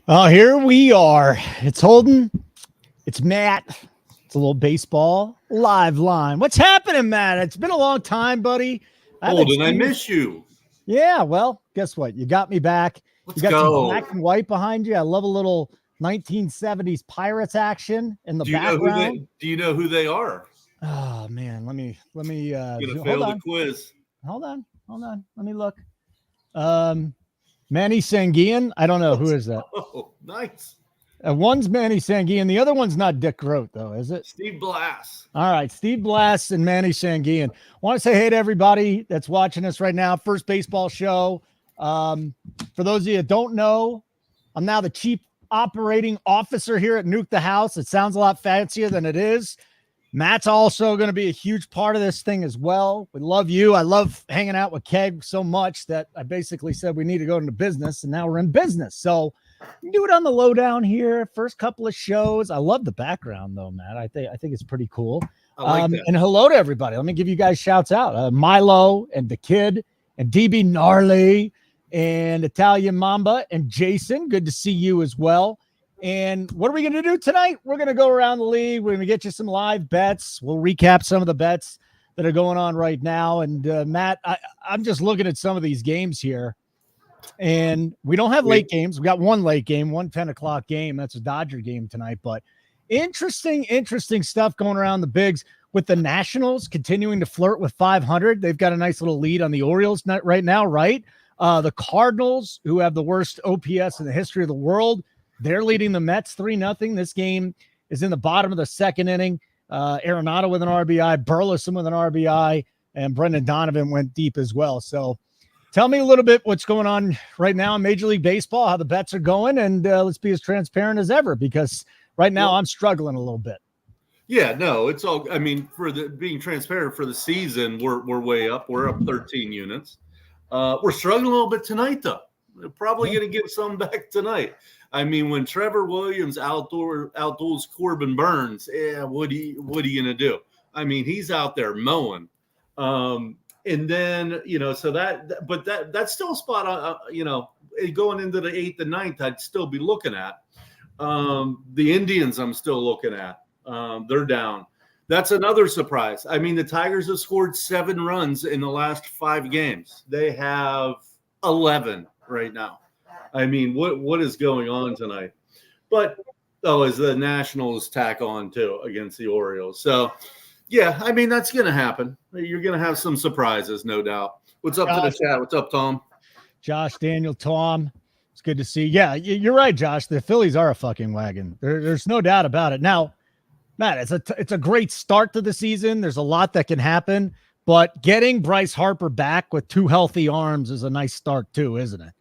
Oh, here we are. It's Holden. It's Matt. It's a little baseball live line. What's happening, Matt? It's been a long time, buddy. I haven't Holden, I seen you. miss you. Yeah, well, guess what? You got me back. Let's You got some go. black and white behind you. I love a little 1970s Pirates action in the Do you know who background. they? Do you know who they are? Oh man, let me You're gonna hold fail the on. quiz. Hold on. Let me look. Manny Sanguian. I don't know who is that. Oh, nice. One's Manny Sanguian. The other one's not Dick Groat, though, is it? Steve Blass. All right, Steve Blass and Manny Sanguian. Want to say hey to everybody that's watching us right now. First baseball show. For those of you that don't know, I'm now the chief operating officer here at Nuke the House. It sounds a lot fancier than it is. Matt's also going to be a huge part of this thing as well. We love you. I love hanging out with Keg so much that I basically said we need to go into business, and now we're in business. So do it on the lowdown here. First couple of shows. I love the background though, Matt. I think it's pretty cool. I like that. And hello to everybody. Let me give you guys shouts out. Milo and the Kid and DB Gnarly and Italian Mamba and Jason. Good to see you as well. And what are we going to do tonight? We're going to go around the league. We're going to get you some live bets. We'll recap some of the bets that are going on right now. And Matt, I'm just looking at some of these games here. And we don't have late games. We got one late game, 10 o'clock game. That's a Dodger game tonight. But interesting stuff going around the bigs with the Nationals continuing to flirt with 500. They've got a nice little lead on the Orioles right now, right? The Cardinals, who have the worst OPS in the history of the world, they're leading the Mets 3-0. This game is in the bottom of the second inning. Arenado with an RBI, Burleson with an RBI, and Brendan Donovan went deep as well. So tell me a little bit what's going on right now in Major League Baseball, how the bets are going, and let's be as transparent as ever because right now I'm struggling a little bit. Yeah, no, it's all. I mean, for the being transparent for the season, we're way up. We're up 13 units. We're struggling a little bit tonight, though. We're probably going to get some back tonight. I mean, when Trevor Williams outduels Corbin Burns, what are you going to do? I mean, he's out there mowing. And then, so that's still a spot, going into the 8th and 9th, I'd still be looking at. The Indians I'm still looking at. They're down. That's another surprise. I mean, the Tigers have scored 7 runs in the last 5 games. They have 11 right now. I mean, what is going on tonight? But, as the Nationals tack on, too, against the Orioles. So, yeah, I mean, that's going to happen. You're going to have some surprises, no doubt. What's up to the chat? What's up, Tom? Josh, Daniel, Tom. It's good to see. Yeah, you're right, Josh. The Phillies are a fucking wagon. There's no doubt about it. Now, Matt, it's a great start to the season. There's a lot that can happen. But getting Bryce Harper back with 2 healthy arms is a nice start, too, isn't it?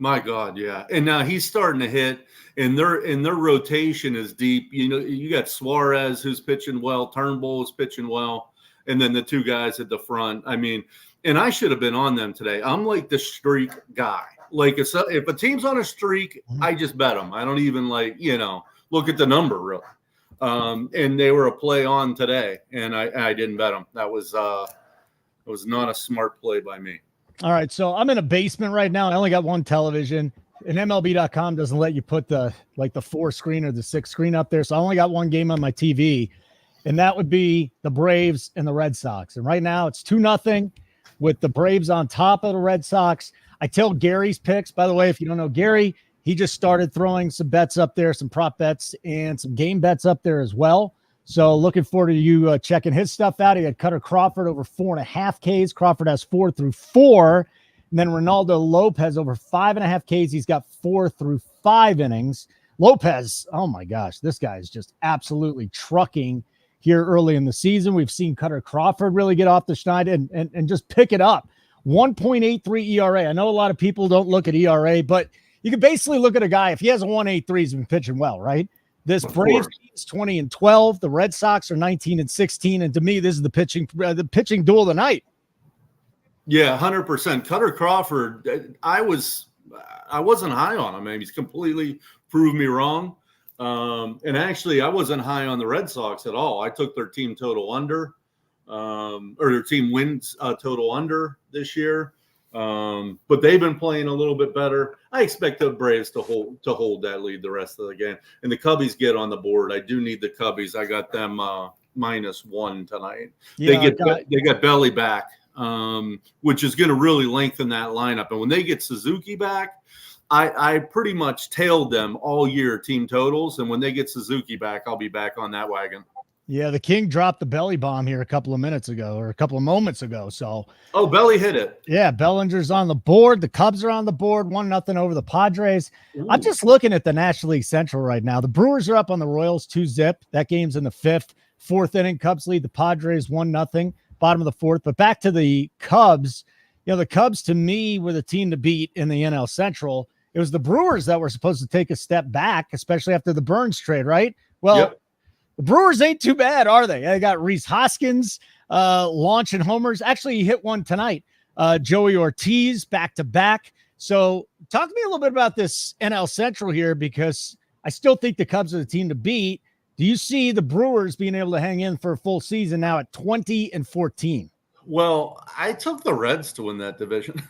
My God, yeah. And now he's starting to hit, and their rotation is deep. You got Suarez who's pitching well, Turnbull is pitching well, and then the 2 guys at the front. I mean, and I should have been on them today. I'm like the streak guy. Like if a team's on a streak, I just bet them. I don't even look at the number really. And they were a play on today, and I didn't bet them. That was not a smart play by me. All right, so I'm in a basement right now. I only got one television, and MLB.com doesn't let you put the 4 screen or the 6 screen up there. So I only got one game on my TV, and that would be the Braves and the Red Sox. And right now it's 2-0 with the Braves on top of the Red Sox. I tell Gary's picks, by the way, if you don't know Gary, he just started throwing some bets up there, some prop bets and some game bets up there as well. So looking forward to you checking his stuff out. He had Cutter Crawford over 4.5 Ks. Crawford has 4 through 4. And then Ronaldo Lopez over 5.5 Ks. He's got 4 through 5 innings. Lopez, oh my gosh, this guy is just absolutely trucking here early in the season. We've seen Cutter Crawford really get off the schneid and just pick it up. 1.83 ERA. I know a lot of people don't look at ERA, but you can basically look at a guy. If he has a 1.83, he's been pitching well, right? This Braves team is 20-12. The Red Sox are 19-16. And to me, this is the pitching duel of the night. Yeah, 100%. Cutter Crawford, I wasn't high on him. I mean, he's completely proved me wrong. And actually, I wasn't high on the Red Sox at all. I took their team total under, or their team wins total under this year. But they've been playing a little bit better. I expect the Braves to hold that lead the rest of the game. And the Cubbies get on the board. I do need the Cubbies. I got them -1 tonight. Yeah, they got Belly back, which is going to really lengthen that lineup. And when they get Suzuki back, I pretty much tailed them all year team totals. And when they get Suzuki back, I'll be back on that wagon. Yeah, the King dropped the belly bomb here a couple of moments ago. So, Belly hit it. Yeah, Bellinger's on the board. The Cubs are on the board, 1-0 over the Padres. Ooh. I'm just looking at the National League Central right now. The Brewers are up on the Royals 2-0. That game's in the 5th. 4th inning, Cubs lead the Padres 1-0, bottom of the 4th. But back to the Cubs. The Cubs to me were the team to beat in the NL Central. It was the Brewers that were supposed to take a step back, especially after the Burns trade, right? Well, yep. The Brewers ain't too bad, are they? They got Rhys Hoskins launching homers. Actually, he hit one tonight. Joey Ortiz back-to-back. So talk to me a little bit about this NL Central here, because I still think the Cubs are the team to beat. Do you see the Brewers being able to hang in for a full season now at 20-14? Well, I took the Reds to win that division.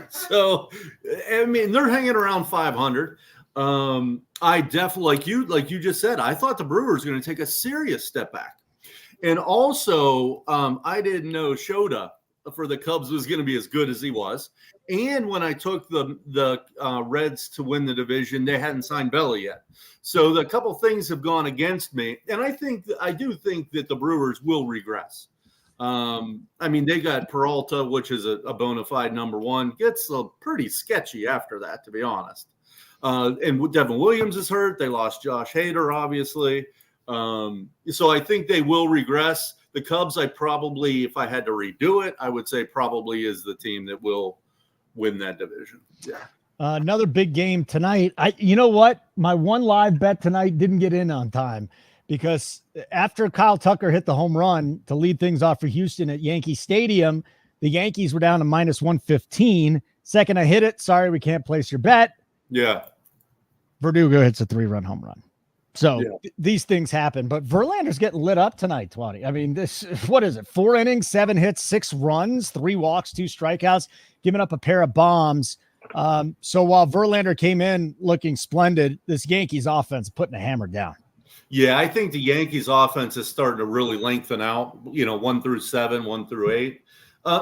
So, I mean, they're hanging around 500. I definitely, like you just said, I thought the Brewers were going to take a serious step back. And also, I didn't know Shota for the Cubs was going to be as good as he was. And when I took the Reds to win the division, they hadn't signed Belly yet. So a couple things have gone against me. And I do think that the Brewers will regress. I mean, they got Peralta, which is a bona fide number one. Gets pretty sketchy after that, to be honest. And Devin Williams is hurt. They lost Josh Hader, obviously. So I think they will regress. The Cubs, if I had to redo it, I would say probably is the team that will win that division. Yeah. Another big game tonight. You know what? My one live bet tonight didn't get in on time, because after Kyle Tucker hit the home run to lead things off for Houston at Yankee Stadium, the Yankees were down to -115. Second I hit it, sorry, we can't place your bet. Yeah. Verdugo hits a 3-run home run. So these things happen, but Verlander's getting lit up tonight, Twatty. I mean, what is it? 4 innings, 7 hits, 6 runs, 3 walks, 2 strikeouts, giving up a pair of bombs. So while Verlander came in looking splendid, this Yankees offense putting a hammer down. Yeah, I think the Yankees offense is starting to really lengthen out, 1 through 7, 1 through 8.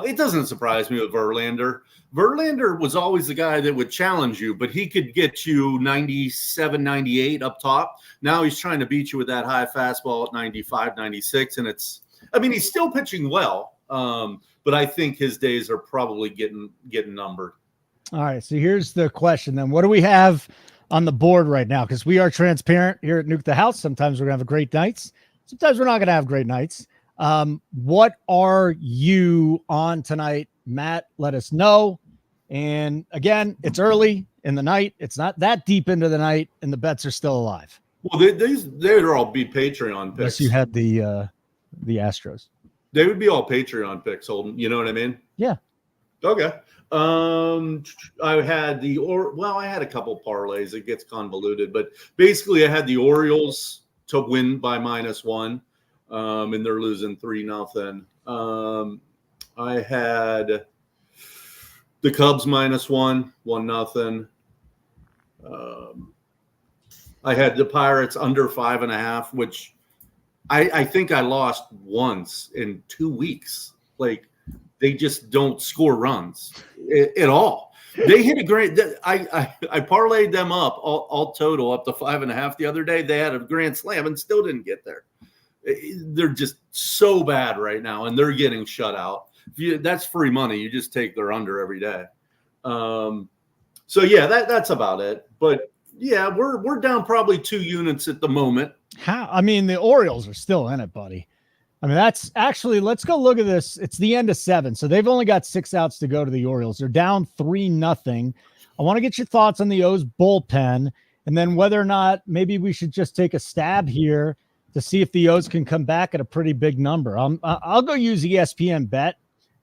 It doesn't surprise me with Verlander. Verlander was always the guy that would challenge you, but he could get you 97, 98 up top. Now he's trying to beat you with that high fastball at 95, 96. And he's still pitching well, but I think his days are probably getting numbered. All right, so here's the question then. What do we have on the board right now? Because we are transparent here at Nuke the House. Sometimes we're going to have great nights. Sometimes we're not going to have great nights. What are you on tonight, Matt? Let us know. And again, it's early in the night. It's not that deep into the night, and the bets are still alive. Well, they'd all be Patreon picks. Unless you had the Astros. They would be all Patreon picks, Holden. You know what I mean? Yeah. Okay. I had I had a couple parlays. It gets convoluted, but basically I had the Orioles to win by -1. And they're losing 3-0. I had the Cubs -1, 1-0. I had the Pirates under 5.5, which I think I lost once in 2 weeks. Like, they just don't score runs at all. They hit a great. I parlayed them up all total up to 5.5 the other day. They had a grand slam and still didn't get there. They're just so bad right now, and they're getting shut out. That's free money. You just take their under every day. So yeah, that's about it. But yeah, we're down probably 2 units at the moment. The Orioles are still in it, buddy. I mean, that's actually, let's go look at this. It's the end of 7. So they've only got 6 outs to go to the Orioles. They're down 3-0. I want to get your thoughts on the O's bullpen, and then whether or not maybe we should just take a stab here to see if the O's can come back at a pretty big number. I'll go use ESPN Bet.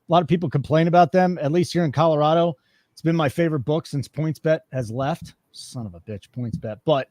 A lot of people complain about them, at least here in Colorado. It's been my favorite book since PointsBet has left. Son of a bitch, PointsBet. But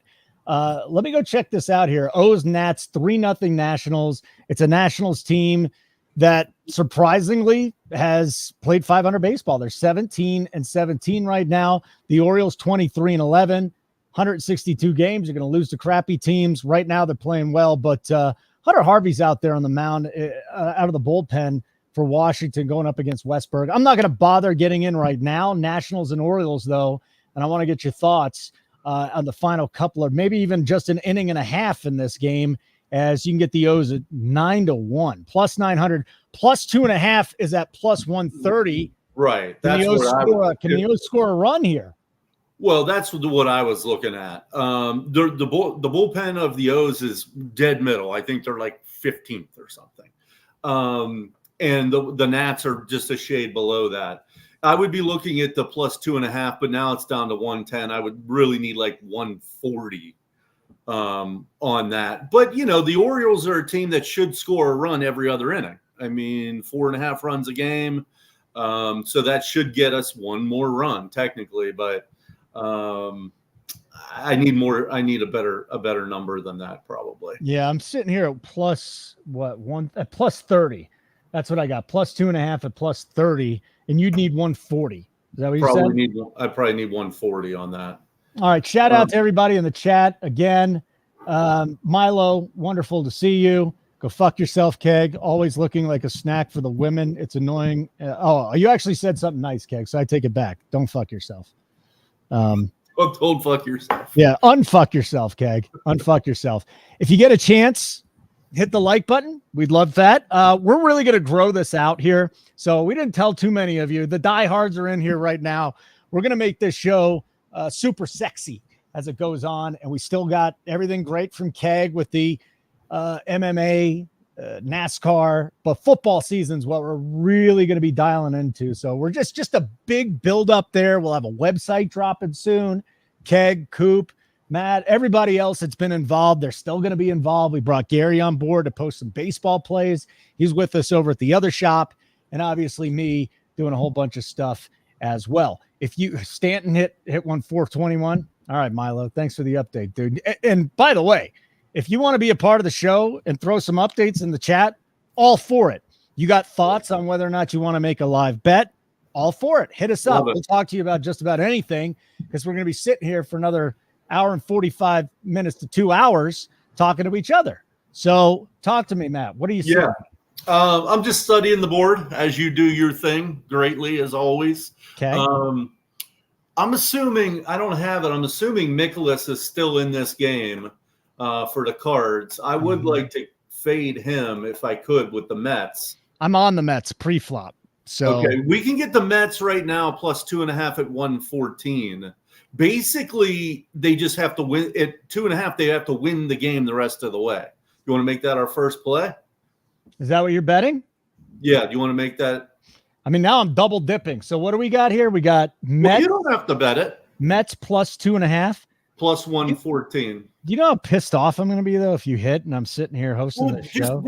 let me go check this out here. O's Nats 3-0 Nationals. It's a Nationals team that surprisingly has played 500 baseball. They're 17-17 right now. The Orioles 23-11, 162 games. You're going to lose to crappy teams. Right now they're playing well, but Hunter Harvey's out there on the mound out of the bullpen for Washington going up against Westburg. I'm not going to bother getting in right now. Nationals and Orioles, though, and I want to get your thoughts on the final couple, or maybe even just an inning and a half in this game, as you can get the O's at 9-1, plus 900, plus 2.5 is at plus 130. Right. Can the O's score a run here? Well, that's what I was looking at. The bullpen of the O's is dead middle. I think they're like 15th or something. And the Nats are just a shade below that. I would be looking at the plus 2.5, but now it's down to 110. I would really need like 140 on that. But, the Orioles are a team that should score a run every other inning. I mean, 4.5 runs a game. So that should get us one more run technically, but I need a better number than that probably. Yeah, I'm sitting here at plus 30. That's what I got. Plus 2.5 at plus 30, and you'd need 140. Is that what you said? I probably need 140 on that. All right. Shout out to everybody in the chat again. Milo, wonderful to see you. Go fuck yourself, Keg. Always looking like a snack for the women. It's annoying. You actually said something nice, Keg, so I take it back. Don't fuck yourself. Don't fuck yourself. Yeah, unfuck yourself, Keg. Unfuck yourself. If you get a chance, hit the like button. We'd love that. We're really going to grow this out here. So we didn't tell too many of you. The diehards are in here right now. We're going to make this show super sexy as it goes on. And we still got everything great from Keg with the MMA, NASCAR, but football season's what we're really going to be dialing into. So we're just a big build up there. We'll have a website dropping soon. Keg, Coop, Matt, everybody else that's been involved, they're still going to be involved. We brought Gary on board to post some baseball plays. He's with us over at the other shop, and obviously me doing a whole bunch of stuff as well. If you Stanton hit 421. All right, Milo, thanks for the update, dude. And by the way, if you want to be a part of the show and throw some updates in the chat, all for it. You got thoughts on whether or not you want to make a live bet? All for it. Hit us up. We'll talk to you about just about anything, because we're going to be sitting here for another hour and 45 minutes to 2 hours talking to each other. So talk to me, Matt. What are you saying? Yeah. I'm just studying the board as you do your thing greatly, as always. Okay. I'm assuming, I don't have it, I'm assuming Nicholas is still in this game for the Cards. I would like to fade him if I could with the Mets. I'm on the Mets pre-flop. So okay, we can get the Mets right now plus 2.5 at 114. Basically, they just have to win at 2.5. They have to win the game the rest of the way. You want to make that our first play? Is that what you're betting? Yeah. Do you want to make that? I mean, now I'm double dipping. So what do we got here? We got Mets. Well, you don't have to bet it. Mets plus 2.5. Plus 114. Do you know how pissed off I'm going to be, though, if you hit and I'm sitting here hosting this show?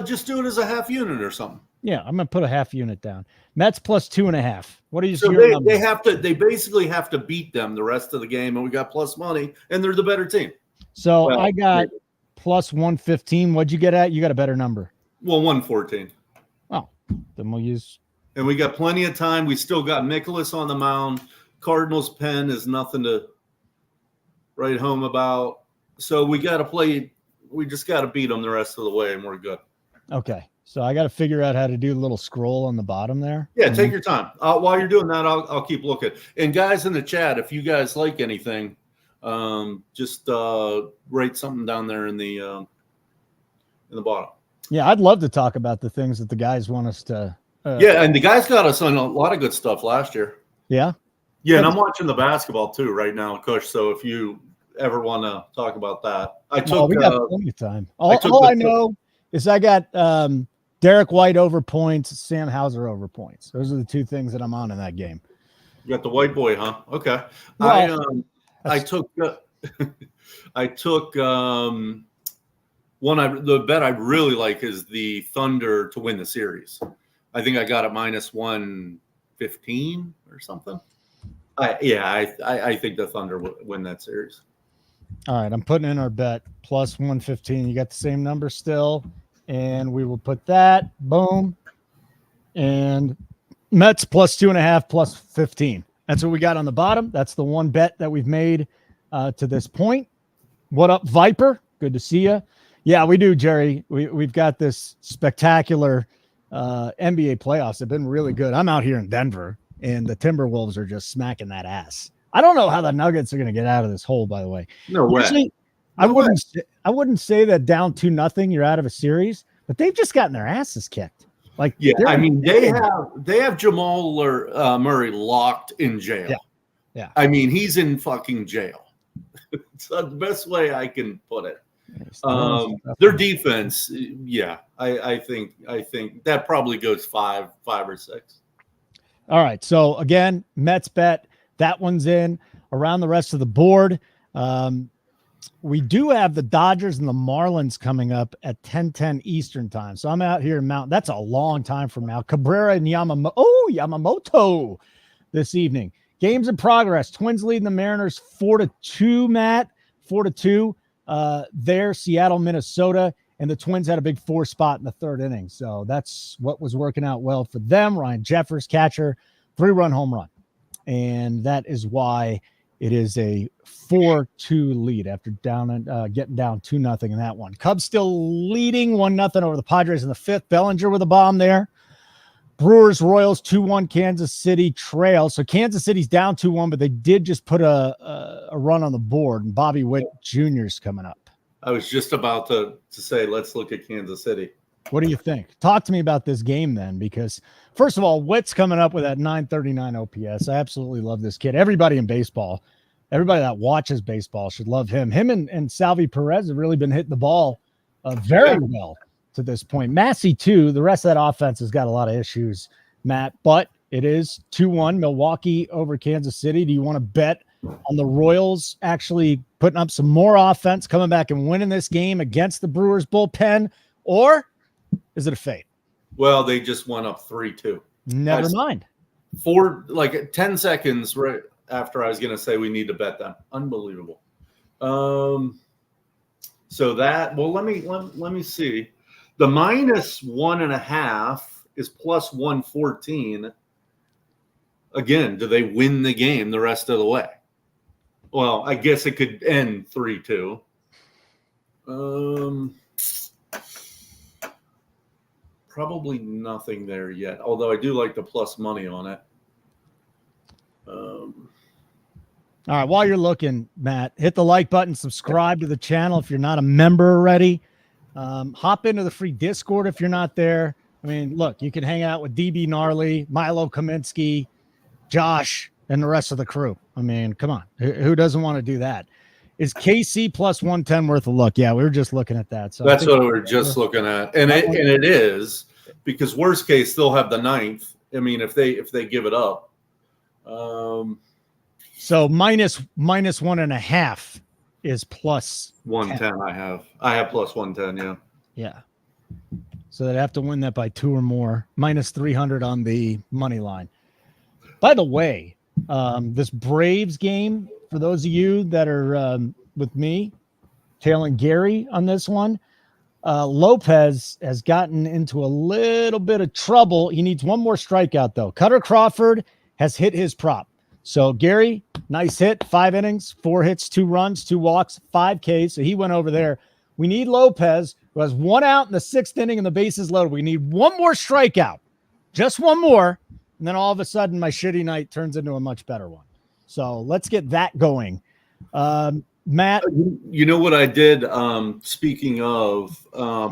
Just do it as a half unit or something. Yeah, I'm going to put a half unit down. Mets plus 2.5. What are you? So they basically have to beat them the rest of the game, and we got plus money, and they're the better team. So I got plus 115. What'd you get at? You got a better number. Well, 114. Oh, then we'll use. And we got plenty of time. We still got Nicholas on the mound. Cardinals pen is nothing to write home about. So we got to play. We just got to beat them the rest of the way, and we're good. Okay. So I got to figure out how to do a little scroll on the bottom there. Yeah, take your time. While you're doing that, I'll keep looking. And guys in the chat, if you guys like anything, just write something down there in the bottom. Yeah, I'd love to talk about the things that the guys want us to. Yeah, and the guys got us on a lot of good stuff last year. Yeah. Yeah, and I'm watching the basketball too right now, Kush. So if you ever want to talk about that, we got plenty of time. All I know is I got Derek White over points, Sam Hauser over points. Those are the two things that I'm on in that game. You got the white boy, huh? Okay. Well, I took the bet I really like is the Thunder to win the series. I think I got it minus 115 or something. I think the Thunder will win that series. All right, I'm putting in our bet plus 115. You got the same number still. And we will put that, boom, and Mets plus 2.5 plus 15. That's what we got on the bottom. That's the one bet that we've made to this point. What up, Viper? Good to see you. Yeah, we do, Jerry. We've got this spectacular NBA playoffs. They've been really good. I'm out here in Denver, and the Timberwolves are just smacking that ass. I don't know how the Nuggets are going to get out of this hole, by the way. No way. Usually, I wouldn't say that down 2-0 you're out of a series, but they've just gotten their asses kicked. Like, yeah, I mean, they have Jamal Murray locked in jail. Yeah. I mean, he's in fucking jail. It's the best way I can put it. Their defense, yeah, I think that probably goes five or six. All right. So again, Mets bet, that one's in. Around the rest of the board, we do have the Dodgers and the Marlins coming up at 10:10 Eastern time. So I'm out here in Mountain. That's a long time from now. Cabrera and Yamamoto this evening. Games in progress. Twins leading the Mariners 4-2, Matt. 4-2 there. Seattle, Minnesota. And the Twins had a big 4 spot in the 3rd inning. So that's what was working out well for them. Ryan Jeffers, catcher, 3-run home run. And that is why it is a 4-2 lead after getting down 2-0 in that one. Cubs still leading 1-0 over the Padres in the 5th. Bellinger with a bomb there. Brewers, Royals, 2-1 Kansas City trail. So Kansas City's down 2-1, but they did just put a run on the board, and Bobby Witt Jr. is coming up. I was just about to say, let's look at Kansas City. What do you think? Talk to me about this game then, because first of all, Witt's coming up with that 939 OPS. I absolutely love this kid. Everybody in baseball, everybody that watches baseball should love him. Him and Salvi Perez have really been hitting the ball very well to this point. Massey too. The rest of that offense has got a lot of issues, Matt, but it is 2-1 Milwaukee over Kansas City. Do you want to bet on the Royals actually putting up some more offense, coming back and winning this game against the Brewers bullpen, or is it a fade? Well, they just went up 3-2. Never mind. 10 seconds right after I was going to say we need to bet them. Unbelievable. So that, well, let me see. The -1.5 is plus 114. Again, do they win the game the rest of the way? Well, I guess it could end 3-2. Probably nothing there yet, although I do like the plus money on it. All right, while you're looking, Matt, hit the like button, subscribe to the channel if you're not a member already. Hop into the free Discord if you're not there. I mean, look, you can hang out with DB Gnarly, Milo Kaminsky, Josh, and the rest of the crew. I mean, come on. Who doesn't want to do that? Is KC plus 110 worth a look? Yeah, we were just looking at that. So that's what we were just looking at. And it is, because worst case, they'll have the 9th. I mean, if they give it up. So minus 1.5 is plus 110. 10. I have plus 110. Yeah. Yeah. So they'd have to win that by 2 or more. Minus 300 on the money line. By the way, this Braves game, for those of you that are with me, tailing Gary on this one, Lopez has gotten into a little bit of trouble. He needs one more strikeout, though. Cutter Crawford has hit his prop. So, Gary, nice hit, 5 innings, 4 hits, 2 runs, 2 walks, 5 Ks. So he went over there. We need Lopez, who has 1 out in the 6th inning and the bases loaded. We need one more strikeout, just one more. And then all of a sudden, my shitty night turns into a much better one. So let's get that going. Matt? You know what I did? Speaking of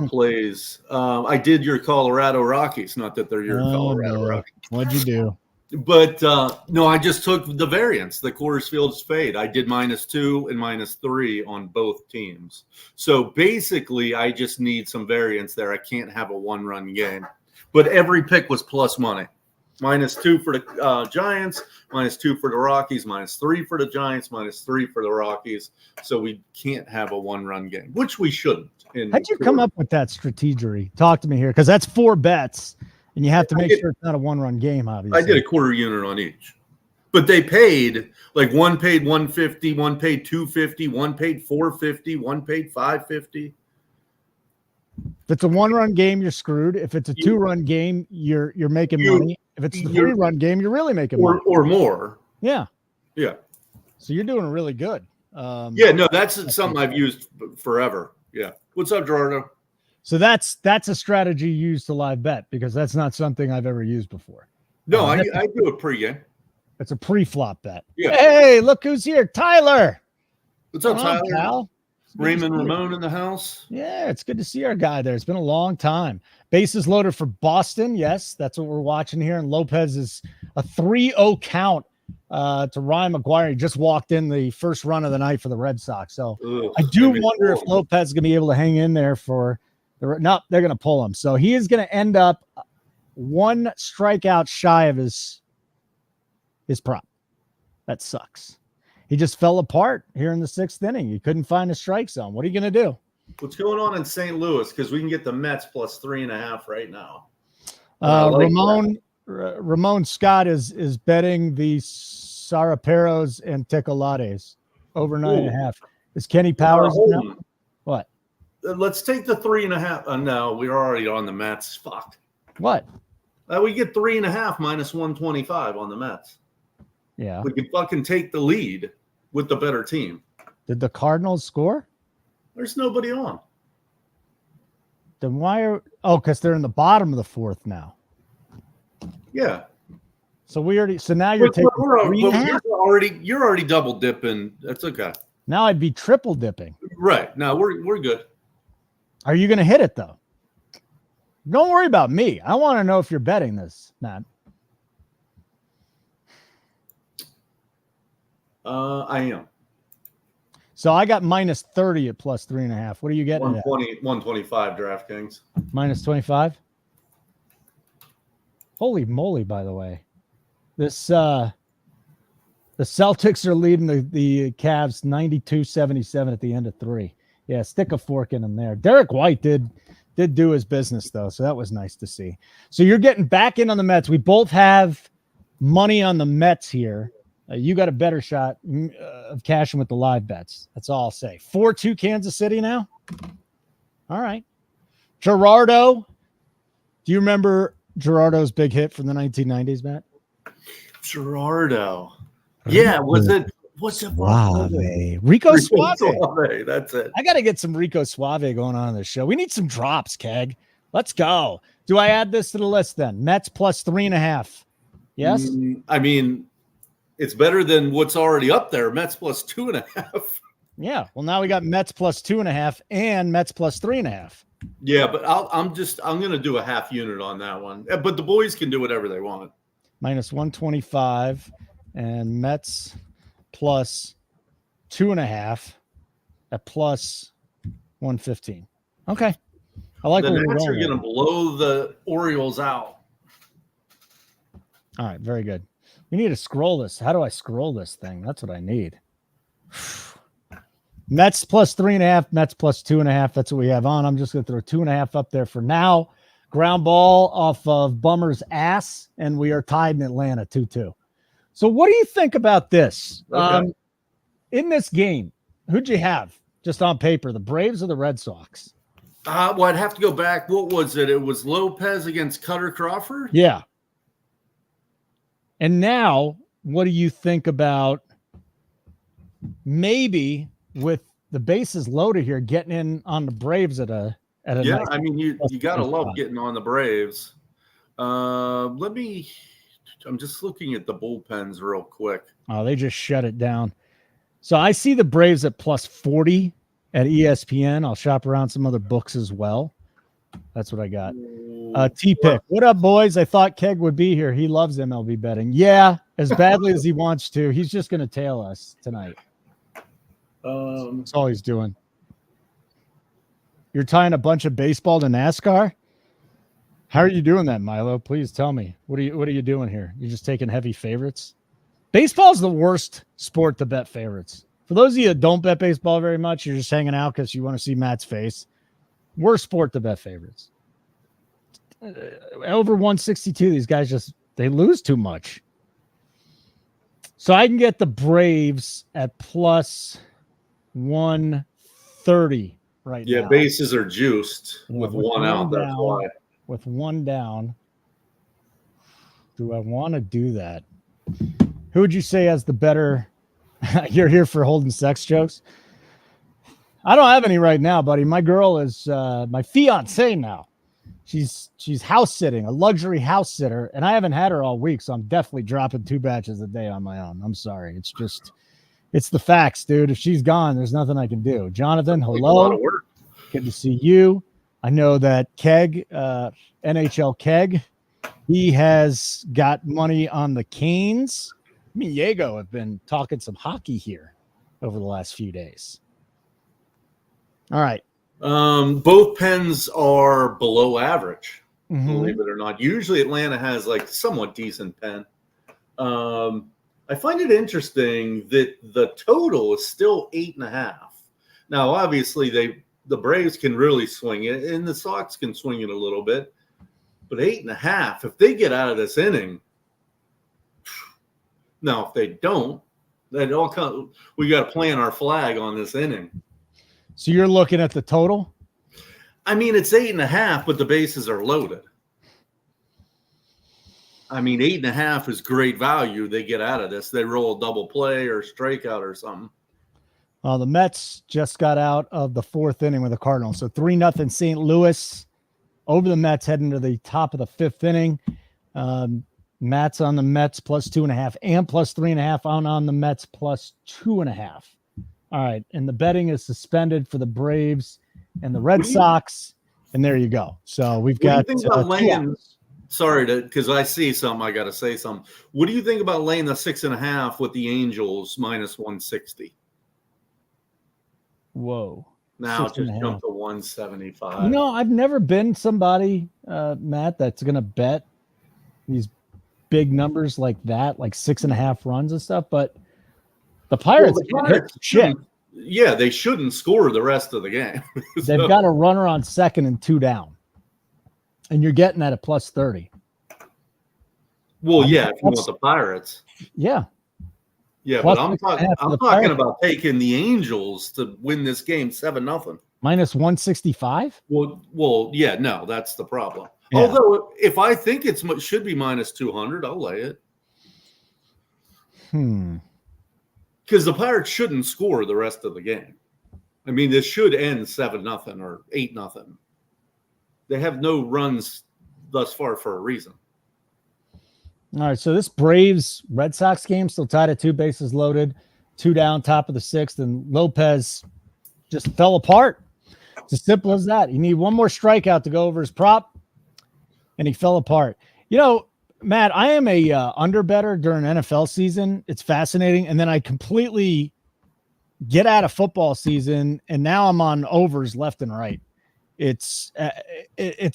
plays, I did your Colorado Rockies. Not that they're your Colorado Rockies. What'd you do? But no, I just took the variance, the Coors Field's fade. I did -2 and -3 on both teams. So basically, I just need some variance there. I can't have a 1-run game. But every pick was plus money. -2 for the Giants, -2 for the Rockies, -3 for the Giants, -3 for the Rockies. So we can't have a 1-run game, which we shouldn't. How'd you come up with that strategy? Talk to me here, because that's 4 bets. And you have to make sure it's not a 1-run game, obviously. I did a quarter unit on each. But they paid, like one paid $150, one paid $250, one paid $450, one paid $550. If it's a 1-run game, you're screwed. If it's a 2-run game, you're making money. If it's the 3-run game, you're really making money. Or more. Yeah. Yeah. So you're doing really good. No, that's something I've used forever. Yeah. What's up, Gerardo? So that's a strategy used to live bet, because that's not something I've ever used before. No, I do a pregame. It's a pre-flop bet. Yeah. Hey, look who's here. Tyler. What's up, Tyler? Pal? Raymond Ramon in the house. Yeah, it's good to see our guy there. It's been a long time. Bases loaded for Boston. Yes, that's what we're watching here. And Lopez is a 3-0 count to Ryan McGuire. He just walked in the first run of the night for the Red Sox. So I do wonder if Lopez is going to be able to hang in there for the – no, they're going to pull him. So he is going to end up 1 strikeout shy of his prop. That sucks. He just fell apart here in the 6th inning. He couldn't find a strike zone. What are you going to do? What's going on in St. Louis? Because we can get the Mets plus 3.5 right now. Ramon Scott is betting the Saraperos and Ticolates over 9.5. Is Kenny Powers now? What? Let's take the 3.5. No, we're already on the Mets. Fuck. What? We get 3.5 minus 125 on the Mets. Yeah. We could fucking take the lead with the better team. Did the Cardinals score? There's nobody on. Then why are – because they're in the bottom of the 4th now. Yeah. So now you're taking you're already double dipping. That's okay. Now I'd be triple dipping. Right. No, we're good. Are you going to hit it though? Don't worry about me. I want to know if you're betting this, Matt. I am. So I got minus 30 at plus 3.5. What are you getting? 125 DraftKings. Minus 25. Holy moly! By the way, this the Celtics are leading the Cavs 92-77 at the end of 3. Yeah, stick a fork in them there. Derek White did do his business though, so that was nice to see. So you're getting back in on the Mets. We both have money on the Mets here. You got a better shot of cashing with the live bets. That's all I'll say. 4-2 Kansas City now. All right. Gerardo. Do you remember Gerardo's big hit from the 1990s, Matt? Gerardo. Yeah. What's it? Suave. Rico Suave. That's it. I got to get some Rico Suave going on this show. We need some drops, Keg. Let's go. Do I add this to the list then? Mets plus 3.5. Yes? I mean, it's better than what's already up there. Mets plus 2.5. Yeah. Well, now we got Mets plus 2.5 and Mets plus 3.5. Yeah, but I'm going to do a half unit on that one. But the boys can do whatever they want. Minus 125 and Mets plus 2.5 at plus 115. Okay. I like the where Mets we're are going to blow the Orioles out. All right. Very good. We need to scroll this. How do I scroll this thing? That's what I need. Mets plus 3.5, Mets plus 2.5. That's what we have on. I'm just going to throw 2.5 up there for now. Ground ball off of Bummer's ass, and we are tied in Atlanta 2-2. So what do you think about this? Okay. In this game, who'd you have just on paper, the Braves or the Red Sox? Well, I'd have to go back. What was it? It was Lopez against Cutter Crawford? Yeah. And now, what do you think about maybe with the bases loaded here, getting in on the Braves at a yeah, nice, I mean, you got to love getting on the Braves. I'm just looking at the bullpens real quick. Oh, they just shut it down. So I see the Braves at plus 40 at ESPN. I'll shop around some other books as well. That's what I got. T-Pick. What up, boys? I thought Keg would be here. He loves MLB betting. Yeah, as badly as he wants to. He's just going to tail us tonight. That's all he's doing. You're tying a bunch of baseball to NASCAR? How are you doing that, Milo? Please tell me. What are you doing here? You're just taking heavy favorites? Baseball's the worst sport to bet favorites. For those of you that don't bet baseball very much, you're just hanging out because you want to see Matt's face. Worst sport to bet favorites. Over 162, these guys they lose too much. So I can get the Braves at plus 130 right Yeah, now. bases are juiced Yeah, with one out. That's down, why. With one down. Do I want to do that? Who would you say has the better? You're here for Holden sex jokes. I don't have any right now, buddy. My girl is my fiance now. She's house sitting, a luxury house sitter, and I haven't had her all week, so I'm definitely dropping 2 batches a day on my own. I'm sorry. It's the facts, dude. If she's gone, there's nothing I can do. Jonathan, hello. A lot of work. Good to see you. I know that Keg, NHL Keg, he has got money on the Canes. Me and Diego have been talking some hockey here over the last few days. All right. Both pens are below average, Mm-hmm. believe it or not. Usually Atlanta has like somewhat decent pen. I find it interesting that the total is still 8.5. Now, obviously, the Braves can really swing it, and the Sox can swing it a little bit. But 8.5, if they get out of this inning, now if they don't, then we got to plant our flag on this inning. So you're looking at the total? I mean, it's 8.5, but the bases are loaded. I mean, 8.5 is great value. They get out of this. They roll a double play or strikeout or something. Well, the Mets just got out of the 4th inning with the Cardinals. So 3-0 St. Louis over the Mets heading to the top of the 5th inning. Matt's on the Mets plus 2.5 and plus 3.5. I'm on the Mets plus 2.5. All right. And the betting is suspended for the Braves and the Red Sox. And there you go. So we've got 2 hours. Sorry, because I see something. I got to say something. What do you think about laying the 6.5 with the Angels minus 160? Whoa. Now just jump to 175. You know, I've never been somebody, Matt, that's going to bet these big numbers like that, like 6.5 runs and stuff. But the Pirates, shit. Yeah, they shouldn't score the rest of the game. They've got a runner on second and 2 down. And you're getting that at plus 30. Well, yeah, if you want the Pirates. Yeah. Yeah, plus, but I'm talking about taking the Angels to win this game 7-0. Minus 165? Well, yeah, no, that's the problem. Yeah. Although if I think it should be minus 200, I'll lay it. Because the Pirates shouldn't score the rest of the game. I mean, this should end 7-0 or 8-0. They have no runs thus far for a reason. All right, so this Braves-Red Sox game still tied at 2 bases loaded, 2 down, top of the 6th, and Lopez just fell apart. It's as simple as that. You need one more strikeout to go over his prop, and he fell apart. You know, Matt, I am a underbetter during NFL season. It's fascinating, and then I completely get out of football season, and now I'm on overs left and right. It's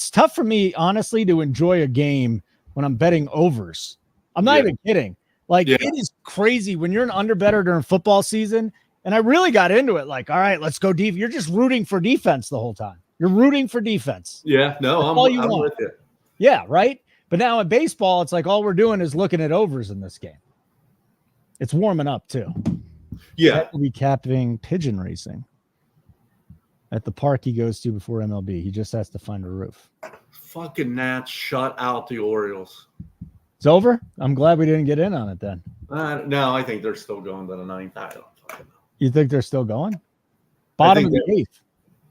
tough for me, honestly, to enjoy a game when I'm betting overs. I'm not even kidding. Like, it is crazy when you're an underbetter during football season. And I really got into it. Like, all right, let's go deep. You're just rooting for defense the whole time. You're rooting for defense. Yeah, no, I'm with you. Yeah, right? But now in baseball, it's like all we're doing is looking at overs in this game. It's warming up, too. Yeah. We'll be capping pigeon racing at the park he goes to before MLB. He just has to find a roof. Fucking Nats shut out the Orioles. It's over? I'm glad we didn't get in on it then. No, I think they're still going to the 9th. I don't fucking know. You think they're still going? Bottom of the 8th.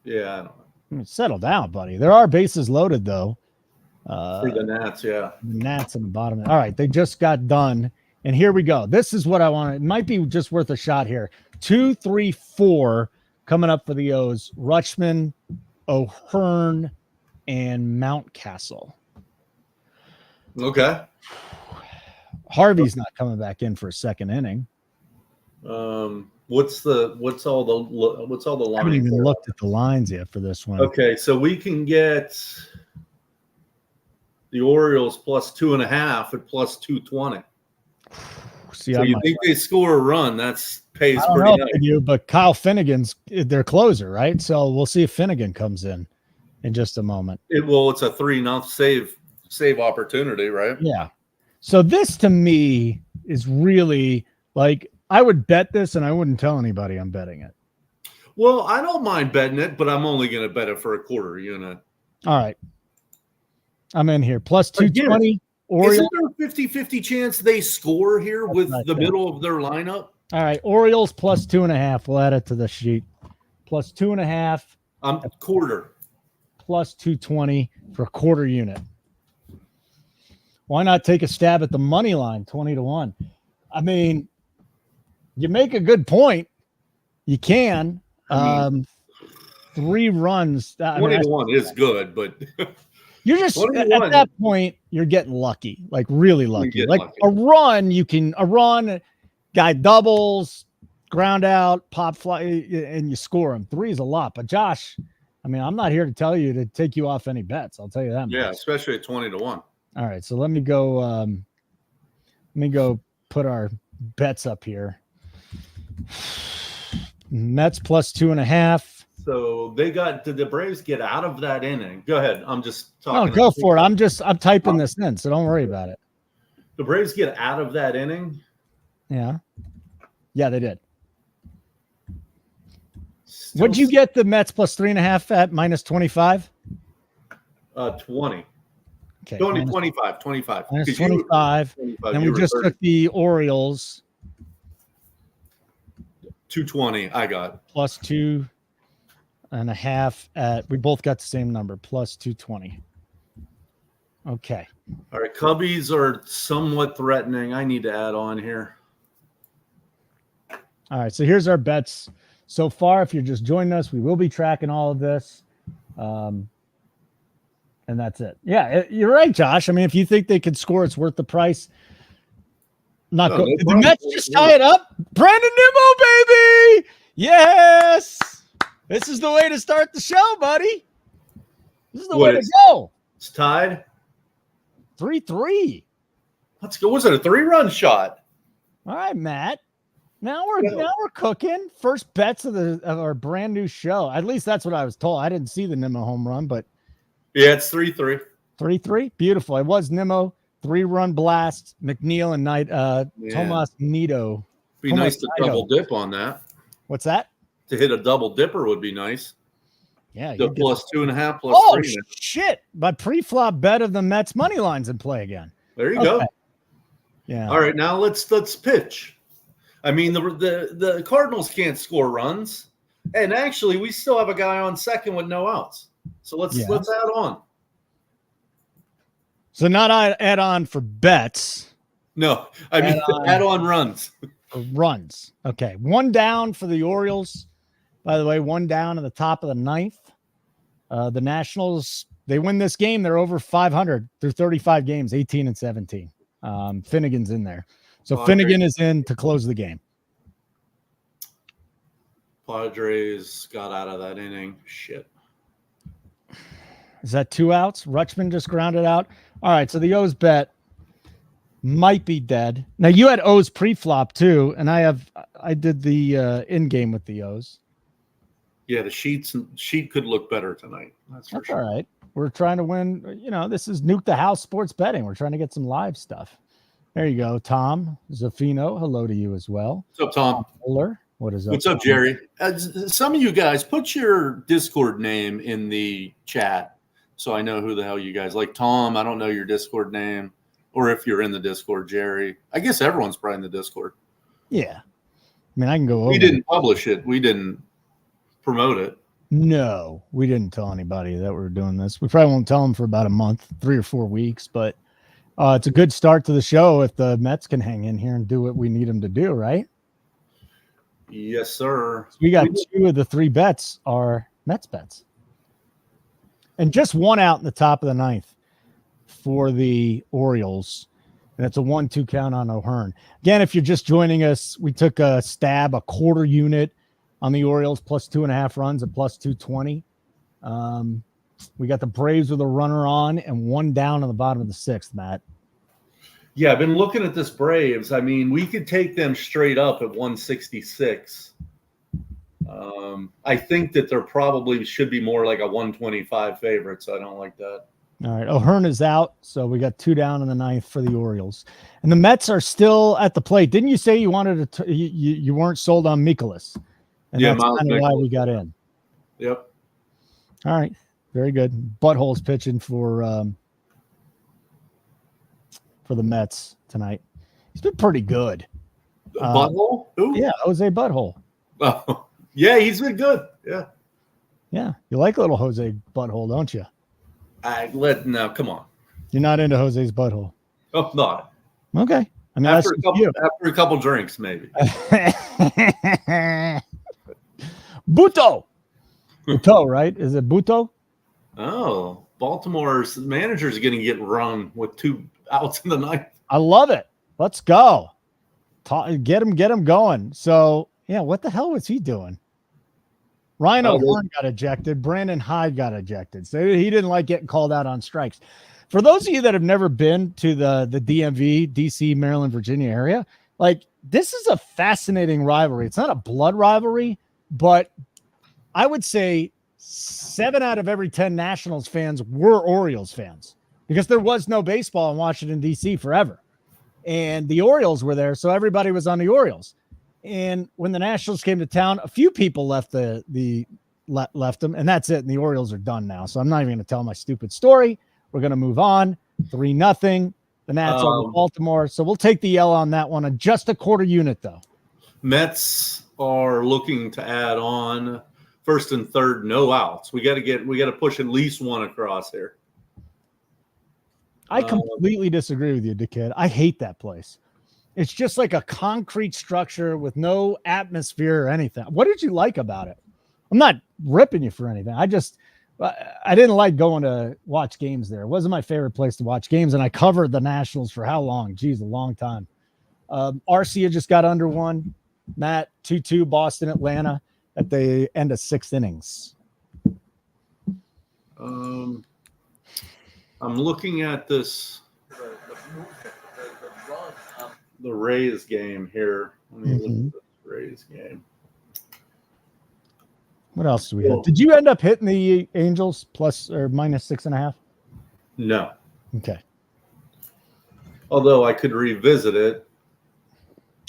Yeah, I don't know. I mean, settle down, buddy. There are bases loaded, though. For the Nats, yeah. The Nats in the bottom. All right, they just got done. And here we go. This is what I want. It might be just worth a shot here. 2, 3, 4 coming up for the O's. Rutschman, O'Hearn, and Mountcastle. Okay. Harvey's not coming back in for a second inning. What's all the lines? I haven't even looked at the lines yet for this one. Okay, so we can get the Orioles plus 2.5 at plus 220. See, so you think they score a run? That's pays I don't pretty know nice. if they do, but Kyle Finnegan's their closer, right? So we'll see if Finnegan comes in just a moment. It's a 3-0 save opportunity, right? Yeah. So this to me is really like I would bet this and I wouldn't tell anybody I'm betting it. Well, I don't mind betting it, but I'm only going to bet it for a quarter unit. All right. I'm in here. Plus 220. Orioles. Isn't there a 50-50 chance they score here with the middle of their lineup? All right. Orioles plus 2.5. We'll add it to the sheet. Plus 2.5. Quarter. Plus 220 for a quarter unit. Why not take a stab at the money line, 20-1? I mean, you make a good point. You can. 3 runs. 20-1 is good, but you're just at that point, you're getting lucky, like really lucky. Like lucky. A run, guy doubles, ground out, pop fly, and you score him. 3 is a lot. But Josh, I mean, I'm not here to tell you to take you off any bets. I'll tell you that. Yeah, much. Especially at 20-1. All right, so let me go put our bets up here. Mets plus 2.5. So did the Braves get out of that inning? Go ahead. I'm just talking. Oh, go for it. I'm typing this in, so don't worry about it. The Braves get out of that inning? Yeah. Yeah, they did. What'd you get the Mets plus 3.5 at minus 25? 20. Okay. 25. Minus 25. And we just took the Orioles. 220 I got. Plus 2.5 at, we both got the same number, plus 220. Okay. All right. Cubbies are somewhat threatening. I need to add on here. All right. So here's our bets so far. If you're just joining us, we will be tracking all of this. And that's it. Yeah, you're right, Josh. I mean, if you think they could score, it's worth the price. Did the Mets just tie it up? Brandon Nimmo, baby! Yes! This is the way to start the show, buddy. This is the way to go. It's tied? 3-3. Let's go. Was it a 3-run shot? All right, Matt. Now we're cooking. First bets of our brand new show. At least that's what I was told. I didn't see the Nimmo home run, but yeah, it's 3-3. 3-3. Beautiful. It was Nimmo. 3-run blast. McNeil and Knight. Tomas Nido. Be nice to double dip on that. What's that? To hit a double dipper would be nice. Yeah. The plus 2.5 plus 3. Oh, shit. My pre-flop bet of the Mets money line's in play again. There you go. Yeah. All right. Now let's pitch. I mean, the Cardinals can't score runs. And actually, we still have a guy on second with no outs. So let's add on. So not add on for bets. No, I mean add on runs. Runs. Okay. 1 down for the Orioles. By the way, 1 down in the top of the 9th. The Nationals, they win this game. They're over 500 through 35 games, 18-17. Finnegan's in there. So Finnegan is in to close the game. Padres got out of that inning. Shit. Is that 2 outs? Rutschman just grounded out. All right, so the O's bet might be dead. Now you had O's pre-flop too, and I did the in-game with the O's. Yeah, the sheet could look better tonight. That's for sure. All right. We're trying to win. You know, this is Nuke the House sports betting. We're trying to get some live stuff. There you go, Tom Zaffino. Hello to you as well. What's up, Tom? Muller. What is up? What's up, Jerry? Some of you guys, put your Discord name in the chat so I know who the hell you guys like. Tom, I don't know your Discord name, or if you're in the Discord, Jerry. I guess everyone's probably in the Discord. Yeah. I mean, I can go over. We didn't publish it. We didn't promote it. No, we didn't tell anybody that we were doing this. We probably won't tell them for about a month, 3 or 4 weeks, but it's a good start to the show if the Mets can hang in here and do what we need them to do, right? Yes, sir. So we got 2 of the 3 bets are Mets bets. And just 1 out in the top of the 9th for the Orioles. And it's a 1-2 count on O'Hearn. Again, if you're just joining us, we took a stab, a quarter unit on the Orioles, plus 2.5 runs at plus 220. We got the Braves with a runner on and 1 down on the bottom of the 6th, Matt. Yeah, I've been looking at this Braves. I mean, we could take them straight up at 166. I think that there probably should be more like a 125 favorite, so I don't like that. All right, O'Hearn is out, so we got 2 down in the 9th for the Orioles. And the Mets are still at the plate. Didn't you say you wanted to you weren't sold on Mikolas? And Yeah, that's Miles kind of why Mikolas. we got in. Yep. All right. Very good. Butthole's pitching for the Mets tonight. He's been pretty good. Butthole? Who? Yeah, Jose Butthole. Oh, yeah, he's been good. Yeah. Yeah. You like little Jose Butthole, don't you? Now, come on. You're not into Jose's Butthole. I'm not. Okay. I mean, After that's a couple drinks, maybe. Buto. Buto, right? Is it Buto? Oh, Baltimore's manager's going to get run with 2 outs in the ninth. I love it. Let's go. Get him going. So, yeah, what the hell was he doing? Ryan O'Hearn got ejected. Brandon Hyde got ejected. So he didn't like getting called out on strikes. For those of you that have never been to the DMV, DC, Maryland, Virginia area, like, this is a fascinating rivalry. It's not a blood rivalry, but I would say 7 out of every 10 Nationals fans were Orioles fans because there was no baseball in Washington, D.C. forever. And the Orioles were there, so everybody was on the Orioles. And when the Nationals came to town, a few people left left them, and that's it. And the Orioles are done now. So I'm not even going to tell my stupid story. We're going to move on. 3-0. The Nats over Baltimore. So we'll take the L on that one. On just a quarter unit, though. Mets are looking to add on first and third, no outs. We got to push at least one across here. I completely disagree with you, dickhead. I hate that place. It's just like a concrete structure with no atmosphere or anything. What did you like about it? I'm not ripping you for anything. I didn't like going to watch games there. It wasn't my favorite place to watch games, and I covered the Nationals for how long? Geez, a long time. Arcia just got under one. Matt, 2-2, Boston, Atlanta at the end of 6 innings. I'm looking at this the Rays game here. Let me look at the Rays game. What else do we have? Did you end up hitting the Angels plus or minus 6.5? No. Okay. Although I could revisit it.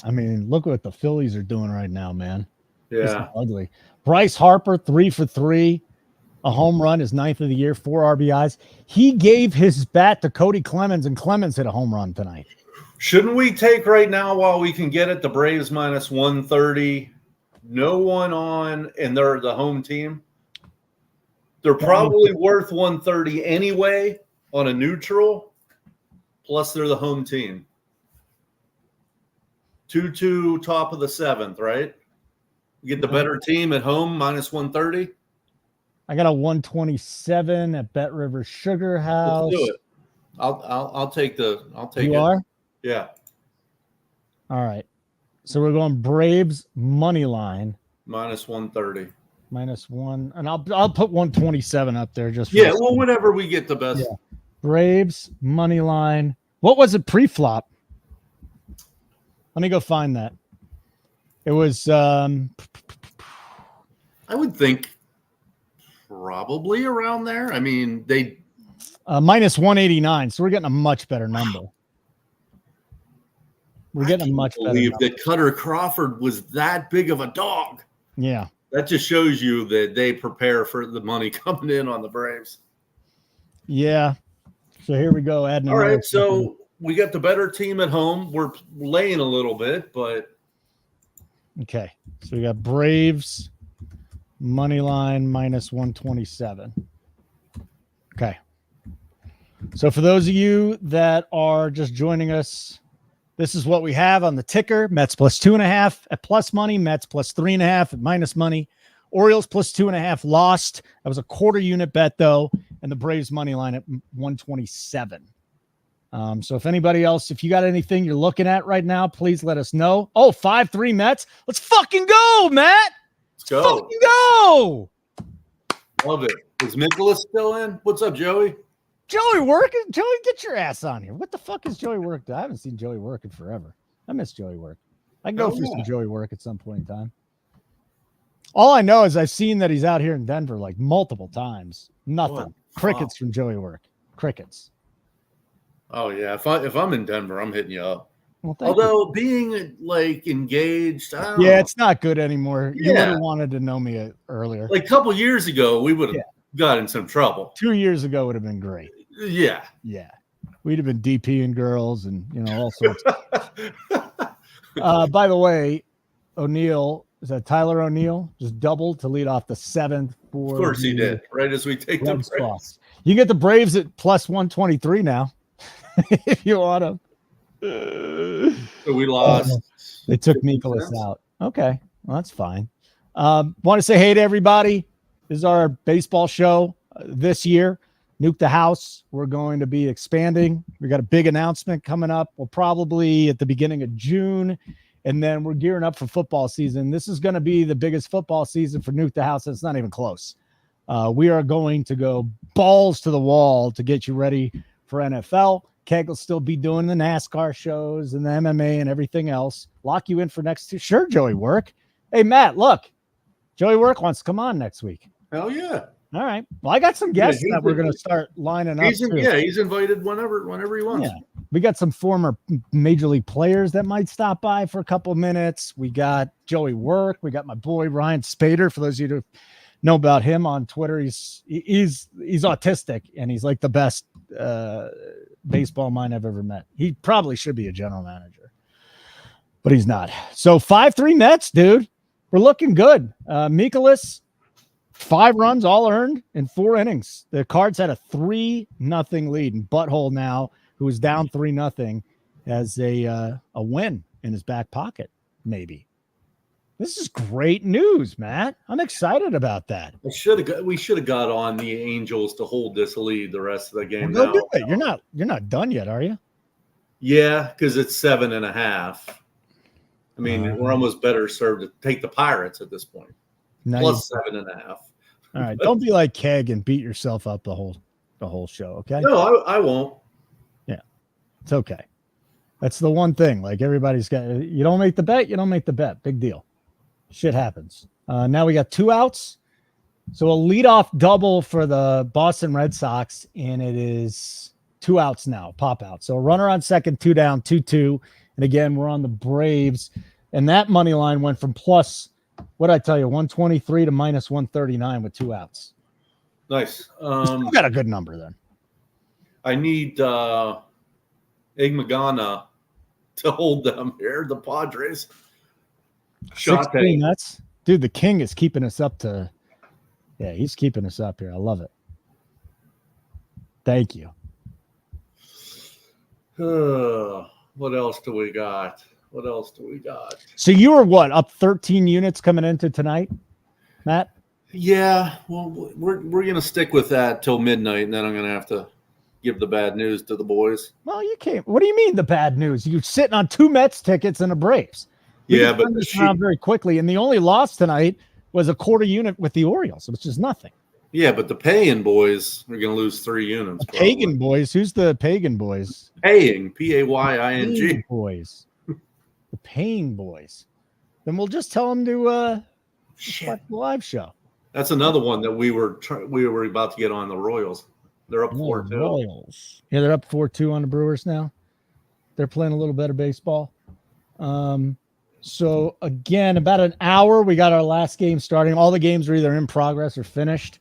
I mean, look what the Phillies are doing right now, man. Yeah. It's ugly. Bryce Harper, 3 for 3. A home run, his 9th of the year, 4 RBIs. He gave his bat to Cody Clemens, and Clemens hit a home run tonight. Shouldn't we take right now while we can get it the Braves minus 130? No one on, and they're the home team. They're probably worth 130 anyway on a neutral. Plus, they're the home team. 2-2, top of the 7th, right? You get the better team at home minus 130. I got a 127 at Bet River Sugar House. Let's do it. I'll take it. You are? Yeah. All right. So we're going Braves money line. Minus 130. Minus 1. And I'll put 127 up there just for well, whenever we get the best. Yeah. Braves money line. What was it pre-flop? Let me go find that. It was I would think probably around there. I mean, they minus 189. So we're getting a much better number. We're getting a much better number. I believe that Cutter Crawford was that big of a dog. Yeah. That just shows you that they prepare for the money coming in on the Braves. Yeah. So here we go. All right. So we got the better team at home. We're laying a little bit, but. Okay. So we got Braves money line minus 127. Okay. So for those of you that are just joining us, this is what we have on the ticker. Mets plus 2.5 at plus money. Mets plus 3.5 at minus money. Orioles plus 2.5 lost. That was a quarter unit bet though. And the Braves money line at 127. So if anybody else, if you got anything you're looking at right now, please let us know. Oh, 5-3 Mets. Let's fucking go, Matt. Let's go. Fucking go. Love it. Is Mikolas still in? What's up, Joey? Joey working? Joey, get your ass on here. What the fuck is Joey work? I haven't seen Joey working forever. I miss Joey work. I can go for some Joey work at some point in time. All I know is I've seen that he's out here in Denver like multiple times. Nothing. What? Crickets from Joey work. Crickets. Oh yeah. If I'm in Denver, I'm hitting you up. Well, Although being like engaged, I don't know. It's not good anymore. You would have wanted to know me earlier. Like a couple years ago, we would have got in some trouble. 2 years ago would have been great. Yeah. We'd have been DPing girls and all sorts. By the way, O'Neill, is that Tyler O'Neill? Just doubled to lead off the 7th for. Of course he did. Right as we take the Braves. You get the Braves at plus 123 now, if you want them. So we lost. They took Nicholas out. Okay, well that's fine. Want to say hey to everybody. This is our baseball show this year. Nuke the House. We're going to be expanding. We got a big announcement coming up. We'll probably at the beginning of June, and then we're gearing up for football season. This is going to be the biggest football season for Nuke the House. It's not even close. We are going to go balls to the wall to get you ready for NFL. Keg will still be doing the NASCAR shows and the MMA and everything else. Lock you in for next year. Sure, Joey Work. Hey, Matt, look. Joey Work wants to come on next week. Hell yeah. All right. Well, I got some guests that we're going to start lining up. He's invited whenever he wants. Yeah. We got some former major league players that might stop by for a couple of minutes. We got Joey Work. We got my boy Ryan Spader. For those of you who know about him on Twitter, he's autistic and he's like the best baseball mind I've ever met. He probably should be a general manager, but he's not. So 5-3 Mets, dude. We're looking good. Mikolas, 5 runs all earned in 4 innings. The Cards had a 3-0 lead, and Butthole now, who is down 3-0, has a win in his back pocket. Maybe. This is great news, Matt. I'm excited about that. We should have got on the Angels to hold this lead the rest of the game. Well, do it. You're not done yet, are you? Yeah, because it's 7.5. I mean, we're almost better served to take the Pirates at this point. Plus 7.5. All right, don't be like Keg and beat yourself up the whole show. Okay? No, I won't. Yeah, it's okay. That's the one thing. Like everybody's got. You don't make the bet. You don't make the bet. Big deal. Shit happens. Now we got 2 outs. So a leadoff double for the Boston Red Sox, and it is 2 outs now, pop out. So a runner on second, 2 down, 2-2. And again, we're on the Braves. And that money line went from plus, what'd I tell you, 123 to minus 139 with 2 outs. Nice. You got a good number then. I need Igmagana to hold them here, the Padres. 16 nuts. Dude, the King is keeping us up to – he's keeping us up here. I love it. Thank you. What else do we got? So you were what, up 13 units coming into tonight, Matt? Yeah, well, we're going to stick with that till midnight, and then I'm going to have to give the bad news to the boys. Well, you can't. What do you mean the bad news? You're sitting on 2 Mets tickets and a Braves. Yeah, but around very quickly, and the only loss tonight was a quarter unit with the Orioles, which is nothing. Yeah, but the paying boys are going to lose 3 units. Pagan boys. Who's the Pagan boys? Paying, Paying boys. The paying boys. Then we'll just tell them to watch the live show. That's another one that we were about to get on the Royals. They're up 4-2. Royals. Yeah, they're up 4-2 on the Brewers now. They're playing a little better baseball. So again, about an hour, we got our last game starting. All the games are either in progress or finished.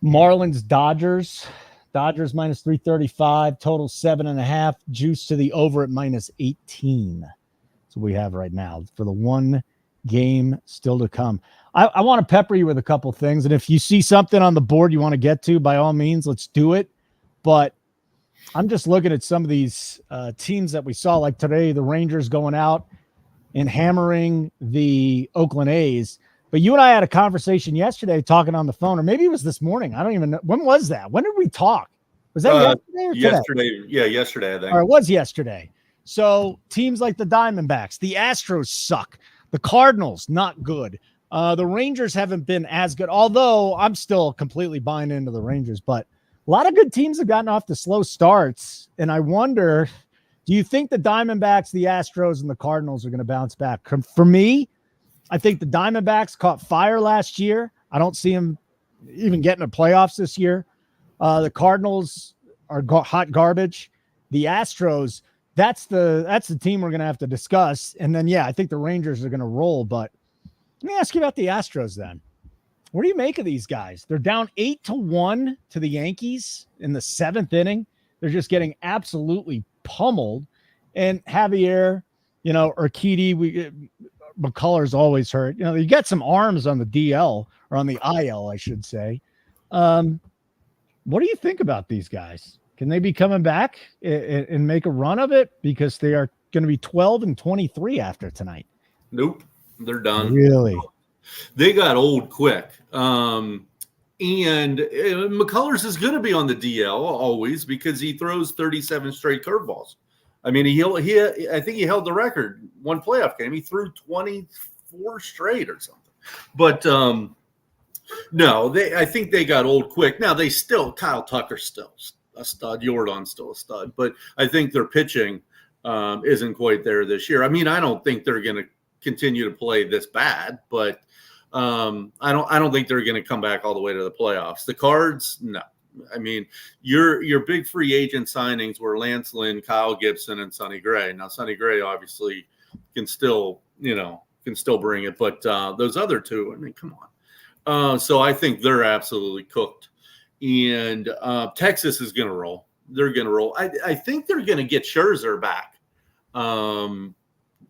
Marlins, Dodgers minus 335, total 7.5, juice to the over at minus 18. That's what we have right now for the 1 game still to come. I want to pepper you with a couple things. And if you see something on the board you want to get to, by all means, let's do it. But I'm just looking at some of these teams that we saw, like today, the Rangers going out and hammering the Oakland A's. But you and I had a conversation yesterday talking on the phone, or maybe it was this morning. I don't even know. When was that? When did we talk? Was that yesterday or today? Yesterday. Yeah, yesterday, I think. Or it was yesterday. So teams like the Diamondbacks, the Astros suck. The Cardinals, not good. The Rangers haven't been as good, although I'm still completely buying into the Rangers. But a lot of good teams have gotten off to slow starts. And I wonder, do you think the Diamondbacks, the Astros, and the Cardinals are going to bounce back? For me, I think the Diamondbacks caught fire last year. I don't see them even getting to playoffs this year. The Cardinals are hot garbage. The Astros, that's the team we're going to have to discuss. And then, yeah, I think the Rangers are going to roll. But let me ask you about the Astros then. What do you make of these guys? They're down 8-1 to the Yankees in the 7th inning. They're just getting absolutely pummeled. And Javier, Urquidy, McCullers always hurt. You got some arms on the DL or on the IL, I should say. What do you think about these guys? Can they be coming back and make a run of it? Because they are going to be 12-23 after tonight. Nope. They're done. Really? They got old quick. And McCullers is going to be on the DL always because he throws 37 straight curveballs. I mean, I think he held the record one playoff game. He threw 24 straight or something. But no, I think they got old quick. Now Kyle Tucker's still a stud. Jordan's still a stud, but I think their pitching isn't quite there this year. I mean, I don't think they're going to continue to play this bad, but I don't think they're going to come back all the way to the playoffs. The Cards, no. I mean, your big free agent signings were Lance Lynn, Kyle Gibson, and Sonny Gray. Now, Sonny Gray obviously can still bring it, but those other two, I mean, come on. So I think they're absolutely cooked. And Texas is going to roll. They're going to roll. I think they're going to get Scherzer back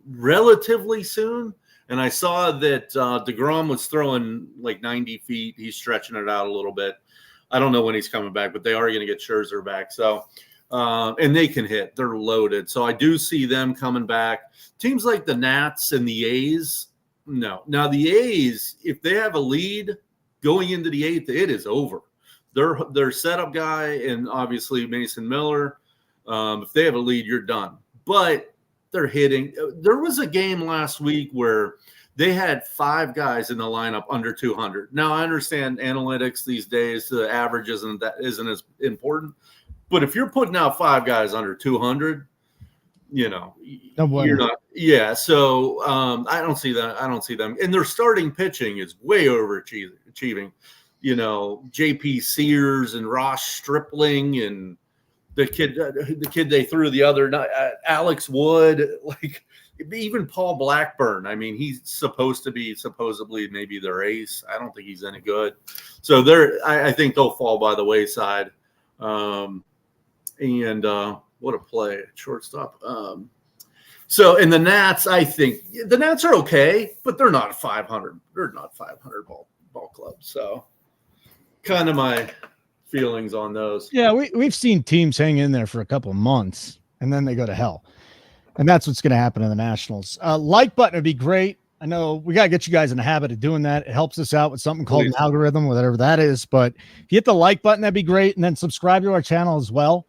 relatively soon. And I saw that DeGrom was throwing like 90 feet. He's stretching it out a little bit. I don't know when he's coming back, but they are going to get Scherzer back. So, and they can hit. They're loaded. So I do see them coming back. Teams like the Nats and the A's, no. Now the A's, if they have a lead going into the 8th, it is over. Their setup guy and obviously Mason Miller, if they have a lead, you're done. But they're hitting. There was a game last week where they had 5 guys in the lineup under 200. Now I understand analytics these days, the average isn't as important. But if you're putting out 5 guys under 200, you're not. Yeah. So I don't see that. I don't see them. And their starting pitching is way overachieving. JP Sears and Ross Stripling and the kid they threw the other night, Alex Wood, like even Paul Blackburn. I mean, he's supposedly maybe their ace. I don't think he's any good. So I think they'll fall by the wayside. And what a play at shortstop. So in the Nats, I think the Nats are okay, but they're not 500. They're not 500 ball club. So kind of my feelings on those. Yeah, we've seen teams hang in there for a couple of months and then they go to hell. And that's what's going to happen in the Nationals. Like button would be great. I know we got to get you guys in the habit of doing that. It helps us out with something called an algorithm, whatever that is. But if you hit the like button, that'd be great. And then subscribe to our channel as well.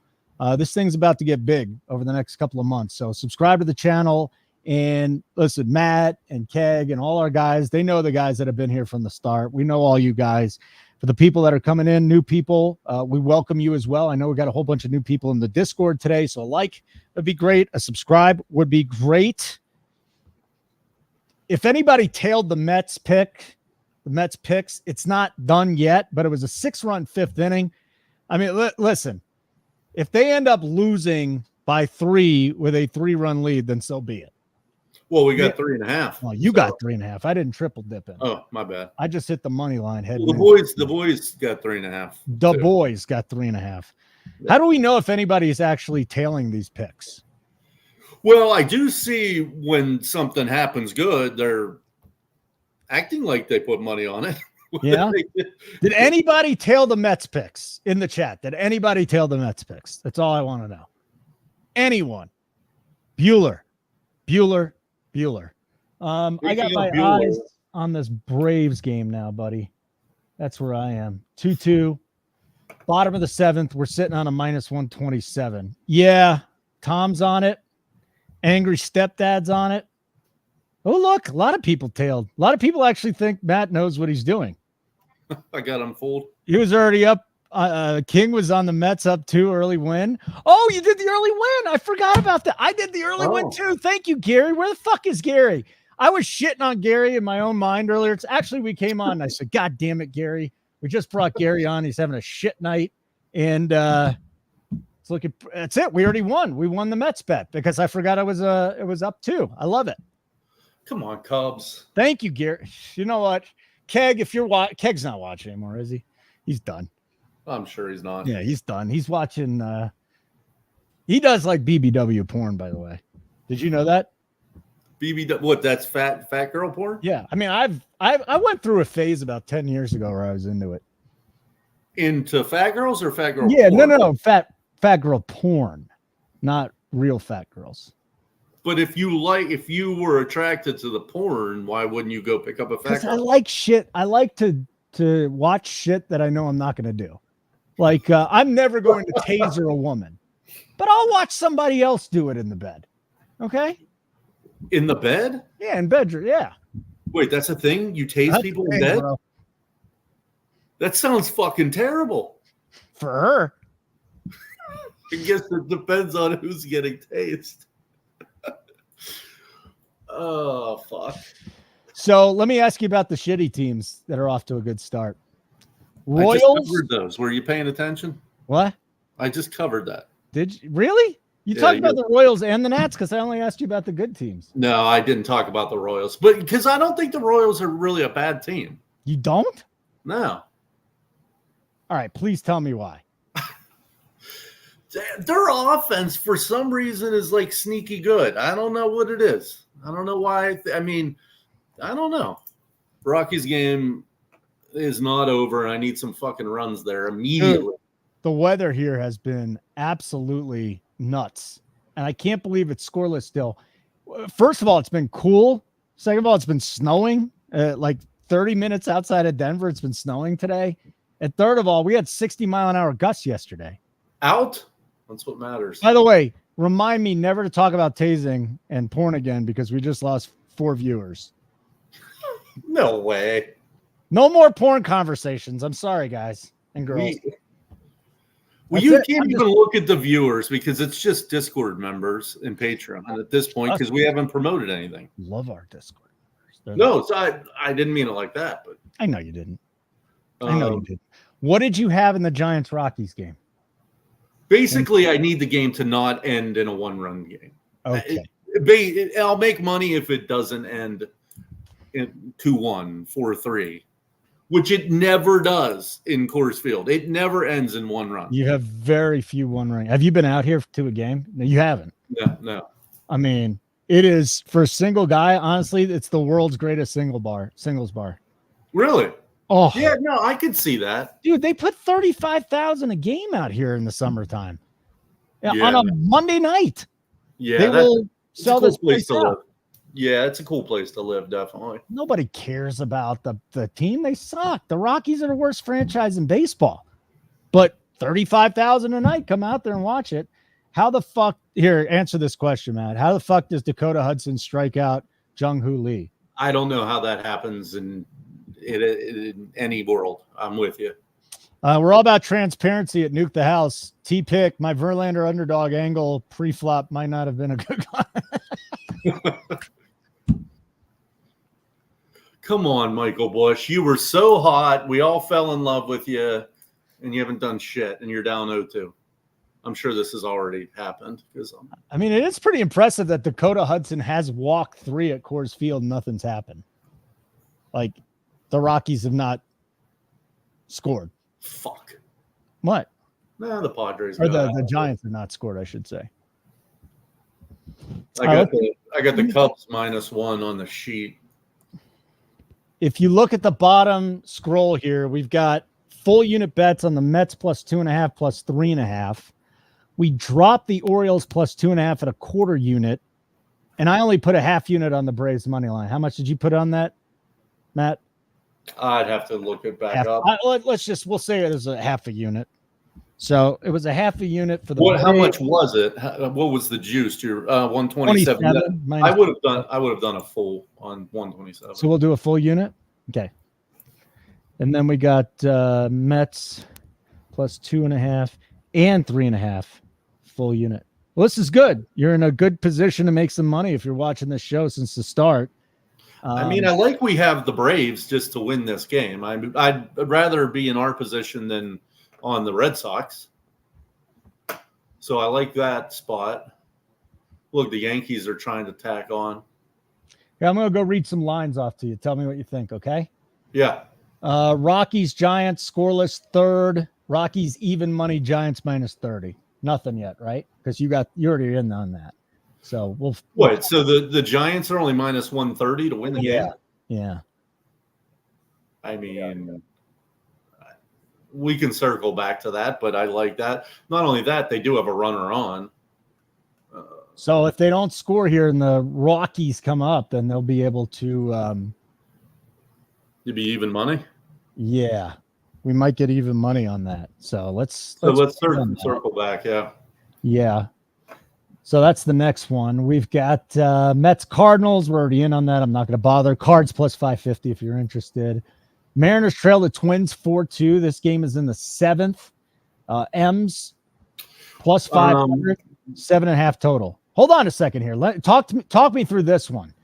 This thing's about to get big over the next couple of months. So subscribe to the channel and listen, Matt and Keg and all our guys, they know the guys that have been here from the start. We know all you guys. For the people that are coming in, new people, we welcome you as well. I know we got a whole bunch of new people in the Discord today, so a like would be great. A subscribe would be great. If anybody tailed the Mets picks, it's not done yet, but it was a 6-run 5th inning. I mean, listen, if they end up losing by 3 with a 3-run lead, then so be it. Well, we got 3.5. Well, you got 3.5. I didn't triple dip in. Oh, my bad. I just hit the money line. The boys got 3.5. The boys got 3.5. Yeah. How do we know if anybody is actually tailing these picks? Well, I do see when something happens good, they're acting like they put money on it. Yeah. Did anybody tail the Mets picks in the chat? Did anybody tail the Mets picks? That's all I want to know. Anyone? Bueller. I got my eyes on this Braves game now, buddy. That's where I am. 2-2, bottom of the 7th. We're sitting on a -127. Yeah, Tom's on it. Angry stepdad's on it. Oh, look, a lot of people tailed. A lot of people actually think Matt knows what he's doing. I got him fooled. He was already up. King was on the Mets up 2 early win. Oh, you did the early win. I forgot about that. I did the early win too. Thank you, Gary. Where the fuck is Gary? I was shitting on Gary in my own mind earlier. It's actually, we came on and I said, God damn it, Gary. We just brought Gary on. He's having a shit night. And It's looking. That's it. We already won. We won the Mets bet because I forgot it was up 2. I love it. Come on, Cubs. Thank you, Garrett. You know what, Keg? If you're Keg's not watching anymore, is he? He's done. I'm sure he's not. Yeah, he's done. He's watching. He does like BBW porn, by the way. Did you know that? BBW. What? That's fat girl porn. Yeah, I mean, I went through a phase about 10 years ago where I was into it. Into fat girls or fat girl? Yeah, porn? no, fat girl porn, not real fat girls. But if you were attracted to the porn, why wouldn't you go pick up a fat girl? I like shit. I like to watch shit that I know I'm not going to do. Like I'm never going to taser a woman, but I'll watch somebody else do it in the bed. Okay. In the bed? Yeah, in bedroom. Yeah. Wait, that's a thing? You tase That's people the in thing, bed? bro. That sounds fucking terrible. For her. I guess it depends on who's getting tased. Oh, fuck. So let me ask you about the shitty teams that are off to a good start. I just Royals. covered those. Were you paying attention? What? I just covered that. Did you really? You Yeah, talked about the Royals and the Nats because I only asked you about the good teams. No, I didn't talk about the Royals, but because I don't think the Royals are really a bad team. You don't? No. All right, please tell me why. Their offense, for some reason, is like sneaky good. I don't know what it is. I don't know why. I don't know. Rockies game is not over. I need some fucking runs there immediately. Dude, the weather here has been absolutely nuts, and I can't believe it's scoreless still. First of all, it's been cool. Second of all, it's been snowing. Like 30 minutes outside of Denver, it's been snowing today. And third of all, we had 60-mile-an-hour gusts yesterday. Out? That's what matters. By the way, remind me never to talk about tasing and porn again because we just lost 4 viewers. No way. No more porn conversations. I'm sorry, guys and girls. Well, you can't even look at the viewers because it's just Discord members and Patreon at this point because we haven't promoted anything. Love our Discord members. No, so I didn't mean it like that, but I know you didn't. I know you did. What did you have in the Giants-Rockies game? Basically, I need the game to not end in a 1-run game. Okay. I'll make money if it doesn't end in 2-1, 4-3, which it never does in Coors Field. It never ends in 1 run. You have very few 1-run. Have you been out here to a game? No, you haven't. No. I mean, it is for a single guy. Honestly, it's the world's greatest singles bar. Really? Oh, yeah. No, I could see that, dude. They put 35,000 a game out here in the summertime Yeah. on a Monday night. Yeah, they will sell this place to out. live. Yeah, it's a cool place to live, definitely. Nobody cares about the team. They suck. The Rockies are the worst franchise in baseball. But 35,000 a night, come out there and watch it. How the fuck here? Answer this question, Matt. How the fuck does Dakota Hudson strike out Jung-Hoo Lee? I don't know how that happens in any world. I'm with you. We're all about transparency at Nuke the House. T-pick, my Verlander underdog angle pre-flop might not have been a good one. Come on, Michael Bush. You were so hot. We all fell in love with you, and you haven't done shit, and you're down 0-2. I'm sure this has already happened. I mean, it is pretty impressive that Dakota Hudson has walked 3 at Coors Field and nothing's happened. Like, the Rockies have not scored. Fuck. What? Nah, the Padres. Or the Giants have not scored, I should say. I got the Cubs -1 on the sheet. If you look at the bottom scroll here, we've got full unit bets on the Mets +2.5, +3.5. We dropped the Orioles +2.5 at a quarter unit, and I only put a half unit on the Braves money line. How much did you put on that, Matt? I'd have to look it back up. We'll say it was a half a unit. So it was a half a unit for the. How much was it? What was the juice? Your 127. I would have done a full on 127. So we'll do a full unit. Okay. And then we got Mets +2.5 and 3.5 full unit. Well, this is good. You're in a good position to make some money if you're watching this show since the start. I mean, I like we have the Braves just to win this game. I'd rather be in our position than on the Red Sox. So I like that spot. Look, the Yankees are trying to tack on. Yeah, I'm going to go read some lines off to you. Tell me what you think, okay? Yeah. Rockies, Giants, scoreless third. Rockies, even money, Giants minus 30. Nothing yet, right? Because you're already in on that. So we'll What? So the Giants are only minus 130 to win the game? Yeah. I mean, we can circle back to that, but I like that. Not only that, they do have a runner on. So if they don't score here and the Rockies come up, then they'll be able to to be even money. Yeah, we might get even money on that. So let's circle back. Yeah. Yeah. So that's the next one. We've got Mets Cardinals. We're already in on that. I'm not going to bother. Cards plus 550 if you're interested. Mariners trail the Twins 4-2. This game is in the 7th. M's plus 500, 7.5 total. Hold on a second here. Talk me through this one.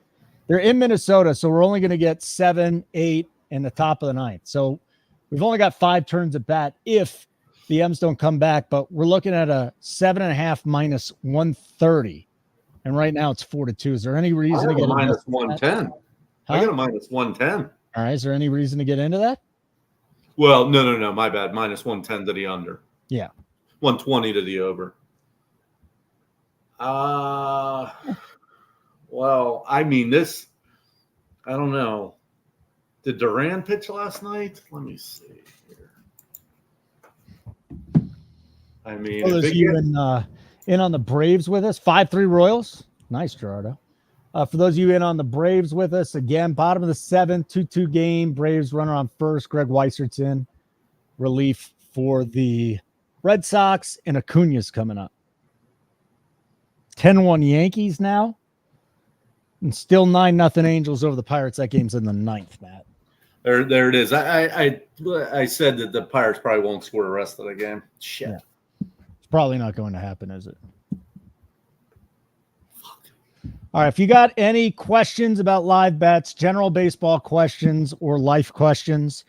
They're in Minnesota, so we're only going to get 7, 8 in the top of the 9th. So we've only got 5 turns at bat if the M's don't come back, but we're looking at a 7.5 minus 130. And right now it's 4-2. Is there any reason to get a minus 110? Huh? I got a minus 110. All right. Is there any reason to get into that? Well, no. My bad. Minus 110 to the under. Yeah. 120 to the over. Well, I mean, this, I don't know. Did Duran pitch last night? Let me see here. I mean, those of you in on the Braves with us, 5-3 Royals. Nice, Gerardo. For those of you in on the Braves with us, again, bottom of the 7th, 2-2 game. Braves runner on first. Greg Weisert's in relief for the Red Sox, and Acuna's coming up. 10-1 Yankees now, and still 9-0 Angels over the Pirates. That game's in the 9th, Matt. There it is. I said that the Pirates probably won't score the rest of the game. Shit. Yeah. It's probably not going to happen, is it? All right. If you got any questions about live bets, general baseball questions, or life questions,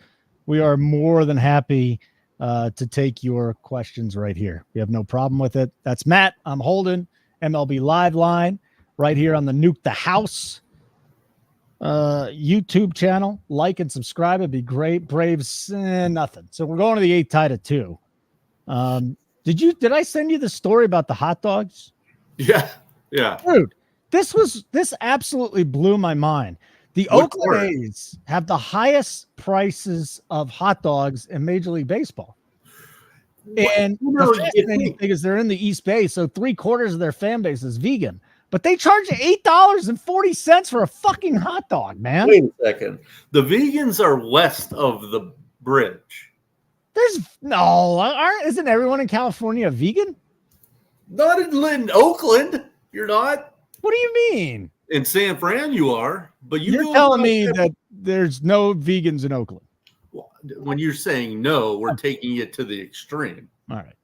we are more than happy to take your questions right here. We have no problem with it. That's Matt. I'm Holden. MLB Live Line right here on the Nuke the House YouTube channel. Like and subscribe. It'd be great. Braves, nothing. So we're going to the 8th tie to 2. Did I send you the story about the hot dogs? Yeah. Dude, this absolutely blew my mind. The Oakland A's have the highest prices of hot dogs in Major League Baseball. And the fascinating thing is they're in the East Bay, so 3/4 of their fan base is vegan. But they charge $8.40 for a fucking hot dog, man. Wait a second. The vegans are west of the bridge. Isn't everyone in California vegan? Not in Oakland. You're not. What do you mean? In San Fran, you are. But you're telling me that there's no vegans in Oakland. When you're saying no, we're taking it to the extreme. All right.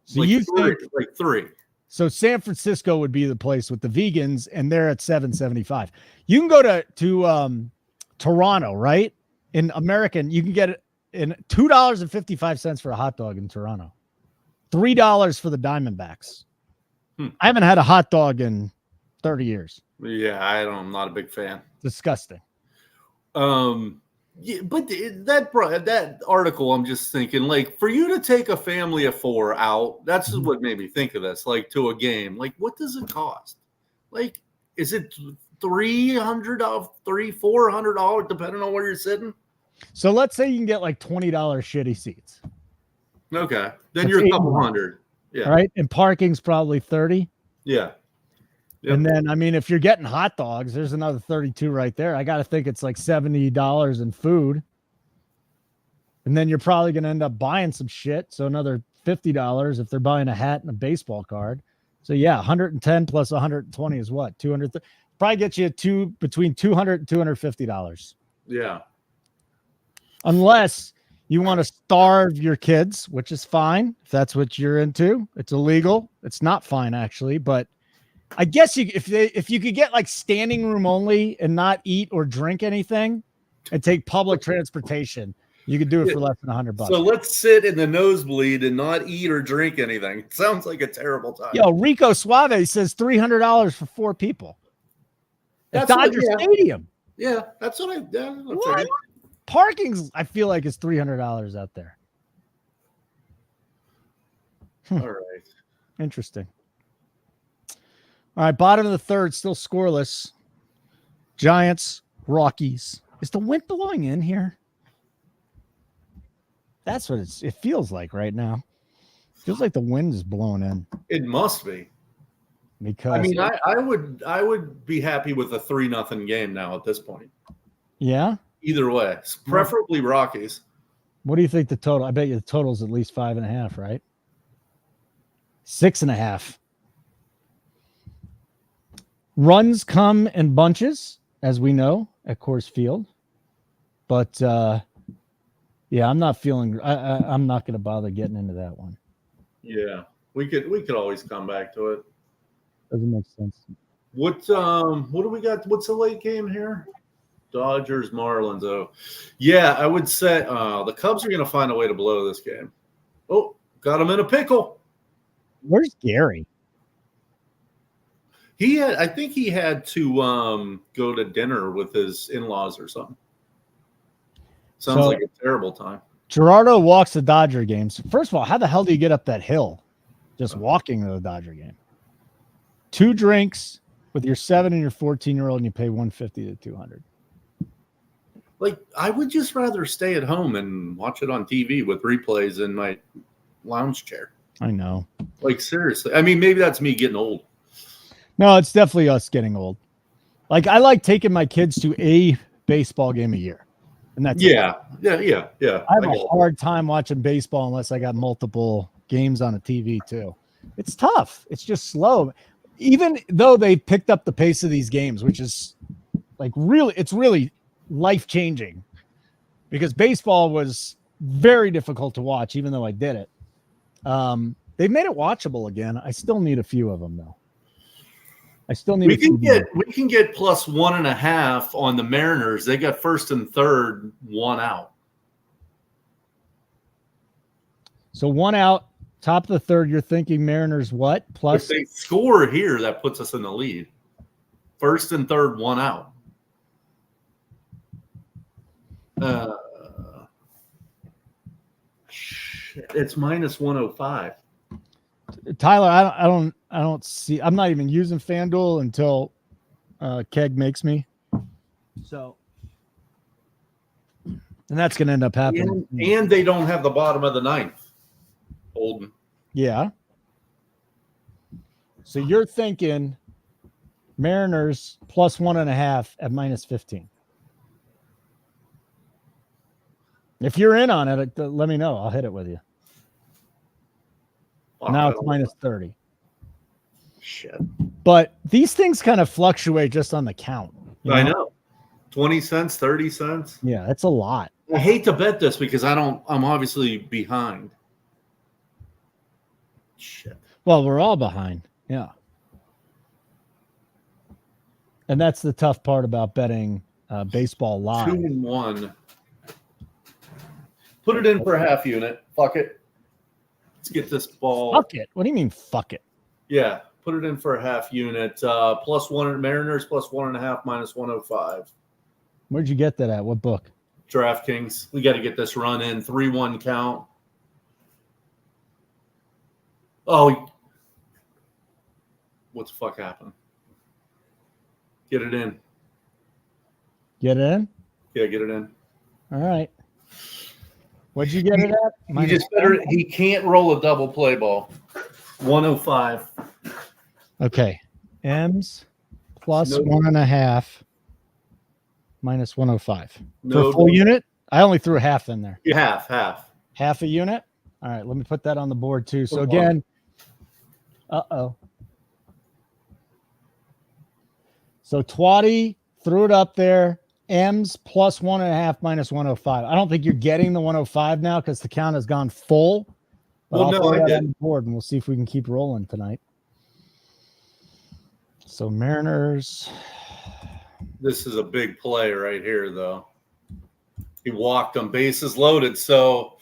So like you think like 3. So San Francisco would be the place with the vegans, and they're at $7.75. You can go to Toronto, right? In American, you can get it in $2.55 for a hot dog in Toronto. $3 for the Diamondbacks. I haven't had a hot dog in 30 years. Yeah, I'm not a big fan. Disgusting. Yeah, but that article, I'm just thinking, like, for you to take a family of 4 out, that's what made me think of this, like, to a game. Like, what does it cost? Like, is it $300, $400, depending on where you're sitting? So let's say you can get like $20 shitty seats. Okay, then you're a couple hundred. Yeah. Right, and parking's probably 30. Yeah. Yep. And then, I mean, if you're getting hot dogs, there's another 32 right there. I got to think it's like $70 in food. And then you're probably going to end up buying some shit. So another $50 if they're buying a hat and a baseball card. So yeah, 110 plus 120 is what? 200. Probably get you between $200 and $250. Yeah. Unless you want to starve your kids, which is fine. If that's what you're into, it's illegal. It's not fine actually, but I guess if you could get like standing room only and not eat or drink anything and take public transportation, You could do it for less than $100. So let's sit in the nosebleed and not eat or drink anything. It sounds like a terrible time. Yo, Rico Suave says $300 for 4 people. At Dodger Stadium. Yeah, that's what I What? Parking's, I feel like, is $300 out there. All right. Interesting. All right, bottom of the third, still scoreless. Giants, Rockies. Is the wind blowing in here? That's what it feels like right now. Feels like the wind is blowing in. It must be. Because I mean, I would be happy with a 3-0 game now at this point. Yeah. Either way, preferably Rockies. What do you think the total? I bet you the total's at least 5.5, right? 6.5. Runs come in bunches, as we know, at Coors Field. But yeah, I'm not feeling. I'm not going to bother getting into that one. Yeah, we could always come back to it. Doesn't make sense. What do we got? What's the late game here? Dodgers, Marlins. Oh, yeah, I would say the Cubs are going to find a way to blow this game. Oh, got him in a pickle. Where's Gary? I think he had to go to dinner with his in-laws or something. Sounds like a terrible time. Gerardo walks the Dodger games. First of all, how the hell do you get up that hill just walking to the Dodger game? 2 drinks with your 7 and your 14-year-old, and you pay $150 to $200. Like, I would just rather stay at home and watch it on TV with replays in my lounge chair. I know. Like, seriously. I mean, maybe that's me getting old. No, it's definitely us getting old. Like, I like taking my kids to a baseball game a year. And that's yeah. I have a hard time watching baseball unless I got multiple games on a TV too. It's tough. It's just slow. Even though they picked up the pace of these games, which is like it's really life-changing, because baseball was very difficult to watch, even though I did it. They've made it watchable again. I still need a few of them though. I still need. We can get plus 1.5 on the Mariners. They got first and third, 1 out. So 1 out, top of the third. You're thinking Mariners what? Plus, if they score here, that puts us in the lead. First and third, 1 out. It's minus 105. Tyler, I don't see. I'm not even using FanDuel until Keg makes me. So, and that's going to end up happening. And they don't have the bottom of the ninth. Holden. Yeah. So you're thinking Mariners plus 1.5 at minus 15. If you're in on it, let me know. I'll hit it with you. Now it's minus 30. Shit. But these things kind of fluctuate just on the count. I know. 20 cents, 30 cents. Yeah, that's a lot. I hate to bet this because I'm obviously behind. Shit. Well, we're all behind. Yeah. And that's the tough part about betting baseball live. 2-1. Put it in for a half unit. Fuck it. Let's get this ball. Fuck it. What do you mean, fuck it? Yeah. Put it in for a half unit. Plus 1 Mariners plus 1.5 minus 105. Where'd you get that at? What book? DraftKings. We got to get this run in. 3-1 count. Oh. What the fuck happened? Get it in. Get it in? Yeah, get it in. All right. What'd you get it at? He can't roll a double play ball. 105. Okay. M's plus 1.5 minus 105. For a full unit? I only threw half in there. Yeah, half. Half a unit? All right, let me put that on the board too. So again, So Twatty threw it up there. M's plus 1.5 minus 105. I don't think you're getting the 105 now because the count has gone full. But I'll throw that on the board and we'll see if we can keep rolling tonight. So Mariners. This is a big play right here, though. He walked him, bases loaded. So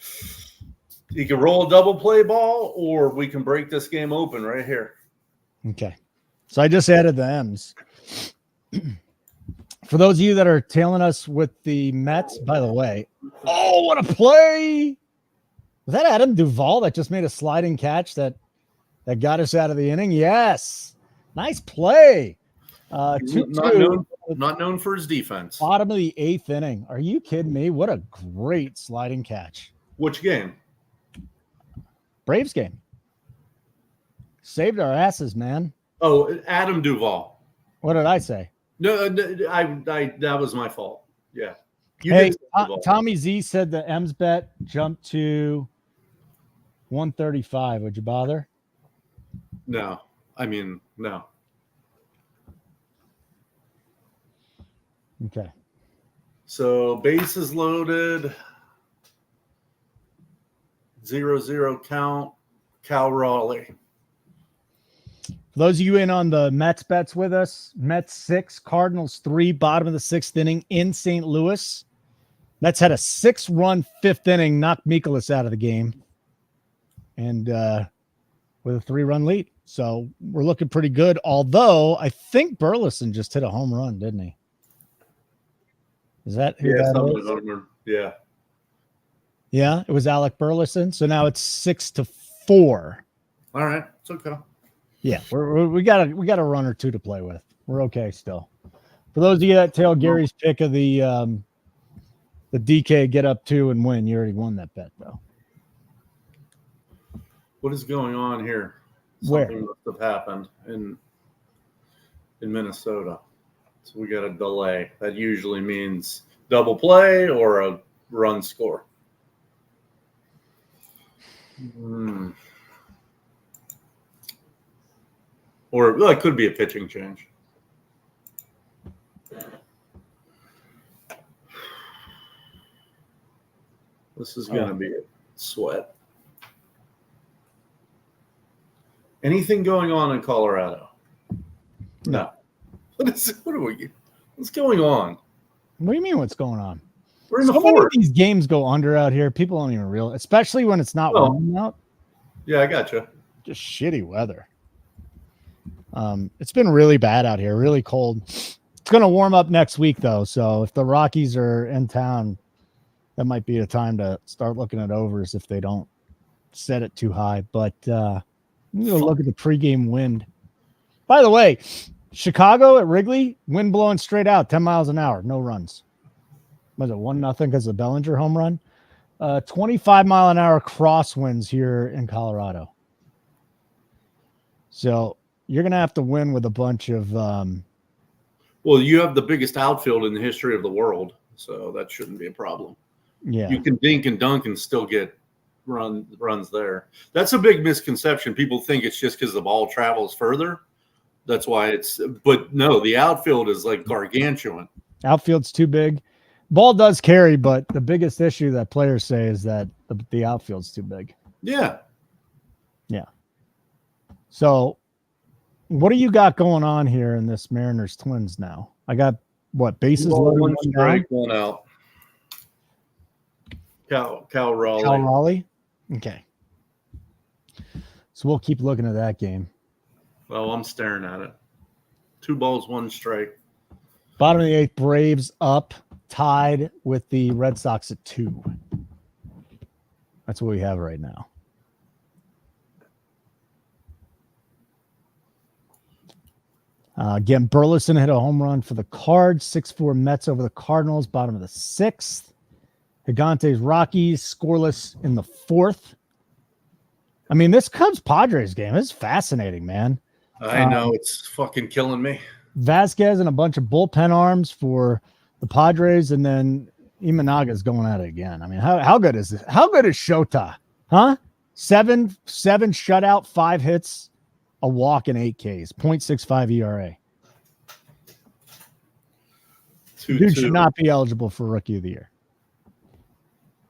he can roll a double play ball, or we can break this game open right here. Okay. So I just added the M's. For those of you that are tailing us with the Mets, by the way, oh, what a play! Was that Adam Duvall that just made a sliding catch that got us out of the inning? Yes. Nice play. 2-2. Not known for his defense. Bottom of the 8th inning. Are you kidding me? What a great sliding catch. Which game? Braves game. Saved our asses, man. Oh, Adam Duvall. What did I say? No, I that was my fault. Yeah. Hey, Tommy Z said the M's bet jumped to 135. Would you bother? No. I mean, no. Okay. So bases loaded. 0-0 count. Cal Raleigh. For those of you in on the Mets bets with us, Mets 6, Cardinals 3, bottom of the 6th inning in St. Louis. Mets had a 6-run 5th inning, knocked Mikolas out of the game, and with a 3-run lead. So we're looking pretty good, although I think Burleson just hit a home run, didn't he? Is that who that is? Yeah. Yeah, it was Alec Burleson. So now it's 6-4. All right. It's okay. Yeah, we got a run or two to play with. We're okay still. For those of you that tail Gary's pick of the DK get up 2 and win, you already won that bet though. What is going on here? Where? Something must have happened in Minnesota. So we got a delay. That usually means double play or a run score. Or it could be a pitching change. This is going to be a sweat. Anything going on in Colorado? No. What's going on? What do you mean what's going on? We're in the so many of fourth. these games go under out here. People don't even realize, especially when it's not warm out. Yeah, I gotcha. Just shitty weather. It's been really bad out here, really cold. It's going to warm up next week, though. So if the Rockies are in town, that might be a time to start looking at overs if they don't set it too high. But I'm going to look at the pregame wind. By the way, Chicago at Wrigley, wind blowing straight out, 10 miles an hour, no runs. Was it 1-0 because of the Bellinger home run? 25-mile-an-hour crosswinds here in Colorado. So you're going to have to win with a bunch of well, you have the biggest outfield in the history of the world, so that shouldn't be a problem. Yeah. You can dink and dunk and still get runs there. That's a big misconception. People think it's just because the ball travels further. That's why it's – but no, the outfield is like gargantuan. Outfield's too big. Ball does carry, but the biggest issue that players say is that the outfield's too big. Yeah. Yeah. So what do you got going on here in this Mariners Twins now? I got, what, bases loaded? One strike, one out. Cal Raleigh. Cal Raleigh? Okay. So we'll keep looking at that game. Well, I'm staring at it. 2 balls, 1 strike. Bottom of the 8th, Braves up, tied with the Red Sox at 2. That's what we have right now. Again, Burleson hit a home run for the Cards. 6-4 Mets over the Cardinals. Bottom of the 6th. Gigante's Rockies scoreless in the 4th. I mean, this Cubs-Padres game is fascinating, man. I know. It's fucking killing me. Vasquez and a bunch of bullpen arms for the Padres, and then Imanaga's going at it again. I mean, how good is this? How good is Shota? Huh? 7 shutout, 5 hits, a walk, and 8 Ks. 0.65 ERA. Dude should not be eligible for Rookie of the Year.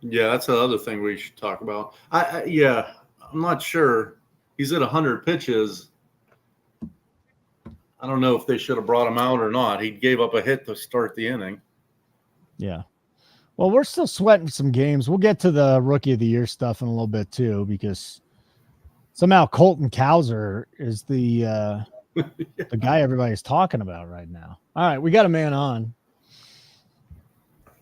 Yeah, that's the other thing we should talk about. I'm not sure. He's at 100 pitches. I don't know if they should have brought him out or not. He gave up a hit to start the inning. Yeah. Well, we're still sweating some games. We'll get to the Rookie of the Year stuff in a little bit too, because somehow Colton Cowser is the guy everybody's talking about right now. All right, we got a man on.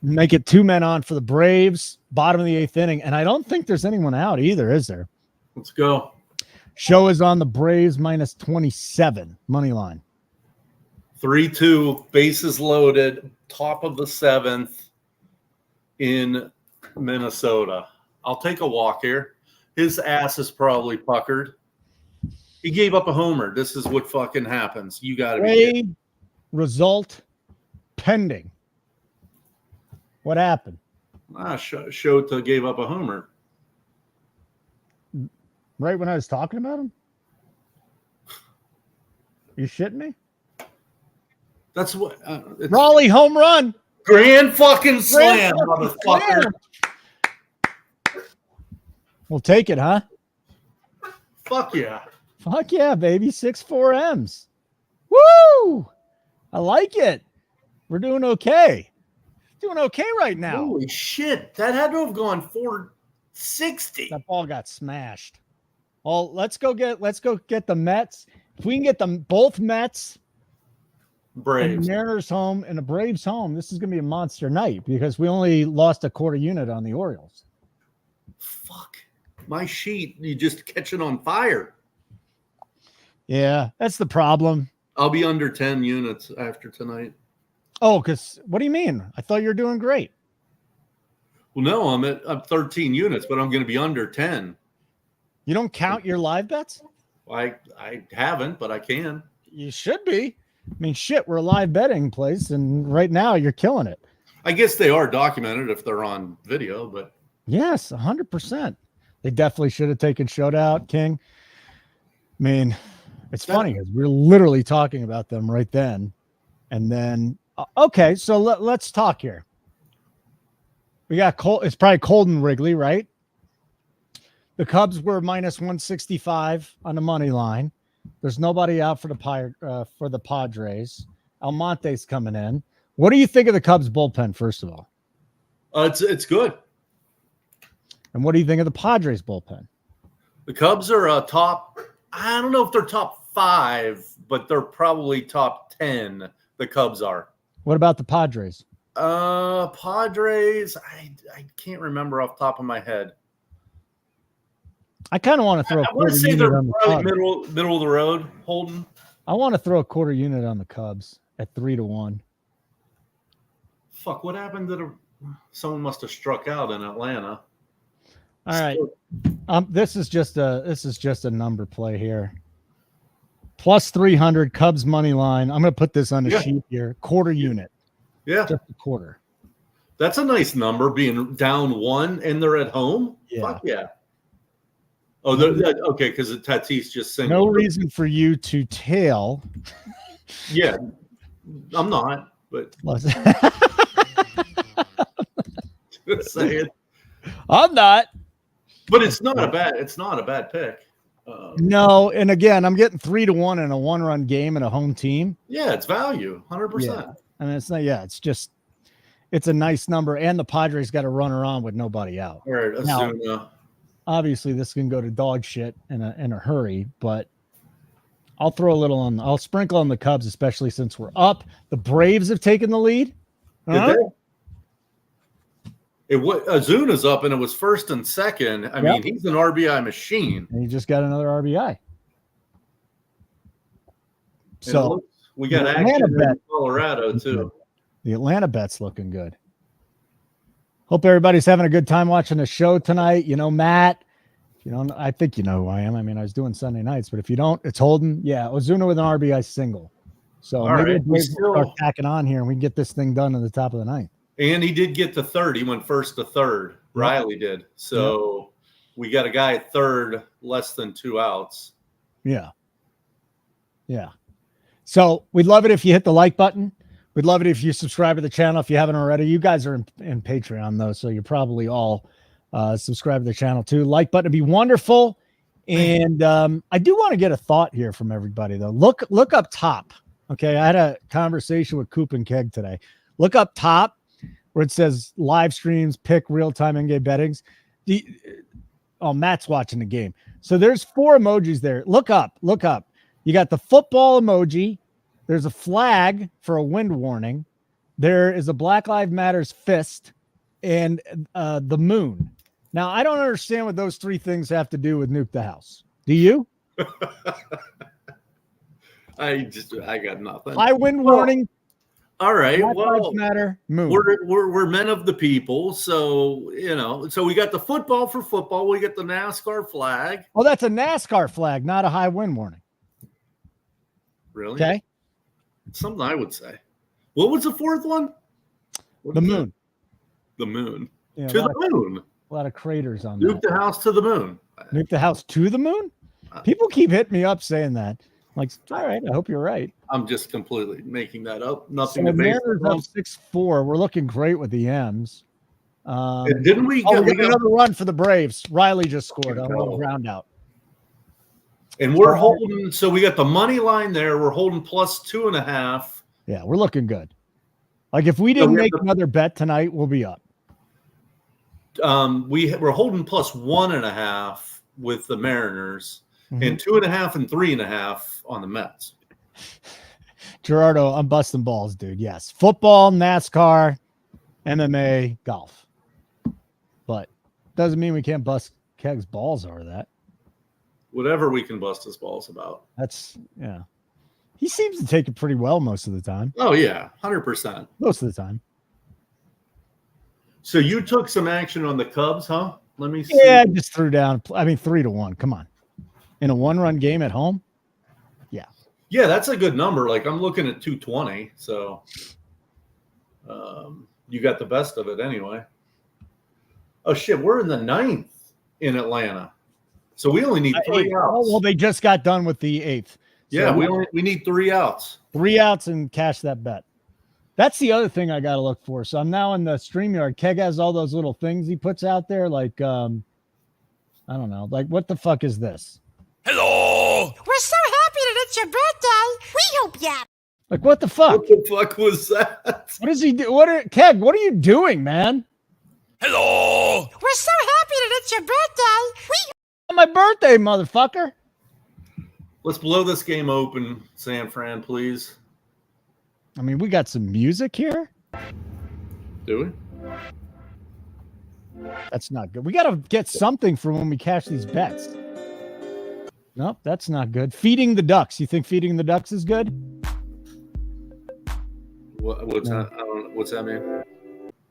Make it 2 men on for the Braves, bottom of the 8th inning. And I don't think there's anyone out either, is there? Let's go. Show is on the Braves minus 27 money line. 3-2, bases loaded, top of the 7th in Minnesota. I'll take a walk here. His ass is probably puckered. He gave up a homer. This is what fucking happens. You got to be kidding. Result pending. What happened? Shota gave up a homer. Right when I was talking about him? You shitting me? That's what. Raleigh home run. Grand fucking slam, motherfucker. We'll take it, huh? Fuck yeah. Fuck yeah, baby. 6-4 M's. Woo! I like it. We're doing okay. Doing okay right now. Holy shit. That had to have gone 460. That ball got smashed. Well, let's go get the Mets. If we can get them both Mets, Braves, the Mariners home and the Braves home, this is going to be a monster night because we only lost a quarter unit on the Orioles. Fuck. My sheet, you just catch it on fire. Yeah, that's the problem. I'll be under 10 units after tonight. Oh, because what do you mean? I thought you were doing great. Well, no, I'm 13 units, but I'm going to be under 10. You don't count your live bets? I haven't, but I can. You should be. I mean, shit, we're a live betting place, and right now you're killing it. I guess they are documented if they're on video, but yes, 100%. They definitely should have taken Shootout, King. I mean, it's funny because we're literally talking about them right then. And then, okay, so let's talk here. We got it's probably Colden Wrigley, right? The Cubs were minus 165 on the money line. There's nobody out for the Padres. Almonte's coming in. What do you think of the Cubs bullpen, first of all? It's good. And what do you think of the Padres bullpen? The Cubs are top. I don't know if they're top 5, but they're probably top 10. The Cubs are. What about the Padres? Padres. I can't remember off the top of my head. I kind of want to throw. I want to say they're probably middle of the road. Holden. I want to throw a quarter unit on the Cubs at 3-1. Fuck! What happened to someone must have struck out in Atlanta. All right. This is just a number play here. Plus 300 Cubs money line. I'm going to put this on the sheet here. Quarter unit. Yeah. Just a quarter. That's a nice number, being down 1 and they're at home. Yeah. Fuck yeah. Oh, okay, because the Tatis just singled. No reason for you to tail. Yeah, I'm not, but just saying. I'm not. But it's not a bad pick. No, and again, I'm getting 3-1 in a 1-run game and a home team. Yeah, it's value, 100%. I mean, it's not. Yeah, it's a nice number, and the Padres got to run around with nobody out. All right, now, obviously, this can go to dog shit in a hurry, but I'll throw a little on. I'll sprinkle on the Cubs, especially since we're up. The Braves have taken the lead. Did they? Azuna's up, and it was first and second. I mean, he's an RBI machine. And he just got another RBI. So we got action in Colorado too. The Atlanta bet's looking good. Hope everybody's having a good time watching the show tonight. You know, Matt, I think you know who I am. I mean, I was doing Sunday nights, but if you don't, it's Holden. Yeah, Ozuna with an RBI single. So maybe we'll start packing on here and we can get this thing done at the top of the ninth. And he did get to third. He went first to third. Riley did. So we got a guy at third, less than 2 outs. Yeah. Yeah. So we'd love it if you hit the like button. We'd love it if you subscribe to the channel if you haven't already. You guys are in Patreon, though, so you're probably all subscribe to the channel, too. Like button would be wonderful. And I do want to get a thought here from everybody, though. Look up top. Okay, I had a conversation with Coop and Keg today. Look up top. where it says live streams, pick real-time in-game bettings. Matt's watching the game. So there's 4 emojis there. Look up. You got the football emoji. There's a flag for a wind warning. There is a Black Lives Matters fist and the moon. Now, I don't understand what those 3 things have to do with Nuke the House. Do you? I got nothing. High wind warning. All right. Black Lives Matter. Moon. We're men of the people, so So we got the football for football. We got the NASCAR flag. Oh, that's a NASCAR flag, not a high wind warning. Really? Okay. It's something I would say. What was the 4th one? The moon. The moon. Yeah, To the moon. A lot of craters on Nuke that. the house to the moon. Nuke the house to the moon? People keep hitting me up saying that. I'm like, all right, I hope you're right. I'm just completely making that up. Nothing So to base Mariners it on. up 6-4. We're looking great with the M's. Didn't we? We got another run for the Braves. Riley just scored a little ground out. And we're holding. So we got the money line there. We're holding plus 2.5. Yeah, we're looking good. Like if we didn't make another bet tonight, we'll be up. We're holding plus 1.5 with the Mariners, and 2.5 and 3.5 on the Mets. Gerardo, I'm busting balls, dude. Yes, football, NASCAR, MMA, golf, but doesn't mean we can't bust Keg's balls over that. Whatever we can bust his balls about. Yeah. He seems to take it pretty well most of the time. Oh yeah, 100%. Most of the time. So you took some action on the Cubs, huh? Let me see. Yeah, I just threw down. 3-1. Come on, in a 1-run game at home. Yeah, that's a good number. Like I'm looking at 220. So you got the best of it anyway. Oh shit, we're in the 9th in Atlanta. So we only need 3 outs. Oh, well, they just got done with the 8th. So yeah, we need 3 outs. 3 outs and cash that bet. That's the other thing I got to look for. So I'm now in the StreamYard. Keg has all those little things he puts out there. Like, I don't know. Like, what the fuck is this? Hello! We're so happy that it's your birthday. We hope you. Like, what the fuck? What the fuck was that? What does he do? Keg, what are you doing, man? Hello! We're so happy that it's your birthday. We My birthday, motherfucker. Let's blow this game open, San Fran, please. I mean, we got some music here. Do we? That's not good. We got to get something for when we cash these bets. Nope, that's not good. Feeding the ducks. You think feeding the ducks is good? What's that? I don't know. What's that mean?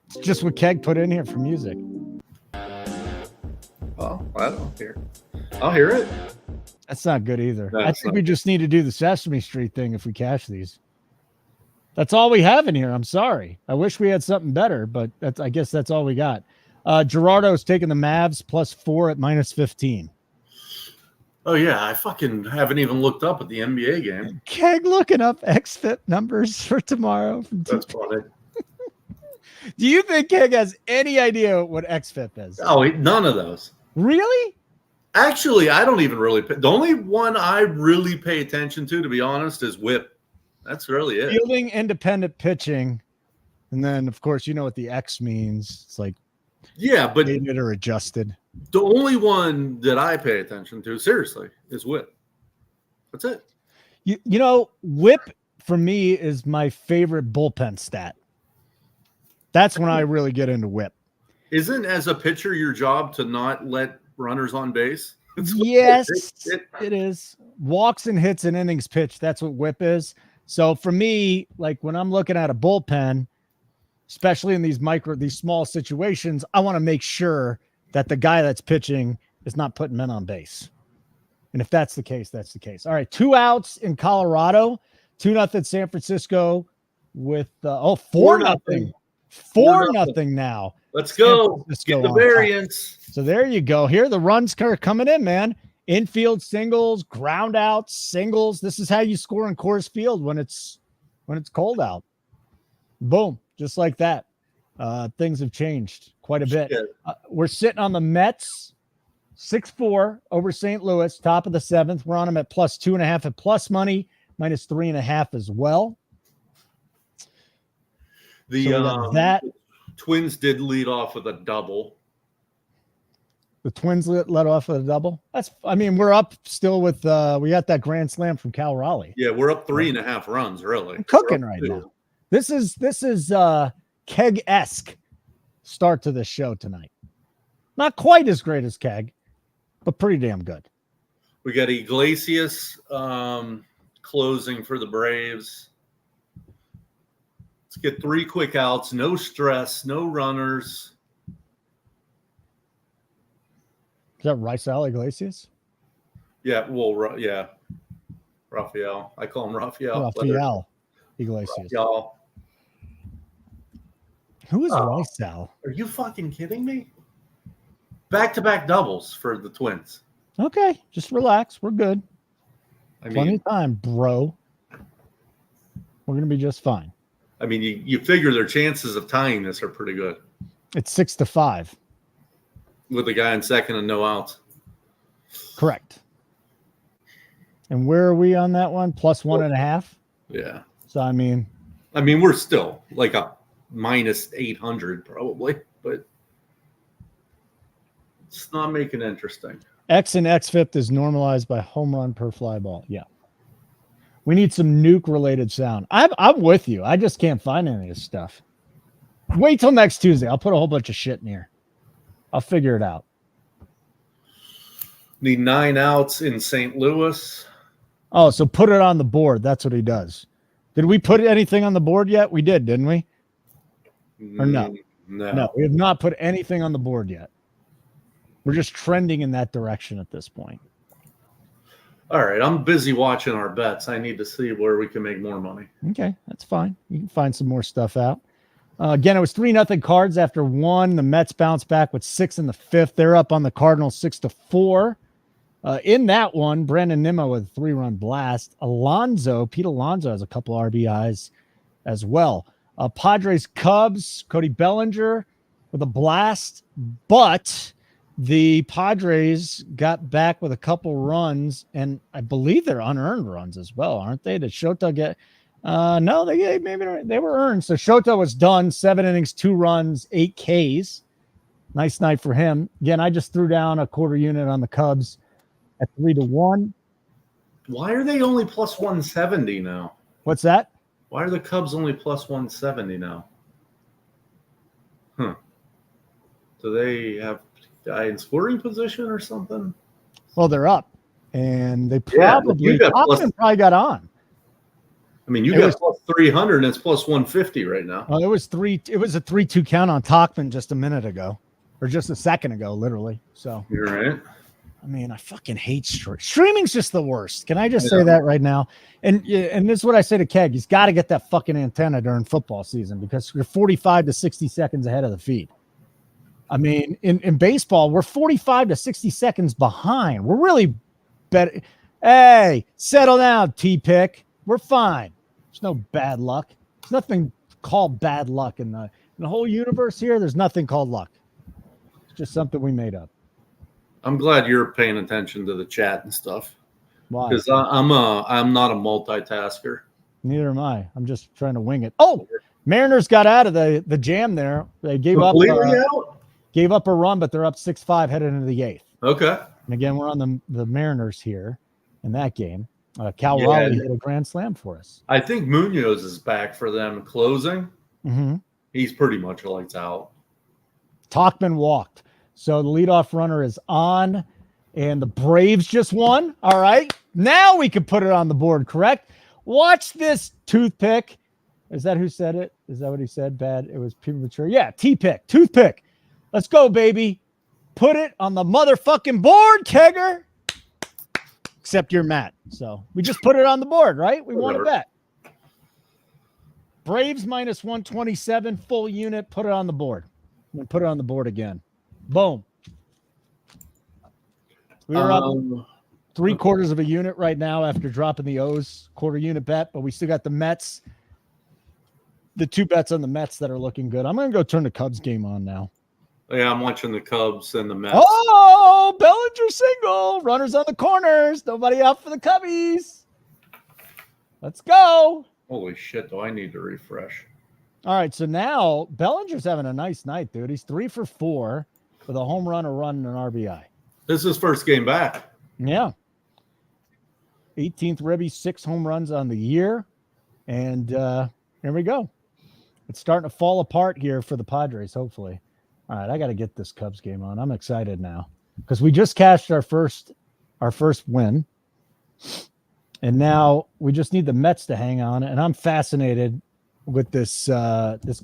It's just what Keg put in here for music. Oh, I don't hear. I'll hear it. That's not good either. No, I think we just need to do the Sesame Street thing if we cash these. That's all we have in here. I'm sorry. I wish we had something better, but I guess that's all we got. Gerardo's taking the Mavs +4 at -15. Oh, yeah. I fucking haven't even looked up at the NBA game. Keg looking up XFIP numbers for tomorrow. That's funny. Do you think Keg has any idea what XFIP is? Oh, none of those. Really? Actually, I don't even really pay. The only one I really pay attention to be honest, is WHIP. That's really it. Fielding independent pitching. And then, of course, you know what the X means. It's like but dated or adjusted. The only one that I pay attention to, seriously, is WHIP. That's it. You know, WHIP for me is my favorite bullpen stat. That's when I really get into WHIP. Isn't as a pitcher your job to not let runners on base? Yes, it is. Walks and hits and innings pitched. That's what WHIP is. So for me, like when I'm looking at a bullpen, especially in these small situations, I want to make sure that the guy that's pitching is not putting men on base. And if that's the case, that's the case. All right, 2 outs in Colorado, 2-0 San Francisco with 4-0. 4-0 now. Let's go. Get the variance. So there you go. Here the runs are coming in, man. Infield singles, ground outs, singles. This is how you score in Coors Field when it's cold out. Boom, just like that. Things have changed quite a bit. We're sitting on the Mets, 6-4 over St. Louis, top of the 7th. We're on them at +2.5 at plus money, -3.5 as well. That Twins did lead off with a double. The Twins let off with a double. We're up still with we got that grand slam from Cal Raleigh. Yeah, we're up 3.5 runs, really. We're cooking right now. This is Keg-esque start to this show tonight. Not quite as great as Keg, but pretty damn good. We got Iglesias closing for the Braves. Let's get 3 quick outs. No stress, no runners. Is that Raisel Iglesias? Yeah, well, yeah. Rafael. I call him Rafael. Iglesias. Rafael. Who is Raisel? Are you fucking kidding me? Back-to-back doubles for the Twins. Okay, just relax. We're good. Plenty of time, bro. We're going to be just fine. I mean, you figure their chances of tying this are pretty good. It's 6-5. With the guy in second and no outs. Correct. And where are we on that one? Plus 1.5? Yeah. So, I mean, we're still like a minus 800 probably, but it's not making it interesting. X and XFIP is normalized by home run per fly ball. Yeah. We need some NUKE related sound. I'm with you. I just can't find any of this stuff. Wait till next Tuesday. I'll put a whole bunch of shit in here. I'll figure it out. Need 9 outs in St. Louis. Oh, so put it on the board. That's what he does. Did we put anything on the board yet? We did, didn't we? Or no? No, we have not put anything on the board yet. We're just trending in that direction at this point. All right, I'm busy watching our bets. I need to see where we can make more money. Okay, that's fine. You can find some more stuff out. Again, it was 3-0 Cards after 1. The Mets bounced back with 6 in the 5th. They're up on the Cardinals 6-4. In that one, Brandon Nimmo with a 3-run blast. Pete Alonso has a couple RBIs as well. Padres Cubs, Cody Bellinger with a blast, but the Padres got back with a couple runs, and I believe they're unearned runs as well, aren't they? Did Shota get? No, they were earned. So Shota was done. 7 innings, 2 runs, 8 Ks. Nice night for him. Again, I just threw down a quarter unit on the Cubs at 3-1. Why are they only plus 170 now? What's that? Why are the Cubs only plus 170 now? Do they have a guy in scoring position or something? Well, they're up, and they probably probably got on. I mean, you got plus 300, and it's plus 150 right now. Well, it was a 3-2 count on Tauchman just a minute ago, or just a second ago, literally. So you're right. I mean, I fucking hate streaming's just the worst. Can I just say that right now? And this is what I say to Keg. He's got to get that fucking antenna during football season because you're 45 to 60 seconds ahead of the feed. I mean, in baseball, we're 45 to 60 seconds behind. We're really better. Hey, settle down, T-Pick. We're fine. There's no bad luck. There's nothing called bad luck in the whole universe here. There's nothing called luck. It's just something we made up. I'm glad you're paying attention to the chat and stuff. Why? Because I'm not a multitasker. Neither am I. I'm just trying to wing it. Oh, Mariners got out of the jam there. They gave up a run, but they're up 6-5 headed into the 8th. Okay. And again, we're on the Mariners here in that game. Cal Raleigh hit a grand slam for us. I think Munoz is back for them closing. Mm-hmm. He's pretty much lights out. Tauchman walked. So the leadoff runner is on, and the Braves just won. All right. Now we can put it on the board, correct? Watch this toothpick. Is that who said it? Is that what he said? Bad. It was premature. Yeah, T-pick. Toothpick. Let's go, baby. Put it on the motherfucking board, Kegger. Except you're Matt. So we just put it on the board, right? We won a bet. Braves minus 127, full unit. Put it on the board. I'm going to put it on the board again. Boom. We were up 3/4 of a unit right now after dropping the O's quarter unit bet, but we still got the Mets. The 2 bets on the Mets that are looking good. I'm going to go turn the Cubs game on now. Yeah, I'm watching the Cubs and the Mets. Oh, Bellinger single. Runners on the corners. Nobody out for the Cubbies. Let's go. Holy shit, do I need to refresh? All right, so now Bellinger's having a nice night, dude. He's 3 for 4 with a home run, a run, and an RBI. This is his first game back. Yeah. 18th ribby, 6 home runs on the year. And here we go. It's starting to fall apart here for the Padres, hopefully. All right, I got to get this Cubs game on. I'm excited now because we just cashed our first win. And now we just need the Mets to hang on. And I'm fascinated with this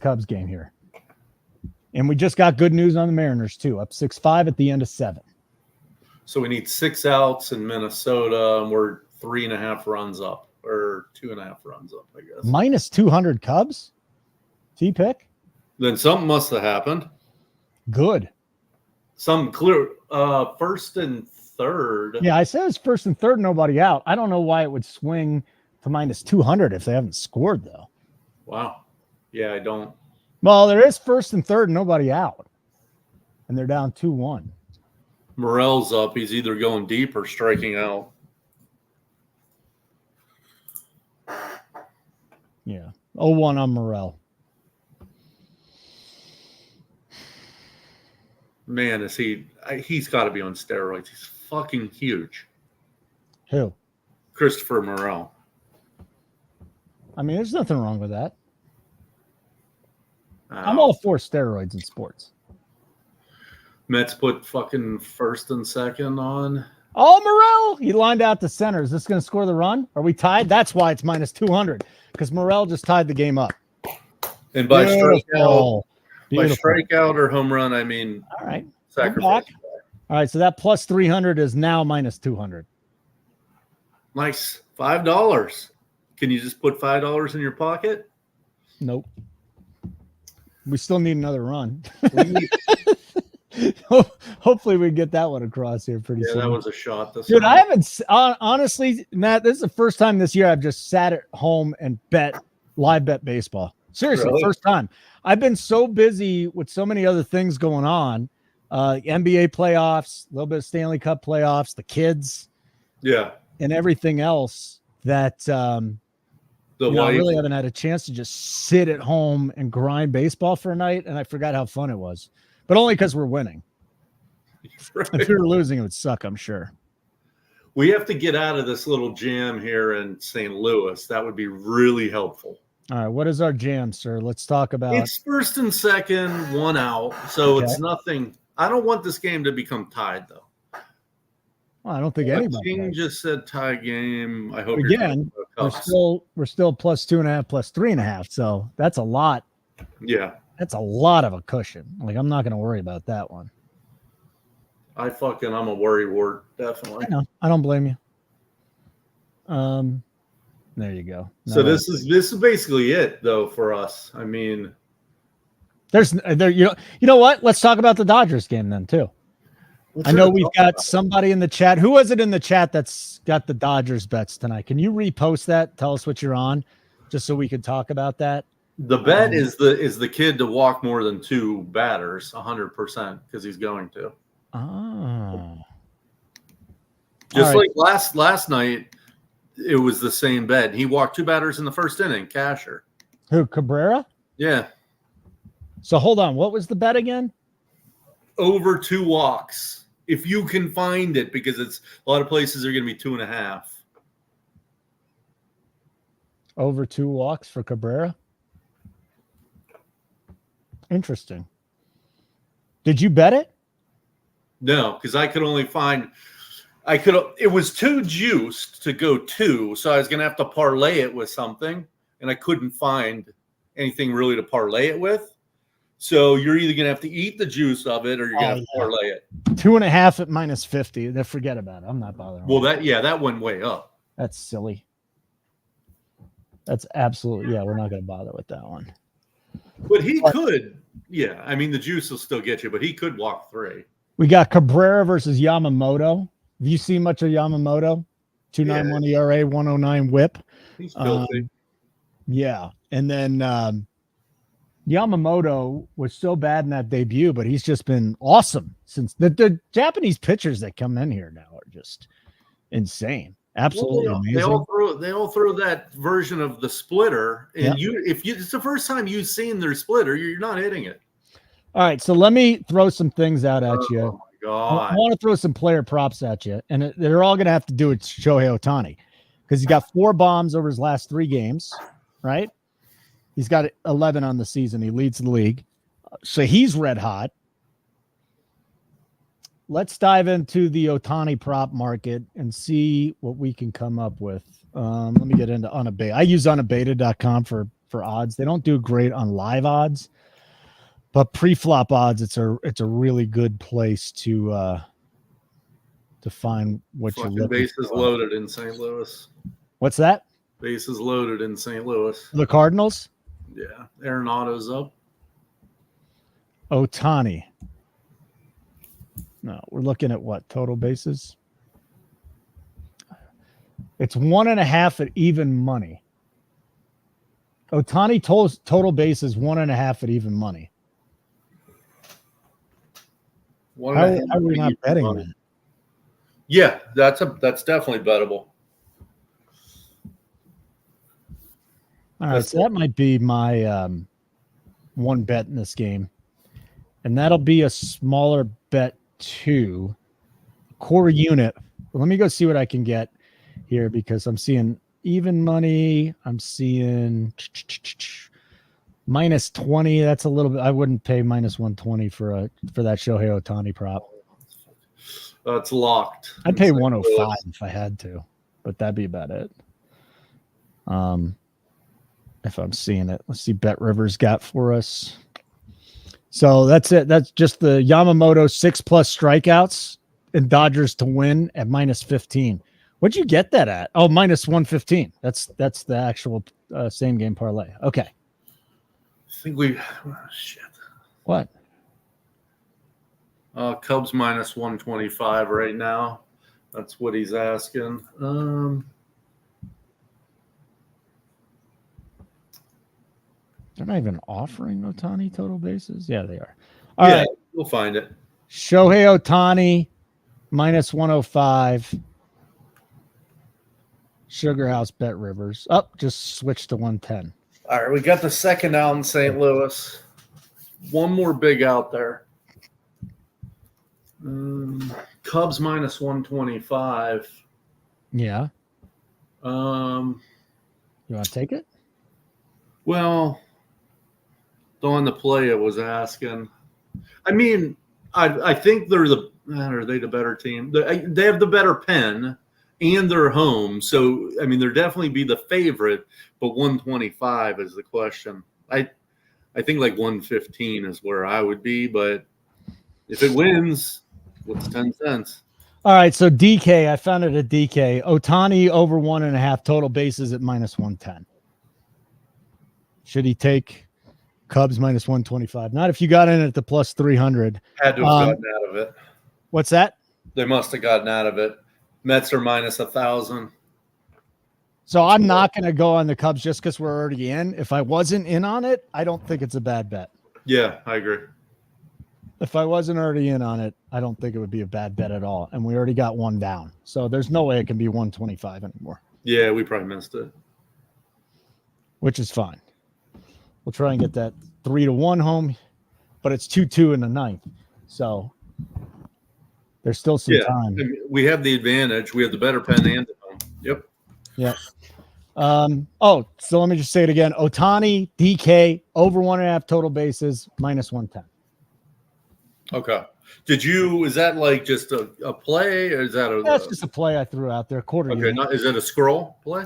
Cubs game here. And we just got good news on the Mariners, too, up 6-5 at the end of 7. So we need 6 outs in Minnesota, and we're 3.5 runs up, or 2.5 runs up, I guess. Minus 200 Cubs? T-pick? Then something must have happened. Good. Some clear first and third. Yeah, I said it's first and third, nobody out. I don't know why it would swing to minus 200 if they haven't scored, though. Wow. Yeah, I don't. Well, there is first and third, nobody out. And they're down 2-1. Morel's up. He's either going deep or striking out. Yeah. 0-1 on Morel. Man, he's got to be on steroids. He's fucking huge. Who? Christopher Morel. I mean, there's nothing wrong with that. I'm all for steroids in sports. Mets put fucking first and second on. Oh, Morel! He lined out to center. Is this going to score the run? Are we tied? That's why it's minus 200 because Morel just tied the game up. And by strikeout or home run, I mean all right. sacrifice. All right, so that plus 300 is now minus 200. Nice. $5. Can you just put $5 in your pocket? Nope. We still need another run. Hopefully we get that one across here pretty soon. Yeah, that was a shot. Dude, I haven't honestly, Matt, this is the first time this year I've just sat at home and live bet baseball. Seriously, Really? First time. I've been so busy with so many other things going on. NBA playoffs, a little bit of Stanley Cup playoffs, the kids. Yeah. And everything else that I really haven't had a chance to just sit at home and grind baseball for a night, and I forgot how fun it was. But only because we're winning. Right. If we were losing, it would suck, I'm sure. We have to get out of this little jam here in St. Louis. That would be really helpful. All right, what is our jam, sir? Let's talk about. It's first and second, 1 out. So It's nothing. I don't want this game to become tied, though. Well, I don't think anybody. King just said tie game. I hope again. We're still plus 2.5, plus 3.5. So that's a lot. Yeah. That's a lot of a cushion. Like, I'm not going to worry about that one. I'm a worry wart, definitely. I know. I don't blame you. There you go. So this is basically it, though, for us. I mean, you know what? Let's talk about the Dodgers game then too. I know we've got somebody in the chat. Who was it in the chat that's got the Dodgers bets tonight? Can you repost that? Tell us what you're on, just so we can talk about that. The bet is the kid to walk more than 2 batters 100% because he's going to. Oh. Just like last night, it was the same bet. He walked 2 batters in the first inning. Casher. Who, Cabrera? Yeah. So hold on. What was the bet again? Over 2 walks. If you can find it, because it's a lot of places are going to be 2.5. Over 2 walks for Cabrera. Interesting. Did you bet it? No, because I could only find. It was too juiced to go 2, so I was going to have to parlay it with something, and I couldn't find anything really to parlay it with. So you're either going to have to eat the juice of it, or you're going to have to parlay it. 2.5 at minus 50. Then forget about it. I'm not bothering. Well, that went way up. That's silly. That's absolutely we're not going to bother with that one. But he could. Yeah, I mean the juice will still get you, but he could walk 3. We got Cabrera versus Yamamoto. Have you seen much of Yamamoto? 2.91 ERA, 109 WHIP. He's filthy. Yeah, and then Yamamoto was so bad in that debut, but he's just been awesome since the Japanese pitchers that come in here now are just insane. Absolutely Well, amazing. they all throw that version of the splitter, and if it's the first time you've seen their splitter, you're not hitting it. All right, so let me throw some things out at you. Oh my God. I want to throw some player props at you, and they're all going to have to do with Shohei Ohtani because he's got 4 bombs over his last 3 games, right? He's got 11 on the season. He leads the league. So he's red hot. Let's dive into the Ohtani prop market and see what we can come up with. Let me get into Unabated. I use unabated.com for odds. They don't do great on live odds, but pre-flop odds, it's a really good place to find what you're looking bases for. loaded in St. Louis. What's that? Bases loaded in St. Louis. The Cardinals? Yeah. Arenado's up. Ohtani. No, we're looking at what? Total bases? It's 1.5 at even money. Ohtani total bases 1.5 at even money. How are we not betting that? Yeah, that's definitely bettable. All right, so that might be my one bet in this game. And that'll be a smaller bet too. Core unit. Well, let me go see what I can get here because I'm seeing even money. I'm seeing minus 20. That's a little bit. I wouldn't pay minus 120 for that Shohei Ohtani prop. It's locked. I'd pay 105 if I had to, but that'd be about it. If I'm seeing it, let's see. Bet Rivers got for us. So that's it. That's just the Yamamoto 6+ strikeouts and Dodgers to win at minus 15. What'd you get that at? Oh, minus 115. That's the actual same game parlay. Okay. I think shit. What? Cubs minus 125 right now. That's what he's asking. They're not even offering Ohtani total bases. Yeah, they are. All right. We'll find it. Shohei Ohtani minus 105. Sugar House Bet Rivers. Just switched to 110. All right, we got the second out in St. Louis. One more big out there. Cubs minus 125. Yeah. You want to take it? Well, Don the player was asking. I mean, I think are they the better team? They have the better pen and they're home. So, I mean, they're definitely be the favorite, but 125 is the question. I think like 115 is where I would be, but if it wins, what's 10 cents? All right, so DK, I found it at DK. Ohtani over 1.5 total bases at minus 110. Should he take Cubs minus 125? Not if you got in at the plus 300. Had to have gotten out of it. What's that? They must have gotten out of it. Mets are minus 1,000. So I'm not going to go on the Cubs just because we're already in. If I wasn't in on it, I don't think it's a bad bet. Yeah, I agree. If I wasn't already in on it, I don't think it would be a bad bet at all. And we already got one down. So there's no way it can be 125 anymore. Yeah, we probably missed it. Which is fine. We'll try and get that 3-1 home, but it's 2-2 in the ninth. So there's still some time. We have the advantage. We have the better pen and the home. Yep. Yep. So let me just say it again. Ohtani, DK, over 1.5 total bases, minus 110. Okay. Is that like just a play or is that That's just a play I threw out there. Quarter. Okay. Is it a scroll play?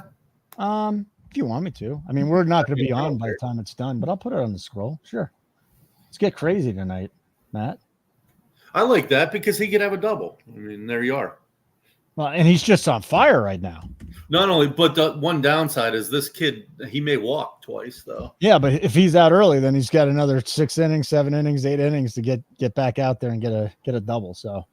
If you want me to. I mean, we're not going to be on by the time it's done, but I'll put it on the scroll. Sure. Let's get crazy tonight, Matt. I like that because he could have a double. I mean, there you are. Well, and he's just on fire right now. Not only, but the one downside is this kid, he may walk twice, though. Yeah, but if he's out early, then he's got another 6 innings, 7 innings, 8 innings to get back out there and get a double. So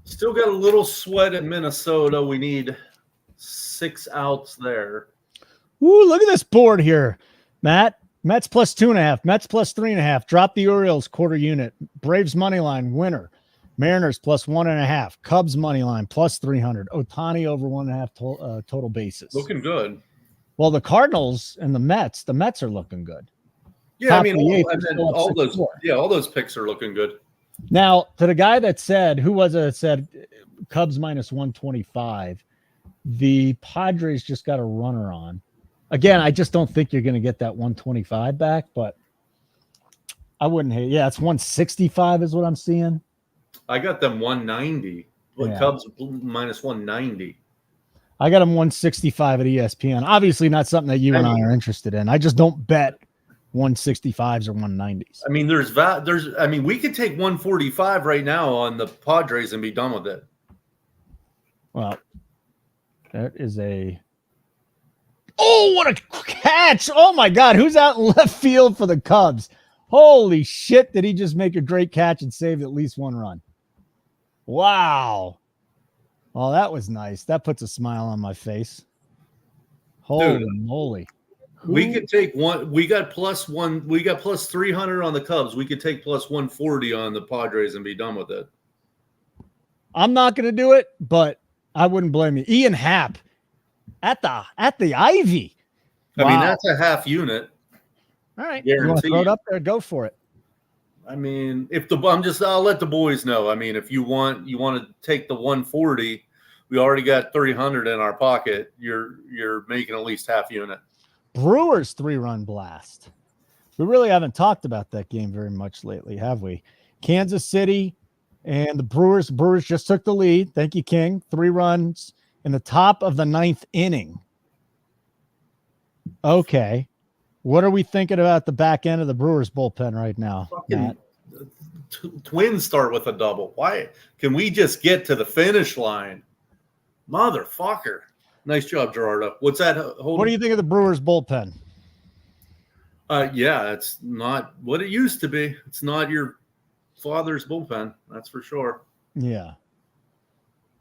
still got a little sweat in Minnesota. We need 6 outs there. Ooh, look at this board here, Matt. Mets plus 2.5. Mets plus 3.5. Drop the Orioles quarter unit. Braves money line winner. Mariners plus 1.5. Cubs money line plus 300. Ohtani over 1.5 total bases. Looking good. Well, the Cardinals and the Mets are looking good. Yeah, Top I mean, of the eighth, all those picks are looking good. Now, to the guy that said, who was it that said Cubs minus 125, the Padres just got a runner on. Again, I just don't think you're going to get that 125 back, but I wouldn't hate. Yeah, it's 165 is what I'm seeing. I got them 190. Yeah. Cubs minus 190. I got them 165 at ESPN. Obviously, not something that you and I are interested in. I just don't bet 165s or 190s. I mean, we could take 145 right now on the Padres and be done with it. Well, that is a. Oh, what a catch! Oh my God, who's out in left field for the Cubs? Holy shit! Did he just make a great catch and save at least one run? Wow. Oh, that was nice. That puts a smile on my face. Holy moly. We could take one. We got plus 300 on the Cubs. We could take plus 140 on the Padres and be done with it. I'm not going to do it, but I wouldn't blame you. Ian Happ at the Ivy. I mean, that's a half unit. All right. You want to throw it up there? Go for it. I mean, I'll let the boys know. I mean, if you want to take the 140, we already got 300 in our pocket. You're making at least half unit. Brewers 3-run blast. We really haven't talked about that game very much lately, have we? Kansas City and the Brewers. Brewers just took the lead. Thank you, King. 3 runs in the top of the 9th inning. Okay. What are we thinking about the back end of the Brewers bullpen right now? Twins start with a double. Why? Can we just get to the finish line? Motherfucker. Nice job, Gerardo. What's that? What do you think of the Brewers bullpen? Yeah, it's not what it used to be. It's not your father's bullpen. That's for sure. Yeah.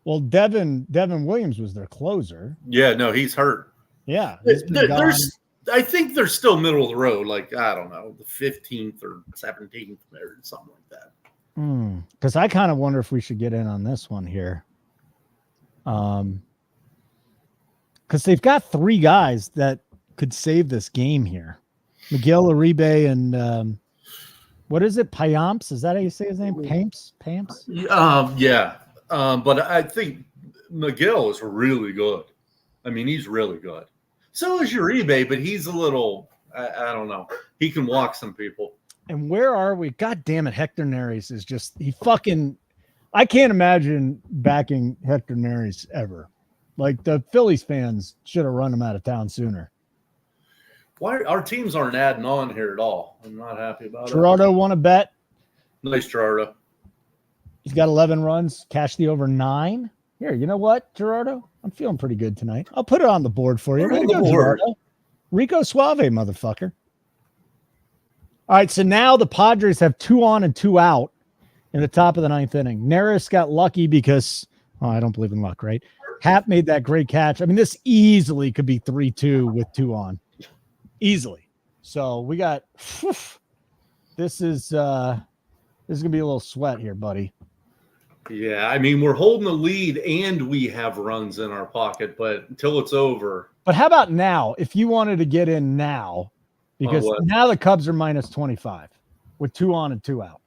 Well, Devin Williams was their closer. Yeah, no, he's hurt. Yeah. I think they're still middle of the road. Like, I don't know, the 15th or 17th or something like that. Because I kind of wonder if we should get in on this one here. Because they've got 3 guys that could save this game here. Miguel Uribe and what is it? Payamps? Is that how you say his name? Pamps? Yeah. But I think Miguel is really good. I mean, he's really good. So is Uribe, but he's a little, I don't know. He can walk some people. And where are we? God damn it. Hector Neris is just, I can't imagine backing Hector Neris ever. Like, the Phillies fans should have run him out of town sooner. Why our teams aren't adding on here at all? I'm not happy about Gerardo won a bet. Nice, Gerardo. He's got 11 runs. Cash the over 9. Here, you know what, Gerardo? I'm feeling pretty good tonight. I'll put it on the board for you. Gerardo. Rico Suave, motherfucker. All right, so now the Padres have 2 on and 2 out in the top of the 9th inning. Neris got lucky because, I don't believe in luck, right? Happ made that great catch. I mean, this easily could be 3-2 with 2 on. Easily. So we got, this is going to be a little sweat here, buddy. Yeah, I mean, we're holding the lead and we have runs in our pocket, but until it's over. But how about now? If you wanted to get in now, because now the Cubs are minus 25 with 2 on and 2 out.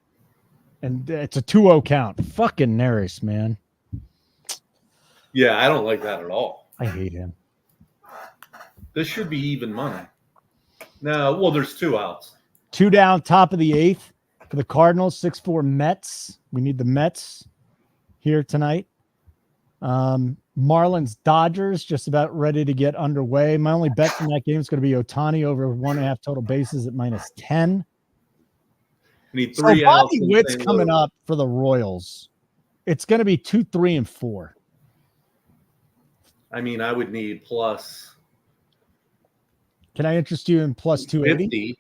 And it's a 2-0 count. Fucking Neris, man. Yeah, I don't like that at all. I hate him. This should be even money. No, well, there's 2 outs. 2 down, top of the 8th for the Cardinals, 6-4 Mets. We need the Mets here tonight. Marlins Dodgers just about ready to get underway. My only bet in that game is going to be Ohtani over 1.5 total bases at minus 10. We need 3 outs. Bobby Witt's coming up for the Royals. It's going to be 2, 3, and 4. I mean, I would need plus. Can I interest you in plus 280?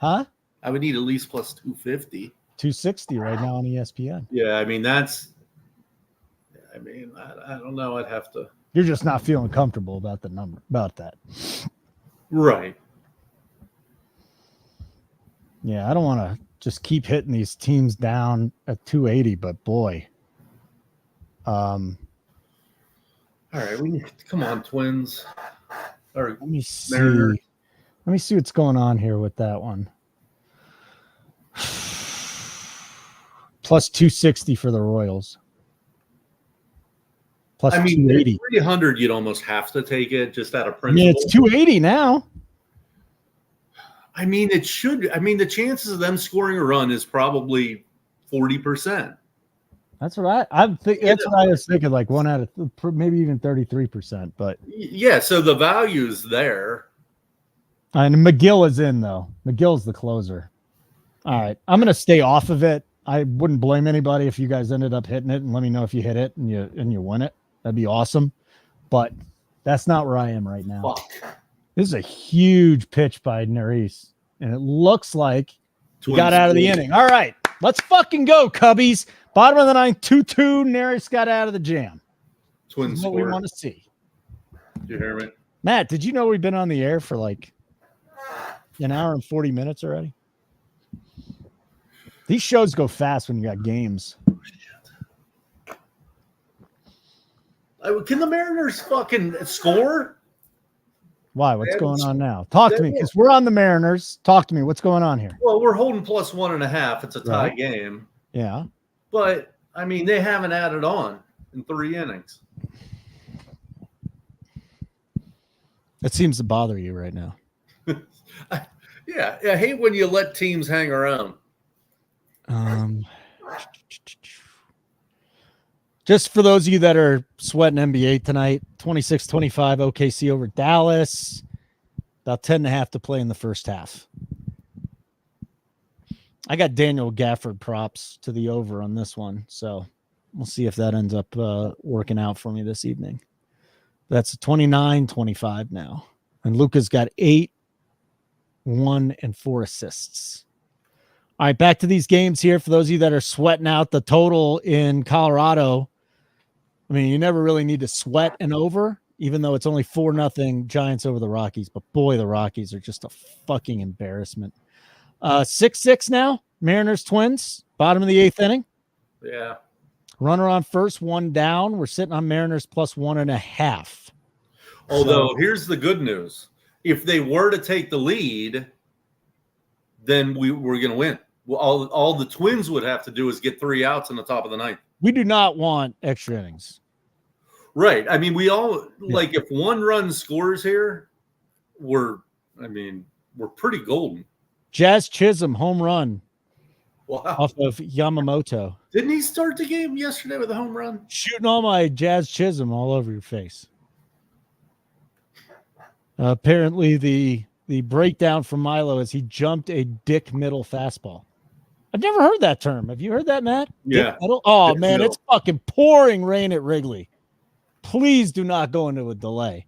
Huh? I would need at least plus 250. 260 right now on ESPN. Yeah, I mean, I don't know. I'd have to. You're just not feeling comfortable about the number, about that. Right. Yeah, I don't want to just keep hitting these teams down at 280, but boy. All right, come on, Twins. Or Let me see. Mariners. Let me see what's going on here with that one. Plus 260 for the Royals. Plus 280. 300, you'd almost have to take it just out of principle. I mean, it's 280 now. I mean, it should. I mean, the chances of them scoring a run is probably 40%. That's what I'm thinking. That's what I was thinking. Like 1 out of maybe even 33%. But yeah, so the value's there. And McGill is in though. McGill's the closer. All right, I'm gonna stay off of it. I wouldn't blame anybody if you guys ended up hitting it, and let me know if you hit it and you win it. That'd be awesome. But that's not where I am right now. Fuck. This is a huge pitch by Neris, and it looks like he got out of the inning. All right, let's fucking go, Cubbies. Bottom of the ninth, 2-2. Neris got out of the jam. Twins. What we want to see. You hear me, Matt? Did you know we've been on the air for like an hour and 40 minutes already? These shows go fast when you got games. Can the Mariners fucking score? Why? What's going on now? Talk to me, because we're on the Mariners. Talk to me. What's going on here? Well, we're holding plus 1.5. It's a tie game. Yeah. But, I mean, they haven't added on in 3 innings. It seems to bother you right now. Yeah, I hate when you let teams hang around. Just for those of you that are sweating NBA tonight, 26-25 OKC over Dallas. About 10.5 to play in the first half. I got Daniel Gafford props to the over on this one, so we'll see if that ends up working out for me this evening. That's 29-25 now. And Luka's got 8, 1, and 4 assists. All right, back to these games here. For those of you that are sweating out the total in Colorado, I mean, you never really need to sweat an over, even though it's only 4-0 Giants over the Rockies. But boy, the Rockies are just a fucking embarrassment. 6-6 now. Mariners Twins, bottom of the 8th inning. Yeah. Runner on first, 1 down. We're sitting on Mariners plus 1.5. Although, here's the good news. If they were to take the lead, then we're going to win. Well, all the Twins would have to do is get 3 outs in the top of the 9th. We do not want extra innings. Right. I mean, we all like if 1 run scores here, we're pretty golden. Jazz Chisholm home run. Wow. Off of Yamamoto. Didn't he start the game yesterday with a home run? Shooting all my Jazz Chisholm all over your face. Apparently the breakdown from Milo is he jumped a dick middle fastball. I've never heard that term. Have you heard that, Matt? Yeah. Oh, dick man, middle. It's fucking pouring rain at Wrigley. Please do not go into a delay.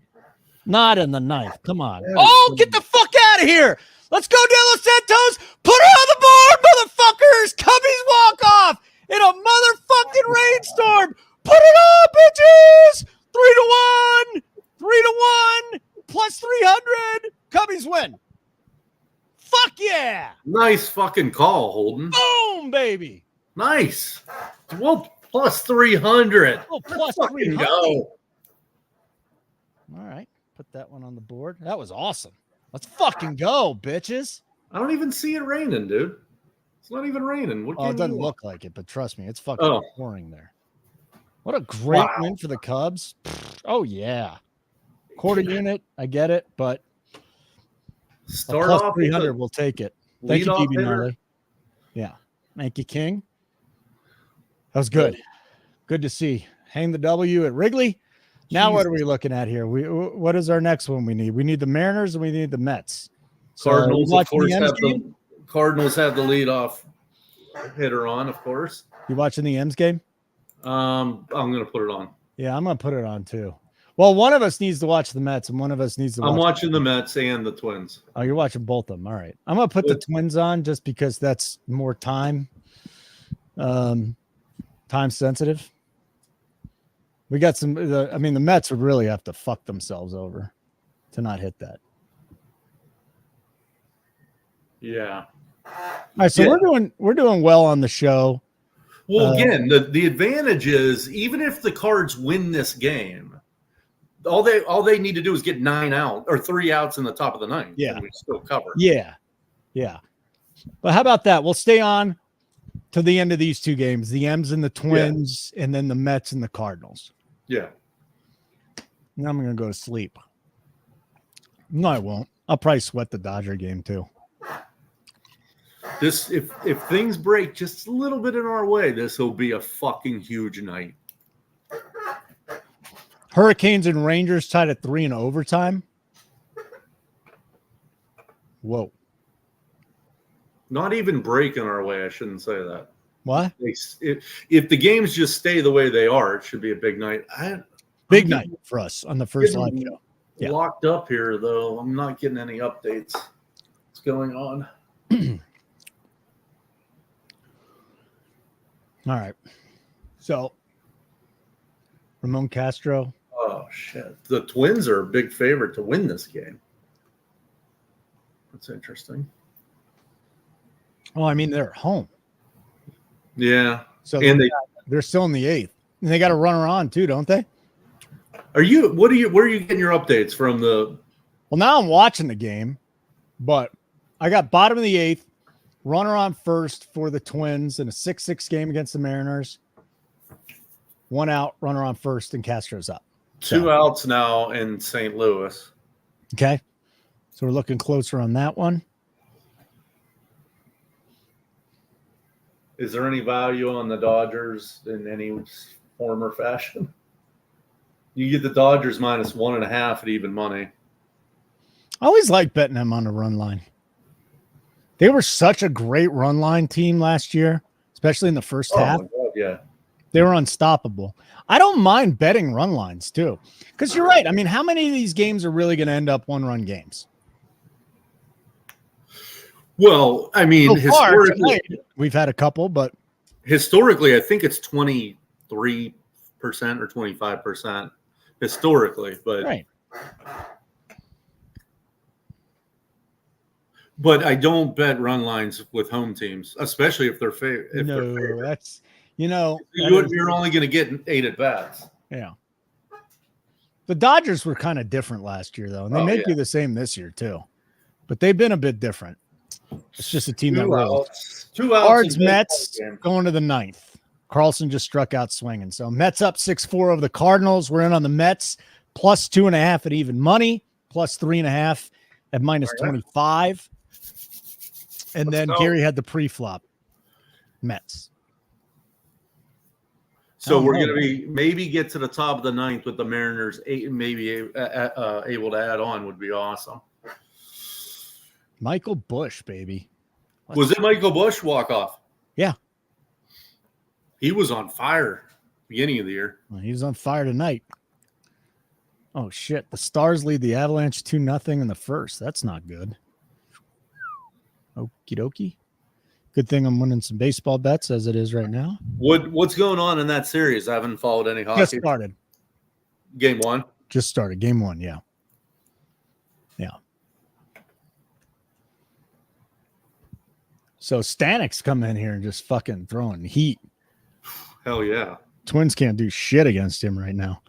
Not in the 9th. Come on. Oh, get the fuck out of here. Let's go, De Los Santos. Put it on the board, motherfuckers. Cubbies walk off in a motherfucking rainstorm. Put it on, bitches. 3-1. 3-1. Plus 300. Cubbies win. Fuck yeah. Nice fucking call, Holden. Boom, baby. Nice. Well, plus 300. Oh, plus Let's fucking 300. go. All right. Put that one on the board. That was awesome. Let's fucking go, bitches. I don't even see it raining, dude. It's not even raining. What It doesn't look like it, but trust me, it's fucking pouring there. What a great win for the Cubs. Oh, yeah. Quarter unit, I get it, but start plus off 300, we'll take it. Thank you, DB hitter. Marley. Yeah. Thank you, King. That was good. Good to see. Hang the W at Wrigley. Now, what are we looking at here? What is our next one we need? We need the Mariners and we need the Mets. Cardinals, of course, Cardinals have the leadoff hitter on, of course. You watching the M's game? I'm going to put it on. Yeah, I'm going to put it on too. Well, one of us needs to watch the Mets and one of us needs to watch. I'm watching the Mets and the Twins. Oh, you're watching both of them. All right. I'm going to put the Twins on just because that's more time sensitive. We got some. The Mets would really have to fuck themselves over to not hit that. Yeah. right, so we're doing well on the show. Well, again, the advantage is even if the Cards win this game, all they need to do is get 9 out or 3 outs in the top of the ninth, and we still cover. Yeah. But how about that? We'll stay on to the end of these 2 games: the M's and the Twins, and then the Mets and the Cardinals. Yeah. Now I'm gonna go to sleep. No, I won't. I'll probably sweat the Dodger game too. This if things break just a little bit in our way, this will be a fucking huge night. Hurricanes and Rangers tied at 3 in overtime. Whoa. Not even breaking our way. I shouldn't say that. What? If the games just stay the way they are, it should be a big night. Big night for us on the first live show. Yeah. Locked up here, though. I'm not getting any updates. What's going on? All right. So, Ramon Castro. Oh, shit. The Twins are a big favorite to win this game. That's interesting. Oh, I mean, they're at home. Yeah. So and they're still in the 8th. And they got a runner on, too, don't they? Where are you getting your updates from the? Well, now I'm watching the game, but I got bottom of the 8th, runner on first for the Twins in a 6-6 game against the Mariners. 1 out, runner on first, and Castro's up. 2 outs now in St. Louis. Okay. So we're looking closer on that one. Is there any value on the Dodgers in any form or fashion? You get the Dodgers minus 1.5 at even money. I always like betting them on the run line. They were such a great run line team last year, especially in the first half. My God, yeah. They were unstoppable. I don't mind betting run lines too, because you're right. I mean, how many of these games are really going to end up 1-run games? Well, I mean, So far, historically, tonight, we've had a couple, but historically, I think it's 23% or 25% historically, but right. But I don't bet run lines with home teams, especially if they're favorite. No, that's you're only going to get 8 at bats. Yeah. The Dodgers were kind of different last year, though, and they may do the same this year too. But they've been a bit different. It's just a team that rolls. 2 outs. Cards, Mets going to the 9th. Carlson just struck out swinging. So Mets up 6-4 over the Cardinals. We're in on the Mets plus 2.5 at even money, plus 3.5 at minus 25. And then Gary had the pre-flop Mets. So we're going to be maybe get to the top of the 9th with the Mariners. Maybe able to add on would be awesome. Michael Busch, baby. Was it Michael Busch walk-off? Yeah. He was on fire beginning of the year. Well, he was on fire tonight. Oh, shit. The Stars lead the Avalanche 2-0 in the first. That's not good. Okie dokie. Good thing I'm winning some baseball bets as it is right now. What's going on in that series? I haven't followed any hockey. Just started. Game 1? Just started. Game 1, yeah. Yeah. So Stanek's come in here and just fucking throwing heat. Hell yeah. Twins can't do shit against him right now.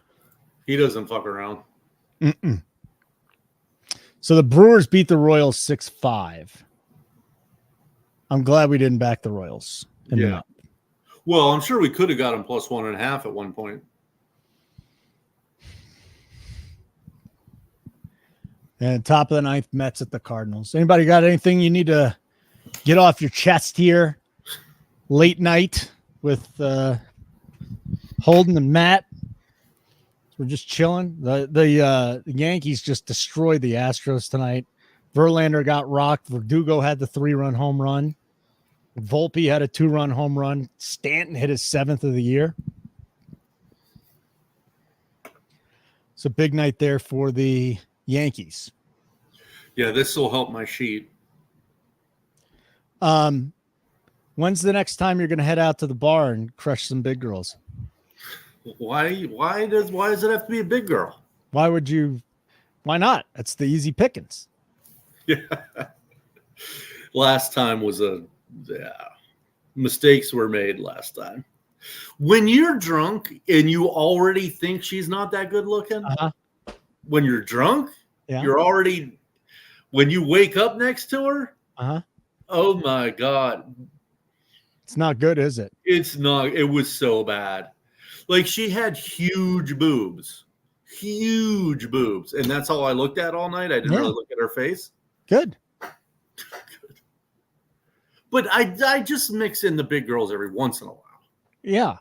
He doesn't fuck around. Mm-mm. So the Brewers beat the Royals 6-5. I'm glad we didn't back the Royals. Yeah. Well, I'm sure we could have got him plus 1.5 at one point. And top of the 9th, Mets at the Cardinals. Anybody got anything you need to get off your chest here? Late night with Holden and Matt. We're just chilling. The Yankees just destroyed the Astros tonight. Verlander got rocked. Verdugo had the 3-run home run. Volpe had a 2-run home run. Stanton hit his 7th of the year. It's a big night there for the Yankees. Yeah, this will help my sheet. When's the next time you're going to head out to the bar and crush some big girls? Why does it have to be a big girl? Why not? That's the easy pickings. Yeah. Last time was mistakes were made last time. When you're drunk and you already think she's not that good looking, when you're drunk, you're already, when you wake up next to her, oh my God. It's not good, is it? It's not. It was so bad. Like, she had huge boobs. And that's all I looked at all night. I didn't really look at her face. Good. But I just mix in the big girls every once in a while. Yeah.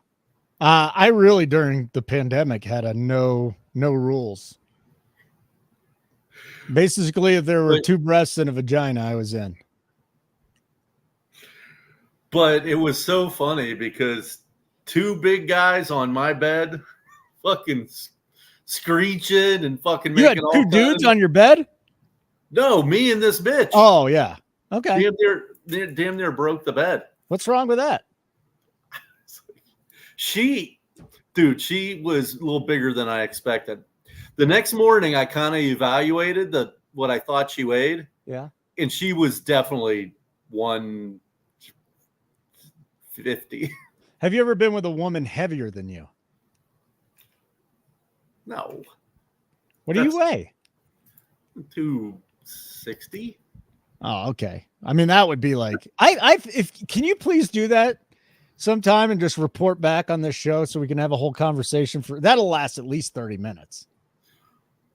I really, during the pandemic, had a no rules. Basically, if there were two breasts and a vagina, I was in. But it was so funny because two big guys on my bed fucking screeching and fucking making all two dudes on your bed? No, me and this bitch. Oh, yeah. Okay. Damn near broke the bed. What's wrong with that? She was a little bigger than I expected. The next morning, I kind of evaluated what I thought she weighed. Yeah. And she was definitely 150. Have you ever been with a woman heavier than you? No. What do you weigh? 260. Oh, okay. I mean, that would be like, can you please do that sometime and just report back on this show so we can have a whole conversation that'll last at least 30 minutes.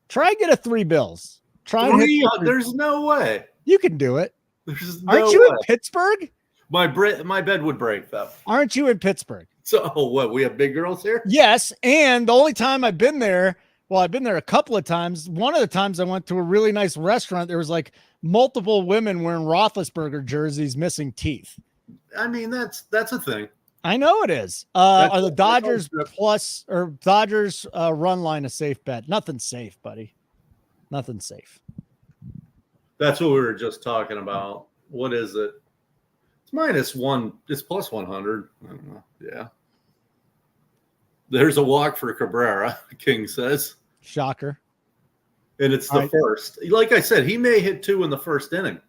Try and get a 3 bills. There's no way. You can do it. Aren't you in Pittsburgh? My bed would break though. Aren't you in Pittsburgh? So what? We have big girls here? Yes. And the only time I've been there, I've been there a couple of times. One of the times I went to a really nice restaurant, there was like multiple women wearing Roethlisberger jerseys, missing teeth. I mean, that's a thing. I know it is. Are the Dodgers Dodgers run line a safe bet? Nothing safe, buddy. Nothing safe. That's what we were just talking about. What is it? It's -1. It's plus 100. I don't know. Yeah. There's a walk for Cabrera, King says. Shocker. And it's the first. Like I said, he may hit 2 in the first inning.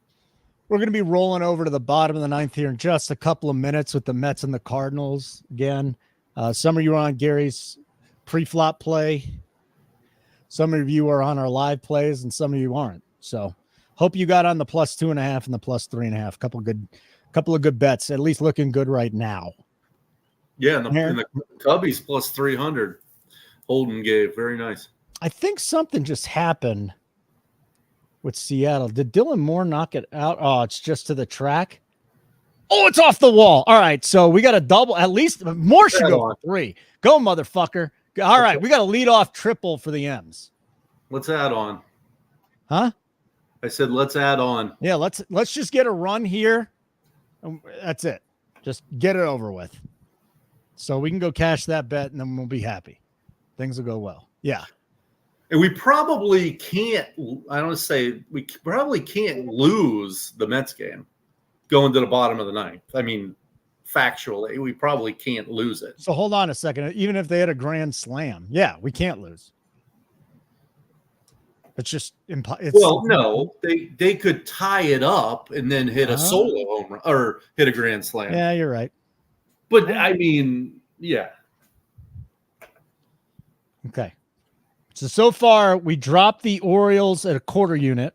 We're going to be rolling over to the bottom of the 9th here in just a couple of minutes with the Mets and the Cardinals again. Some of you are on Gary's pre-flop play. Some of you are on our live plays, and some of you aren't. So hope you got on the +2.5 and the +3.5. Couple of good bets, at least looking good right now. Yeah, and the Cubbies +300. Holden gave. Very nice. I think something just happened with Seattle. Did Dylan Moore knock it out? Oh, it's just to the track. Oh, it's off the wall. All right, so we got a double. At least Moore should go for 3. Go, motherfucker. All right, we got a leadoff triple for the M's. Let's add on. Huh? I said let's add on. Yeah, let's just get a run here. That's it. Just get it over with. So we can go cash that bet, and then we'll be happy. Things will go well. Yeah. And we probably can't, we probably can't lose the Mets game going to the bottom of the 9th. I mean, factually, we probably can't lose it. So hold on a second. Even if they had a grand slam, yeah, we can't lose. It's just well, no, they could tie it up and then hit a solo home run or hit a grand slam. Yeah, you're right. But I mean, yeah. Okay. So far, we dropped the Orioles at a quarter unit.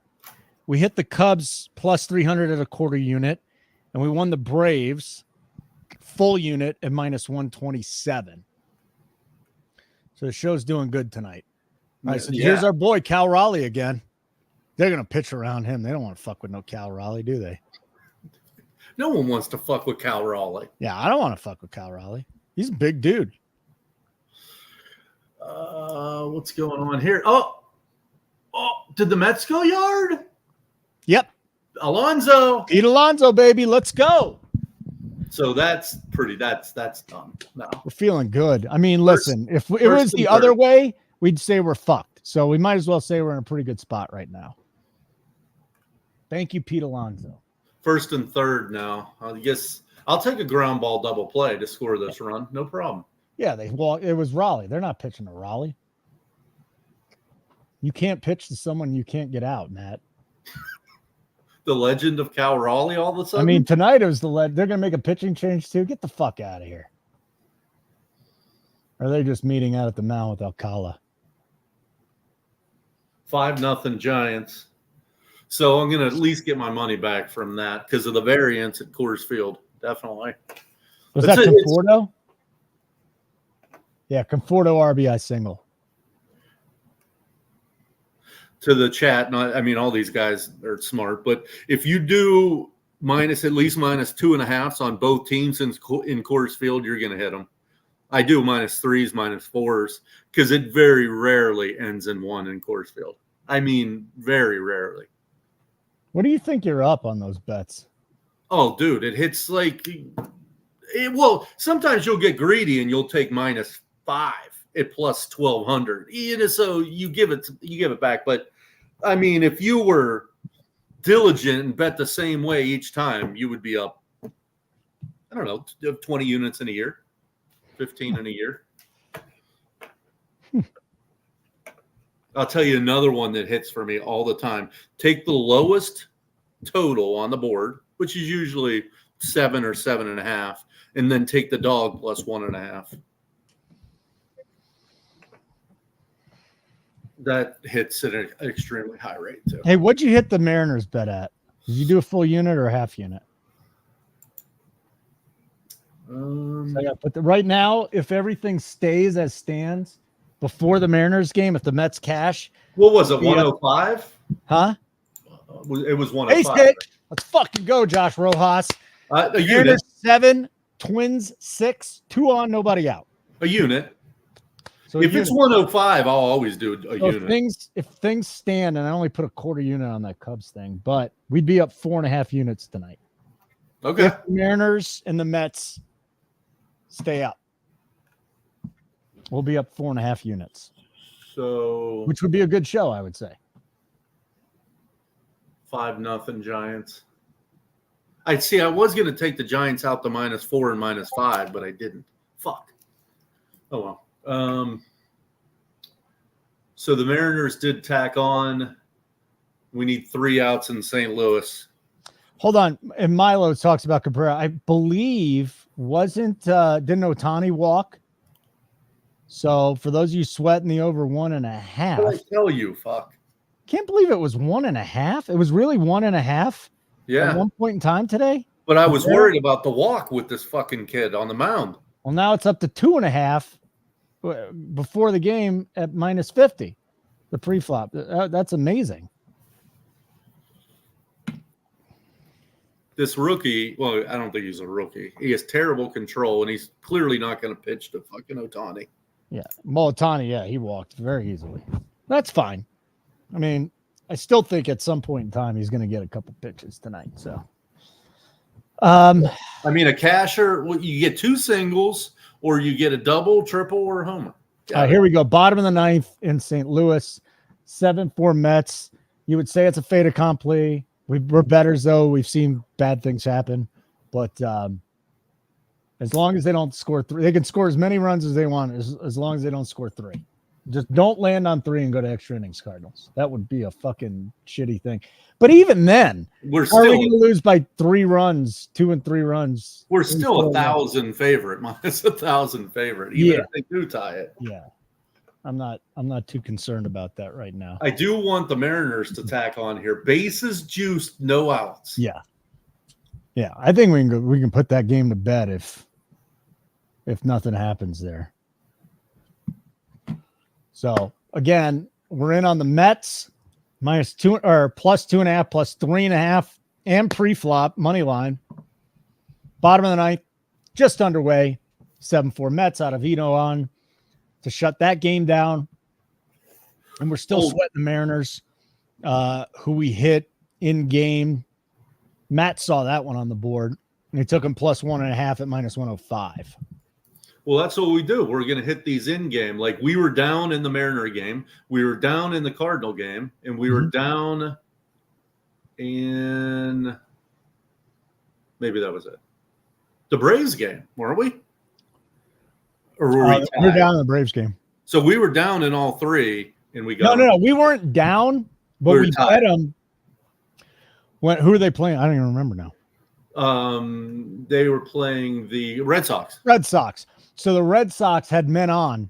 We hit the Cubs +300 at a quarter unit. And we won the Braves full unit at -127. So the show's doing good tonight. All right, so here's our boy, Cal Raleigh again. They're going to pitch around him. They don't want to fuck with no Cal Raleigh, do they? No one wants to fuck with Cal Raleigh. Yeah, I don't want to fuck with Cal Raleigh. He's a big dude. What's going on here? Oh, did the Mets go yard? Yep. Pete Alonso, baby. Let's go. So that's done. No. We're feeling good. I mean, listen, if it was the other way, we'd say we're fucked. So we might as well say we're in a pretty good spot right now. Thank you, Pete Alonso. 1st and 3rd now. I guess I'll take a ground ball double play to score this run. No problem. Yeah, it was Raleigh. They're not pitching to Raleigh. You can't pitch to someone you can't get out, Matt. the legend of Cal Raleigh all of a sudden? I mean, tonight it was they're going to make a pitching change too. Get the fuck out of here. Or are they just meeting out at the mound with Alcala? 5-0 Giants. So I'm going to at least get my money back from that because of the variance at Coors Field. Definitely. Was that Conforto? Yeah, Conforto RBI single. To the chat, all these guys are smart, but if you do at least minus 2.5s on both teams in Coors Field, you're going to hit them. I do -3s, -4s, because it very rarely ends in 1 in Coors Field. I mean, very rarely. What do you think you're up on those bets? Oh, dude, it hits sometimes you'll get greedy and you'll take -5 at plus 1,200. So you give it back. But I mean, if you were diligent and bet the same way each time, you would be up, I don't know, 20 units in a year, 15 in a year. I'll tell you another one that hits for me all the time. Take the lowest total on the board, which is usually 7 or 7.5, and then take the dog plus 1.5. That hits at an extremely high rate too. Hey, what'd you hit the Mariners bet at? Did you do a full unit or a half unit? But right now, if everything stays as stands before the Mariners game, if the Mets cash, what was it? 105? Huh? It was 105. Hey, let's fucking go, Josh Rojas. A Mariners unit. 7, Twins 6, 2 on, nobody out. A unit. So if it's 105, I'll always do a unit. If things stand, and I only put a quarter unit on that Cubs thing, but we'd be up 4.5 units tonight. Okay. If the Mariners and the Mets stay up, we'll be up 4.5 units. So, which would be a good show, I would say. 5-0 Giants. I was going to take the Giants out to -4 and -5, but I didn't. Fuck. Oh well. So the Mariners did tack on. We need 3 outs in St. Louis. Hold on. And Milo talks about Cabrera. I believe didn't Ohtani walk? So for those of you sweating the over 1.5. What did I tell you? Fuck. Can't believe it was 1.5. It was really 1.5. Yeah. At one point in time today. But I was worried about the walk with this fucking kid on the mound. Well, now it's up to 2.5 before the game at -50. The pre-flop. That's amazing. This rookie, well, I don't think he's a rookie. He has terrible control, and he's clearly not going to pitch to fucking Ohtani. Yeah. Ohtani, yeah, he walked very easily. That's fine. I mean, I still think at some point in time he's going to get a couple pitches tonight. So, I mean, a casher, you get 2 singles, or you get a double, triple, or a homer. Here we go. Bottom of the 9th in St. Louis, 7-4 Mets. You would say it's a fait accompli. We're bettors, though. We've seen bad things happen. But as long as they don't score 3, they can score as many runs as they want as long as they don't score 3. Just don't land on 3 and go to extra innings, Cardinals. That would be a fucking shitty thing. But even then, we're still going to lose by 3 runs, 2 and 3 runs. We're still 1,000 favorite, minus 1,000 favorite, even if they do tie it. Yeah. I'm not too concerned about that right now. I do want the Mariners to tack on here. Bases juiced, no outs. Yeah. Yeah. I think we can put that game to bed if nothing happens there. So again, we're in on the Mets -2 or +2.5, +3.5, and pre-flop money line. Bottom of the 9th, just underway. 7-4 Mets out of Eno on to shut that game down. And we're still sweating the Mariners, who we hit in game. Matt saw that one on the board, and he took him +1.5 at -105. Well, that's what we do. We're going to hit these in game. Like we were down in the Mariner game, we were down in the Cardinal game, and we were down in maybe that was it. The Braves game, weren't we? Or were we we're down in the Braves game. So we were down in all 3, and we got No. We weren't down, but we bet them. Who are they playing? I don't even remember now. They were playing the Red Sox. Red Sox. So the Red Sox had men on,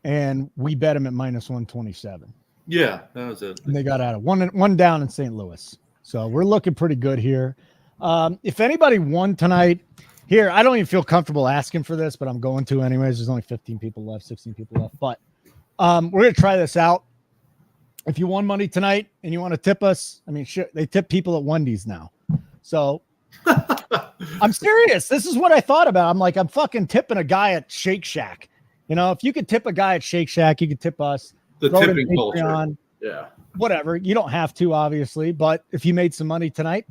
and we bet them at -127. Yeah, that was it. And they got out of one down in St. Louis. So we're looking pretty good here. If anybody won tonight, here, I don't even feel comfortable asking for this, but I'm going to anyways. There's only 15 people left, 16 people left. But we're going to try this out. If you won money tonight and you want to tip us, I mean, shit, they tip people at Wendy's now. So I'm serious. This is what I thought about. I'm like, I'm fucking tipping a guy at Shake Shack. You know, if you could tip a guy at Shake Shack, you could tip us. The tipping culture. Yeah. Whatever. You don't have to, obviously, but if you made some money tonight,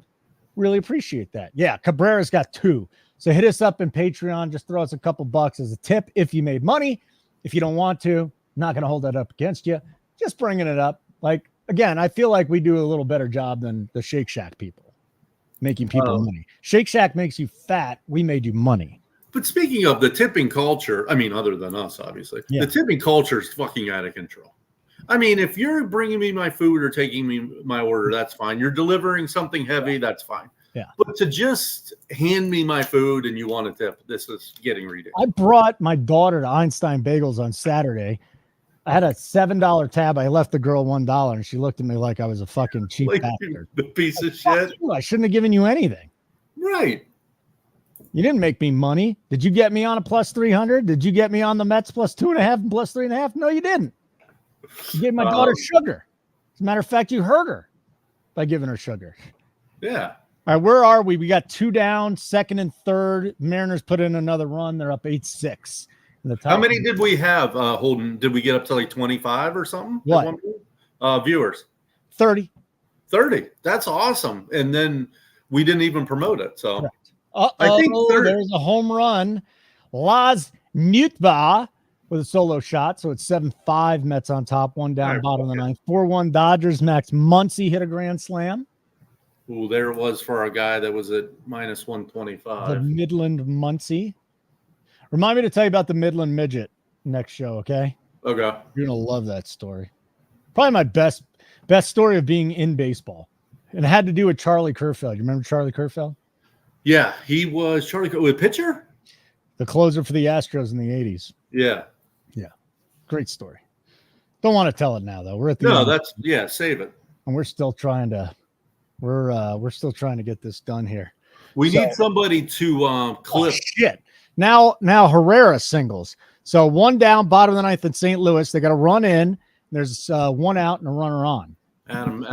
really appreciate that. Yeah. Cabrera's got 2. So hit us up in Patreon. Just throw us a couple bucks as a tip if you made money. If you don't want to, not going to hold that up against you. Just bringing it up. Like, again, I feel like we do a little better job than the Shake Shack people making people money. Shake Shack makes you fat. We made you money. But speaking of the tipping culture, I mean, other than us, obviously, the tipping culture is fucking out of control. I mean, if you're bringing me my food or taking me my order, that's fine. You're delivering something heavy, that's fine. Yeah. But to just hand me my food and you want a tip, this is getting ridiculous. I brought my daughter to Einstein Bagels on Saturday. I had a $7 tab. I left the girl $1, and she looked at me like I was a fucking cheap bastard. The piece of shit. I shouldn't have given you anything. Right. You didn't make me money. Did you get me on a +300? Did you get me on the Mets +2.5 and +3.5? No, you didn't. You gave my daughter sugar. As a matter of fact, you hurt her by giving her sugar. Yeah. All right, where are we? We got 2 down, second and third. Mariners put in another run. They're up 8-6. How many did we have, Holden? Did we get up to like 25 or something? What? Viewers. 30. 30. That's awesome. And then we didn't even promote it. So I think there's a home run. Laz Nutba with a solo shot. So it's 7-5 Mets on top, 1 down, bottom of the 9th. 4-1 Dodgers. Max Muncy hit a grand slam. Ooh, there it was for our guy that was at -125. The Midland Muncy. Remind me to tell you about the Midland Midget next show, okay? Okay. You're going to love that story. Probably my best story of being in baseball. And it had to do with Charlie Kerfeld. You remember Charlie Kerfeld? Yeah, he was with pitcher? The closer for the Astros in the 80s. Yeah. Yeah. Great story. Don't want to tell it now, though. We're at the end. Save it. And we're still trying to get this done here. We need somebody to clip. Oh, shit. Now Herrera singles. So 1 down, bottom of the 9th in St. Louis. They got a run in. There's 1 out and a runner on. Adam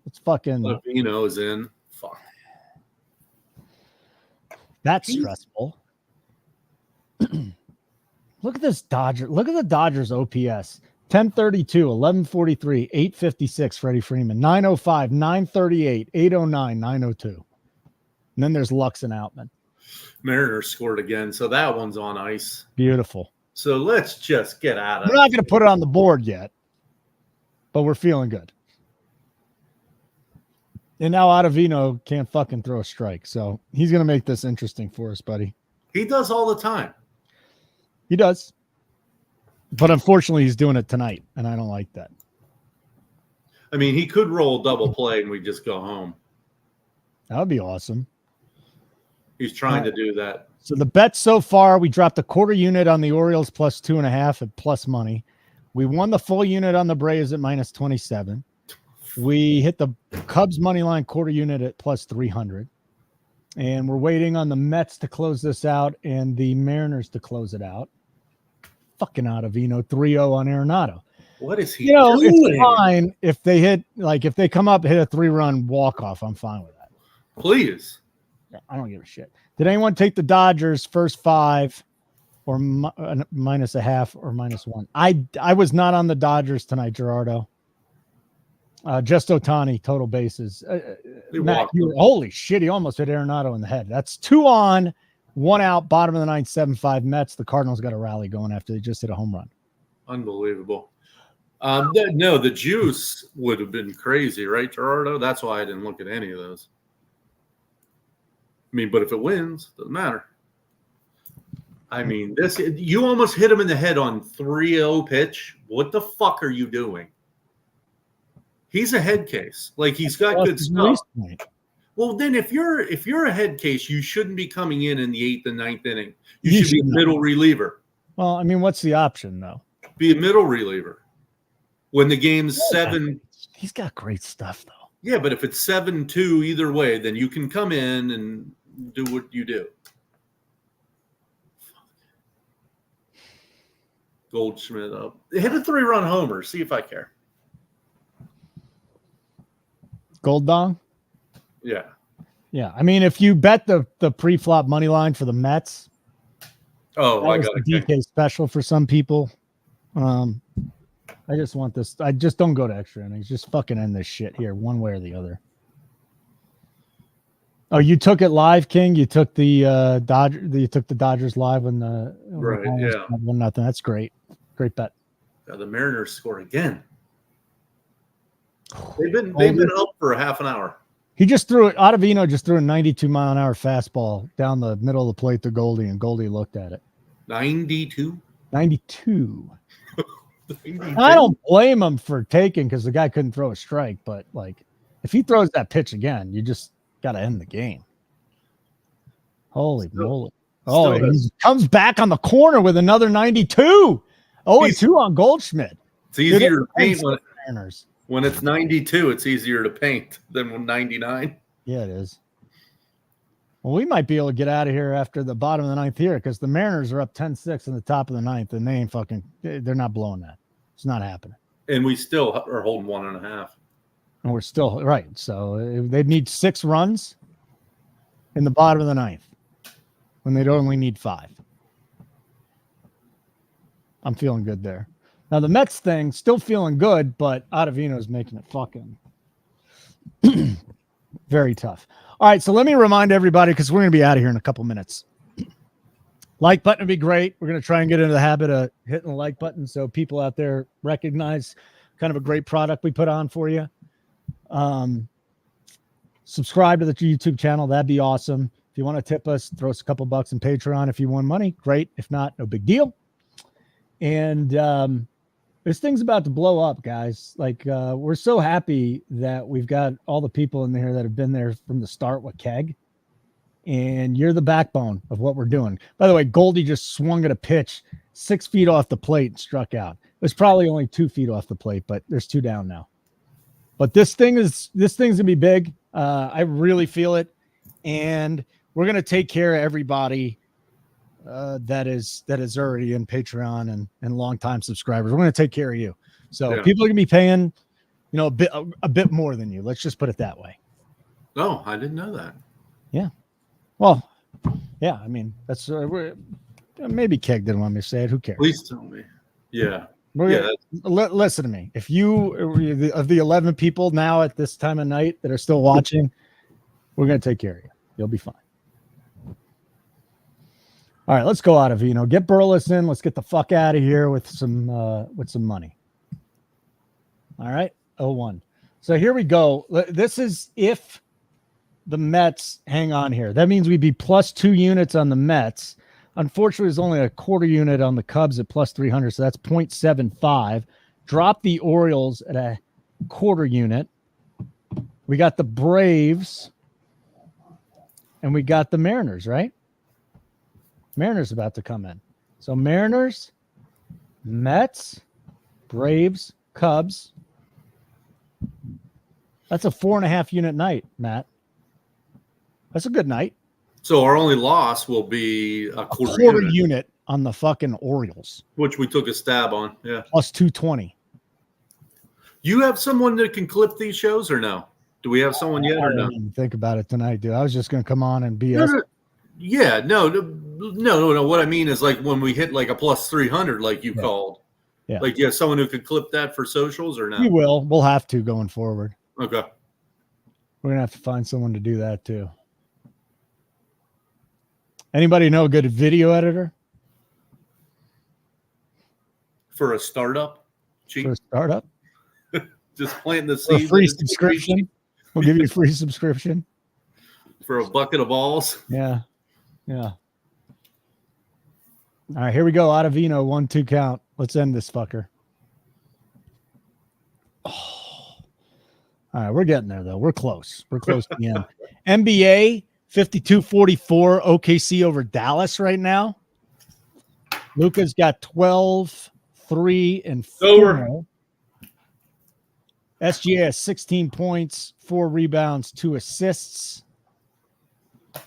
it's fucking. Vino's in. Fuck. That's stressful. Look at this Dodger. Look at the Dodgers OPS. 1032, 1143, 856, Freddie Freeman, 905, 938, 809, 902. And then there's Lux and Outman. Mariners scored again, so that one's on ice. Beautiful. So let's just get out of it. We're not going to put it on the board yet, but we're feeling good. And now Ottavino can't fucking throw a strike, so he's going to make this interesting for us, buddy. He does all the time. He does. But unfortunately, he's doing it tonight, and I don't like that. I mean, he could roll double play and we just go home. That would be awesome. He's trying to do that. So the bet so far, we dropped a quarter unit on the Orioles +2.5 at plus money. We won the full unit on the Braves at -27. We hit the Cubs money line quarter unit at +300. And we're waiting on the Mets to close this out and the Mariners to close it out. Fucking Ottavino, 3-0 on Arenado. What is he doing? It's fine if they hit, if they come up and hit a 3-run walk-off, I'm fine with that. Please. I don't give a shit. Did anyone take the Dodgers first 5 or -0.5 or -1? I was not on the Dodgers tonight, Gerardo. Just Ohtani, total bases. Matt, holy shit, he almost hit Arenado in the head. That's 2 on, 1 out, bottom of the 9th, 7-5 Mets. The Cardinals got a rally going after they just hit a home run. Unbelievable. The juice would have been crazy, right, Gerardo? That's why I didn't look at any of those. I mean, but if it wins, doesn't matter. I mean, you almost hit him in the head on 3-0 pitch. What the fuck are you doing? He's a head case. Like he's got good stuff. Well, then if you're a head case, you shouldn't be coming in the 8th and 9th inning. You should be a middle reliever. Well, I mean, what's the option though? Be a middle reliever when the game's 7. He's got great stuff though. Yeah, but if it's 7-2 either way, then you can come in and do what you do. Goldschmidt up. Hit a 3-run homer. See if I care. Gold Dong? Yeah. Yeah. I mean, if you bet the pre-flop money line for the Mets, I got a DK special for some people. I just want this. I just don't go to extra innings. Just fucking end this shit here, one way or the other. Oh, you took it live, King. You took the Dodgers live when the right. Yeah. 1-0. That's great. Great bet. Yeah, the Mariners score again. They've been up for a half an hour. He just threw it. Ottavino just threw a 92-mile-an-hour fastball down the middle of the plate to Goldie, and Goldie looked at it. 92. 92. I don't blame him for taking because the guy couldn't throw a strike, but like if he throws that pitch again, you just got to end the game. Holy moly. Oh, he comes back on the corner with another 92. 0-2 on Goldschmidt. It's easier to paint when it's 92. It's easier to paint than when 99. Yeah, it is. Well, we might be able to get out of here after the bottom of the 9th here because the Mariners are up 10-6 in the top of the 9th, and they ain't fucking – they're not blowing that. It's not happening. And we still are holding 1.5. And we're still – right. So they'd need 6 runs in the bottom of the 9th when they'd only need 5. I'm feeling good there. Now, the Mets thing, still feeling good, but Ottavino's making it fucking very tough. All right, so let me remind everybody, because we're going to be out of here in a couple minutes. Like button would be great. We're going to try and get into the habit of hitting the like button so people out there recognize kind of a great product we put on for you. Subscribe to the YouTube channel. That'd be awesome. If you want to tip us, throw us a couple bucks in Patreon. If you won money, great. If not, no big deal. And this thing's about to blow up, guys. Like, we're so happy that we've got all the people in there that have been there from the start with Keg. And you're the backbone of what we're doing. By the way, Goldie just swung at a pitch 6 feet off the plate and struck out. It was probably only 2 feet off the plate, but there's 2 down now. But this thing's gonna be big. I really feel it. And we're gonna take care of everybody that is already in Patreon and longtime subscribers. We're going to take care of you. So people are going to be paying, a bit more than you. Let's just put it that way. Oh, I didn't know that. Yeah. Well, yeah. I mean, that's maybe Keg didn't want me to say it. Who cares? Please tell me. Yeah. Listen to me. If you of the 11 people now at this time of night that are still watching, we're going to take care of you. You'll be fine. All right, let's go Ottavino. Get Burles in. Let's get the fuck out of here with some money. All right, 0-1. So here we go. This is if the Mets hang on here. That means we'd be plus 2 units on the Mets. Unfortunately, there's only a quarter unit on the Cubs at plus 300, so that's 0.75. Drop the Orioles at a quarter unit. We got the Braves, and we got the Mariners, right? Mariners about to come in. So Mariners, Mets, Braves, Cubs. That's a 4.5 unit night, Matt. That's a good night. So our only loss will be a quarter unit on the fucking Orioles, which we took a stab on. Yeah. Plus 220. You have someone that can clip these shows or no? Do we have someone yet or no? I didn't even think about it tonight, dude. I was just going to come on and BS. Yeah, no. What I mean is like when we hit like a plus 300, like you called. Yeah. Like you have someone who could clip that for socials or no? We will. We'll have to going forward. Okay. We're going to have to find someone to do that too. Anybody know a good video editor? For a startup? Cheap. For a startup? Just plant the seed. For a free subscription. We'll give you a free subscription. For a bucket of balls. Yeah. Yeah. All right, here we go. Ottavino, 1-2 count. Let's end this fucker. Oh. All right, we're getting there, though. We're close. We're close to the end. NBA, 52-44, OKC over Dallas right now. Luka's got 12, 3, and 4. Over. SGA has 16 points, 4 rebounds, 2 assists. So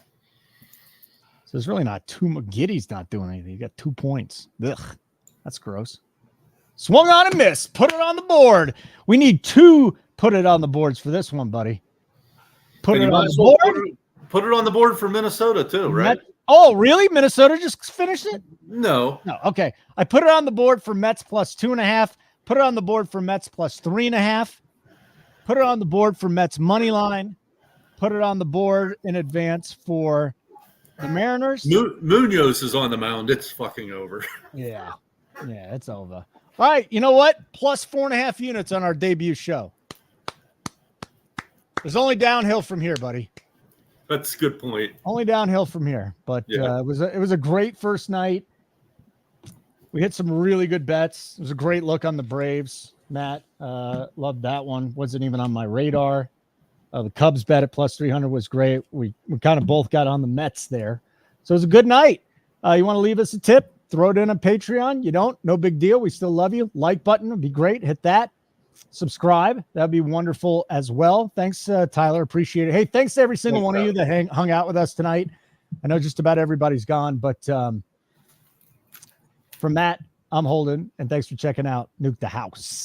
there's really not too much. Giddy's not doing anything. You got 2 points. Ugh, that's gross. Swung on and missed. Put it on the board. We need 2 put it on the boards for this one, buddy. Put it on the board. Put it on the board for Minnesota too, right? Oh, really? Minnesota just finished it? No. Okay. I put it on the board for Mets plus 2.5. Put it on the board for Mets plus 3.5. Put it on the board for Mets money line. Put it on the board in advance for the Mariners. Munoz is on the mound. It's fucking over. Yeah, it's over. All right, you know what? Plus 4.5 units on our debut show. There's only downhill from here, buddy. That's a good point. Only downhill from here. But it was a great first night. We hit some really good bets. It was a great look on the Braves. Matt, loved that one. Wasn't even on my radar. The Cubs bet at plus 300 was great. We kind of both got on the Mets there. So it was a good night. You want to leave us a tip? Throw it in on Patreon. You don't? No big deal. We still love you. Like button would be great. Hit that. Subscribe. That'd be wonderful as well. Thanks, Tyler. Appreciate it. Hey, thanks to every single one of you that hung out with us tonight. I know just about everybody's gone, but from Matt, I'm Holden, and thanks for checking out Nuke the House.